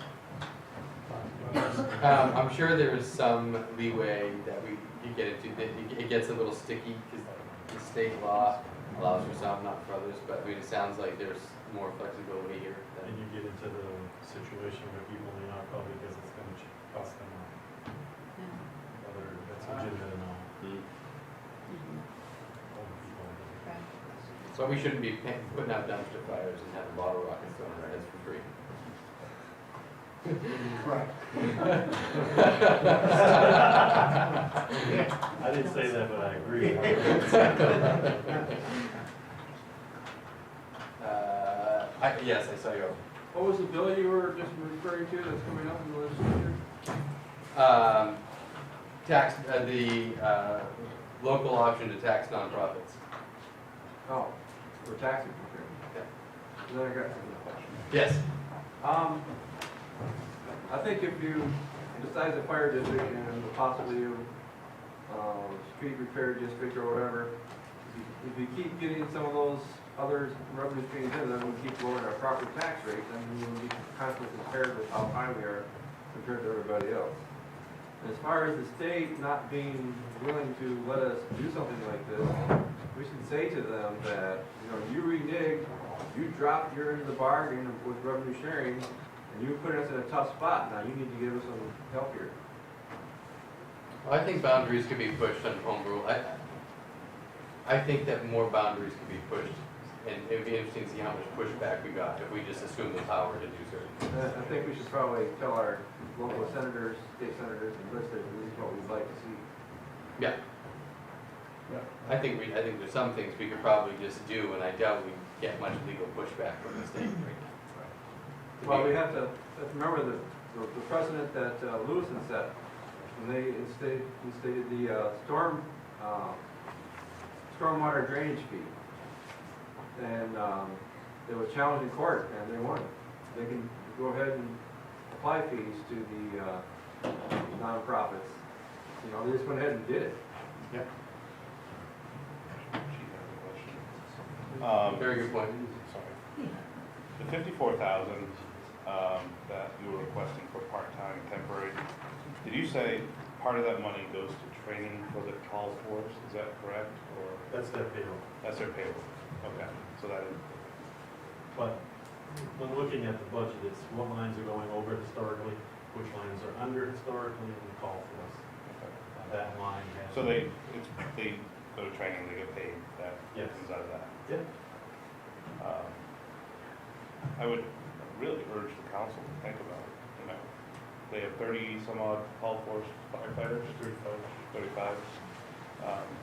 S4: I'm sure there is some leeway that we could get into, that it gets a little sticky, because the state law allows for some, not for others, but I mean, it sounds like there's more flexibility here.
S6: And you get into the situation where people may not call because it's gonna cost them money, whether that's legitimate or not. Older people.
S4: So we shouldn't be putting out dumpster fires and having bottle rockets thrown in our heads for free.
S9: Right.
S6: I didn't say that, but I agree.
S4: Yes, I saw your.
S2: What was the bill you were just referring to that's coming up in the legislature?
S4: Tax, the local option to tax nonprofits.
S2: Oh, for taxi procurement.
S4: Yeah.
S2: Then I got another question.
S4: Yes.
S2: I think if you, besides the fire district and possibly street repair district or whatever, if you keep getting some of those other revenue streams in, then we keep lowering our property tax rate, then we will be constantly compared with how high we are compared to everybody else. And as far as the state not being willing to let us do something like this, we should say to them that, you reneged, you dropped your end of the bargain with revenue sharing, and you put us in a tough spot. Now you need to give us some help here.
S4: Well, I think boundaries could be pushed on home rule. I think that more boundaries could be pushed, and it would be interesting to see how much pushback we got if we just assumed the power to do certain things.
S2: I think we should probably tell our local senators, state senators, and legislators at least what we'd like to see.
S4: Yeah. I think there's some things we could probably just do, and I doubt we get much legal pushback from the state right now.
S2: Well, we have to remember the precedent that Lewiston set when they instated the stormwater drainage fee. And it was challenged in court, and they won. They can go ahead and apply fees to the nonprofits. They just went ahead and did it.
S4: Yep.
S5: Um,
S4: Very good point.
S5: Sorry. The 54,000 that you were requesting for part-time temporary. Did you say part of that money goes to training for the call force? Is that correct? Or
S6: That's their payroll.
S5: that's their payroll? Okay, so that is,
S6: But when looking at the budget, it's what lines are going over historically, which lines are under historically, and the call for us. That line has.
S5: so they go to training, they get paid, that
S6: Yes.
S5: comes out of that.
S6: Yep.
S5: I would really urge the council to think about it, you know. They have 30 some odd call force firefighters, 35.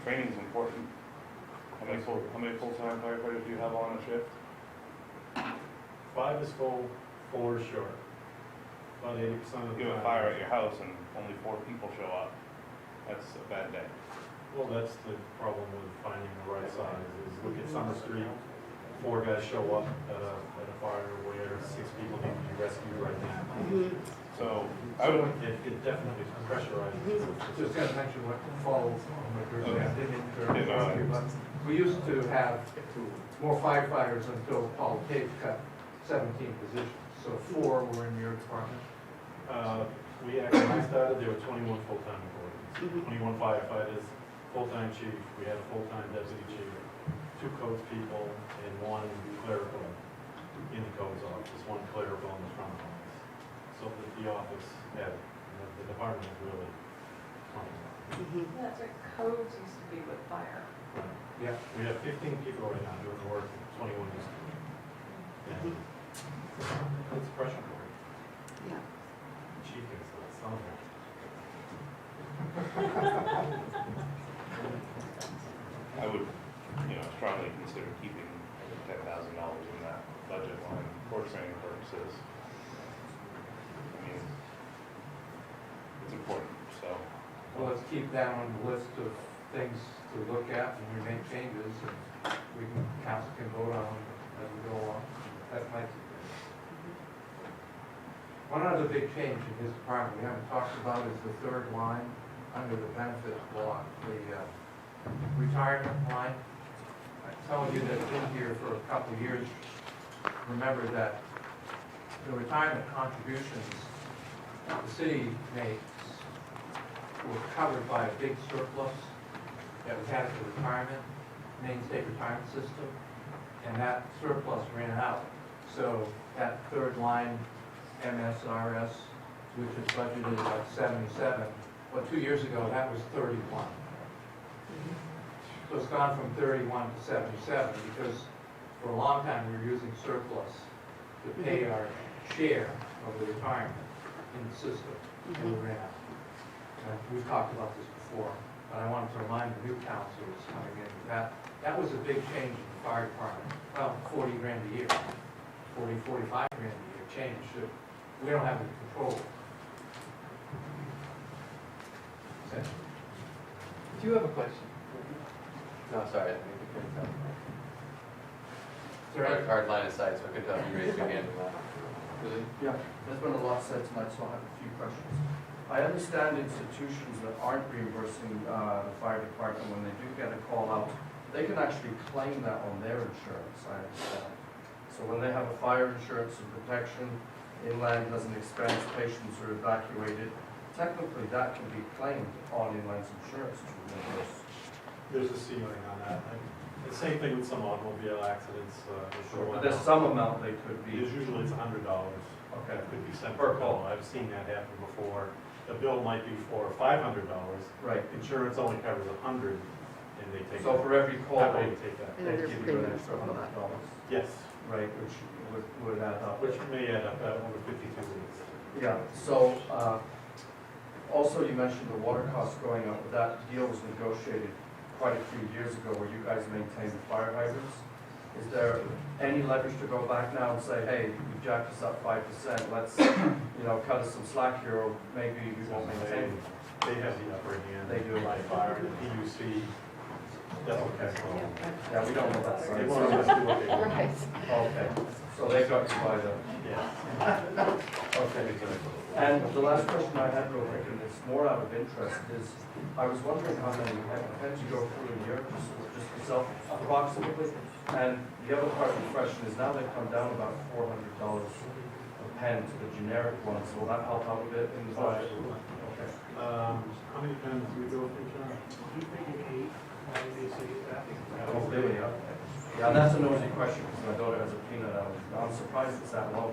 S5: Training is important. How many full-time firefighters do you have on a shift?
S6: 5 is full, 4 is short. About 80% of the
S5: You have a
S6: time.
S5: fire at your house and only 4 people show up. That's a bad day.
S6: Well, that's the problem with finding the right size, is look at Summer Street, 4 guys show up at a fire where 6 people need to be rescued right now.
S5: So, I would,
S6: It definitely pressurizes.
S2: Just gotta mention what falls on the group.
S5: Okay.
S2: I didn't interrupt you, but we used to have more firefighters until Paul Tate cut 17 positions. So 4 were in your department.
S6: We actually, when I started, there were 21 full-time employees, 21 firefighters, full-time chief, we had a full-time deputy chief, 2 codes people, and 1 clerical in the codes office, 1 clerical in the front office. So that the office had, the department was really functional.
S7: That's what codes used to be with fire.
S2: Yeah.
S6: We have 15 people right now doing the work, 21 used to be. And it's pressure point.
S11: Yeah.
S6: Chief is some of it.
S5: I would, strongly consider keeping $10,000 in that budget line for training purposes. I mean, it's important, so.
S2: Well, let's keep that on the list of things to look at when we make changes, and council can vote on them as we go along. That might be good. One other big change in his department we haven't talked about is the 3rd line under the benefits block, the retirement line. Some of you that have been here for a couple of years remember that the retirement contributions the city makes were covered by a big surplus that we had at the retirement, Maine State Retirement System, and that surplus ran out. So that 3rd line, MSRS, which is budgeted at 77, well, 2 years ago, that was 31. So it's gone from 31 to 77 because for a long time we were using surplus to pay our share of the retirement in the system, and we ran out. We've talked about this before, but I wanted to remind the new councilors coming in that was a big change in the fire department. Well, 40 grand a year, 45 grand a year change. We don't have any control.
S4: Do you have a question? No, sorry, I think we couldn't tell.
S2: Sorry.
S4: Our hard line of sight, so I could tell you raised your hand on that. Really?
S12: Yeah, there's been a lot said tonight, so I have a few questions. I understand institutions that aren't reimbursing the fire department, when they do get a call out, they can actually claim that on their insurance, I understand. So when they have a fire insurance and protection, inland doesn't expense, patients are evacuated, technically that can be claimed on inland's insurance to reimburse.
S6: There's a ceiling on that. The same thing with some automobile accidents.
S12: But there's some amount they could be.
S6: There's usually it's $100.
S12: Okay.
S6: It could be sent
S12: Per
S6: per
S12: call.
S6: call. I've seen that happen before. The bill might be for $500.
S12: Right.
S6: Insurance only covers $100, and they take.
S12: So
S6: that.
S12: for every call,
S6: That way
S12: they
S6: you take that.
S11: And
S12: they
S11: their
S12: give you an
S11: premiums
S12: extra
S11: go up.
S12: $100.
S6: Yes,
S12: Right, which would add up.
S6: which may add up over 52 weeks.
S12: Yeah, so, also you mentioned the water costs going up, but that deal was negotiated quite a few years ago where you guys maintained the fire hydrants. Is there any leverage to go back now and say, hey, you jacked us up 5%, let's, cut us some slack here, or maybe we won't maintain it?
S6: They have the upper hand.
S12: They do.
S6: By fire, and the PUC, that's okay.
S12: Yeah, we don't know that
S6: They
S12: side.
S6: want to do what they want.
S11: Right.
S12: Okay, so they got you by the,
S6: Yeah.
S12: okay. And the last question I had real quick, and it's more out of interest, is I was wondering how many heads you go through a year, just yourself approximately? And the other part of the question is now they've come down about $400 a pen to the generic ones, will that help out a bit in the budget? Okay.
S6: How many pens do we go through, John?
S12: Oh, really? Okay. Yeah, that's a nosy question, because my daughter has a peanut allergy. I'm surprised it's that low.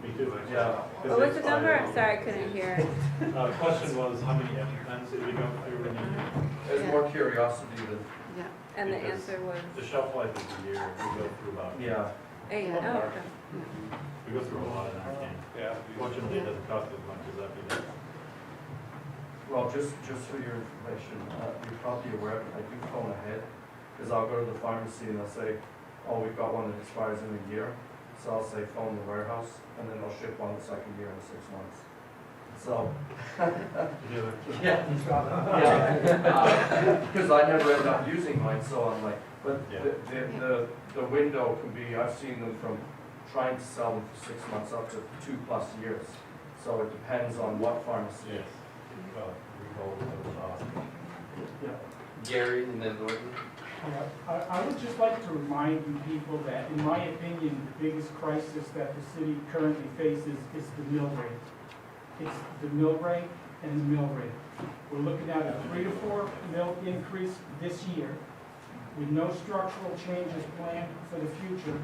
S6: Me too.
S12: Yeah.
S8: What was the number? I'm sorry, I couldn't hear.
S6: The question was, how many pens did we go through when you?
S12: There's more curiosity than.
S11: Yeah.
S8: And the
S6: Because
S8: answer was?
S6: The shelf life is a year, we go through about.
S12: Yeah.
S8: 8. Oh, okay.
S6: We go through a lot in our game.
S5: Yeah.
S6: Fortunately, it doesn't cost as much as that.
S12: Well, just for your information, you're probably aware, I do phone ahead, because I'll go to the pharmacy and they'll say, oh, we've got one that expires in a year. So I'll say phone the warehouse, and then they'll ship one the second year in 6 months. So. Yeah. Because I never end up using mine, so I'm like, but the window can be, I've seen them from trying to sell them for 6 months up to 2+ years. So it depends on what pharmacy.
S6: Yes. Well, we go with the hospital.
S12: Yeah.
S4: Gary and then Norton.
S22: I would just like to remind you people that, in my opinion, the biggest crisis that the city currently faces is the mill rate. It's the mill rate and the mill rate. We're looking at a 3 to 4 mill increase this year with no structural changes planned for the future,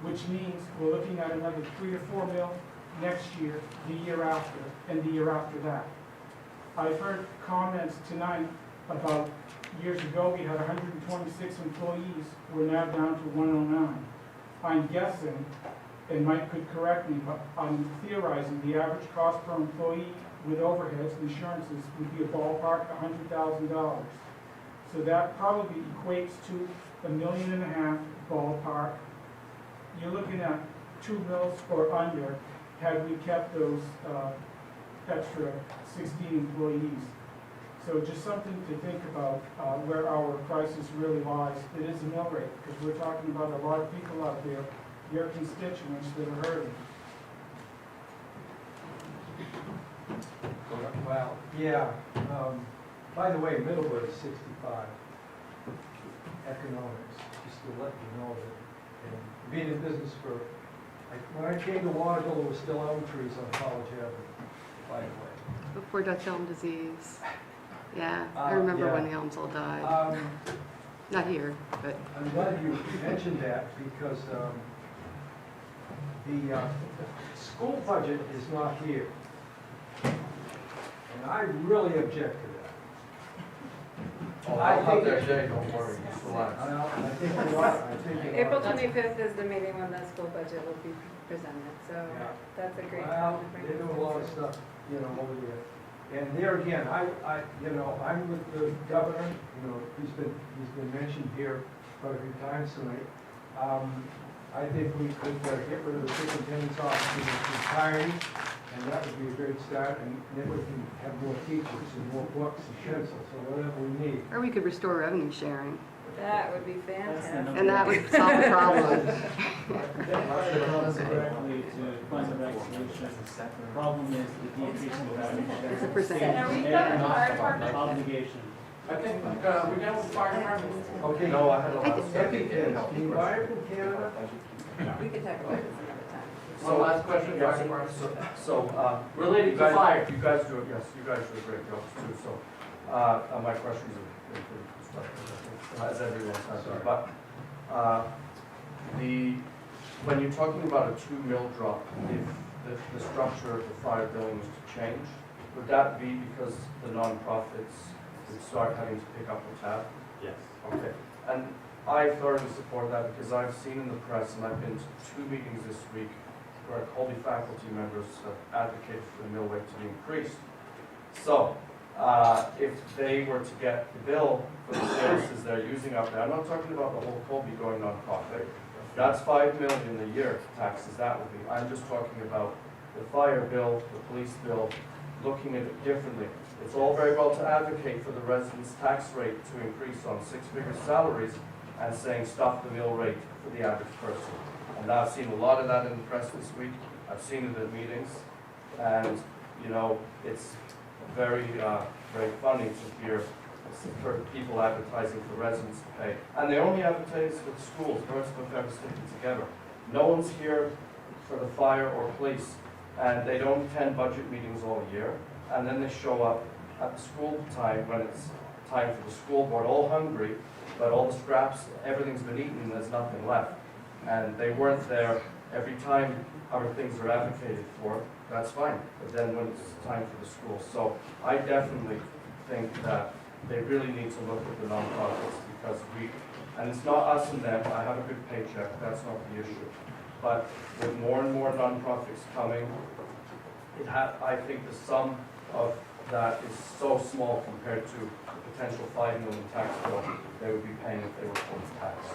S22: which means we're looking at another 3 to 4 mill next year, the year after, and the year after that. I've heard comments tonight about years ago we had 126 employees, we're now down to 109. I'm guessing, and Mike could correct me, but I'm theorizing the average cost per employee with overheads and insurances would be a ballpark $100,000. So that probably equates to $1.5 million ballpark. You're looking at 2 mills or under had we kept those extra 16 employees. So just something to think about where our crisis really lies. It is a mill rate, because we're talking about a lot of people out there, your constituents that are hurting.
S14: Well, yeah. By the way, Middleburg is 65. Economics, just to let you know that. And being in business for, when I came to Waterville, there were still elm trees on College Avenue, by the way.
S11: Before Dutch elm disease. Yeah, I remember
S14: yeah.
S11: when the elms all died. Not here, but.
S14: I'm glad you mentioned that because the school budget is not here. And I really object to that.
S12: Oh, I'll have that day, don't worry, just relax.
S14: I think a lot,
S8: April 25th is the meeting when the school budget will be presented, so
S14: Yeah.
S8: that's a great time
S14: Well,
S8: to bring
S14: they do
S8: this
S14: a lot of
S8: up.
S14: stuff, over there. And there again, I'm with the governor, he's been mentioned here quite a few times tonight. I think we could get rid of the superintendent's office in its entirety, and that would be a great start, and then we can have more teachers and more books and pencils, or whatever we need.
S11: Or we could restore revenue sharing,
S8: That would be fantastic.
S11: and that would solve the problem.
S21: Correctly to fund the vaccination. The problem is the decrease in the revenue.
S11: It's a percentage.
S8: Are we done with fire department?
S21: Obligation.
S2: I think, we done with the fire department?
S14: Okay.
S12: No, I had a lot of stuff.
S14: EpiPens, can you buy it from Canada?
S8: We could talk about this another time.
S12: So last question, fire department. So,
S2: Related
S12: you
S2: to
S12: guys-
S2: fire.
S12: You guys do, yes, you guys do a great job too, so, my questions are pretty constructive, as everyone's had. But, when you're talking about a 2 mil drop, if the structure of the fire billing was to change, would that be because the nonprofits would start having to pick up the tab?
S6: Yes.
S12: Okay, and I thoroughly support that because I've seen in the press, and I've been to 2 meetings this week where Colby faculty members have advocated for the mill rate to be increased. So, if they were to get the bill for the services they're using up there, I'm not talking about the whole Colby going non-profit. That's $5 million a year taxes that would be. I'm just talking about the fire bill, the police bill, looking at it differently. It's all very well to advocate for the residents' tax rate to increase on 6-figure salaries and saying stop the mill rate for the average person. And I've seen a lot of that in the press this week. I've seen it at meetings. And, it's very, very funny to hear for people advertising for residents to pay. And they only advertise for the schools. The rest of them are sticking together. No one's here for the fire or police, and they don't attend budget meetings all year, and then they show up at the school time when it's time for the school board, all hungry, but all the scraps, everything's been eaten and there's nothing left. And they weren't there every time our things are advocated for, that's fine, but then when it's time for the school. So I definitely think that they really need to look at the nonprofits, because and it's not us and them, I have a good paycheck, that's not the issue. But with more and more nonprofits coming, I think the sum of that is so small compared to the potential $5 million tax bill they would be paying if they were fully taxed.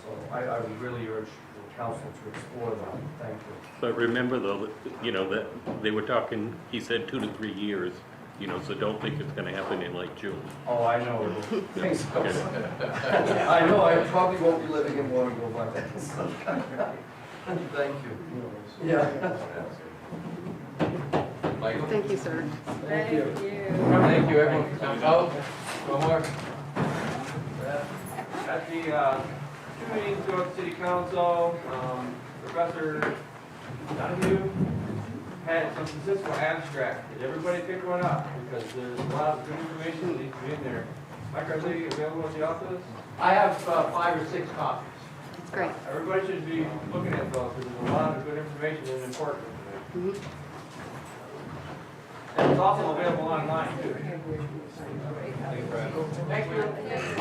S12: So I would really urge the council to explore that. Thank you.
S1: But remember though, that, that they were talking, he said 2 to 3 years, so don't think it's gonna happen in like June.
S12: Oh, I know. I know, I probably won't be living in Waterville by then. Thank you. Yeah.
S4: Michael?
S11: Thank you, sir.
S7: Thank you.
S4: Thank you, everyone, for coming. Oh, one more.
S2: At the two meetings ago at the city council, Professor Donahue had some statistical abstract. Did everybody pick one up? Because there's a lot of good information that needs to be in there. Mike, are they available at the office?
S3: I have 5 or 6 copies.
S11: That's great.
S2: Everybody should be looking at those, because there's a lot of good information and important.
S11: Mhm.
S2: And it's also available online too.
S4: Thank you, Brad.
S2: Thank you.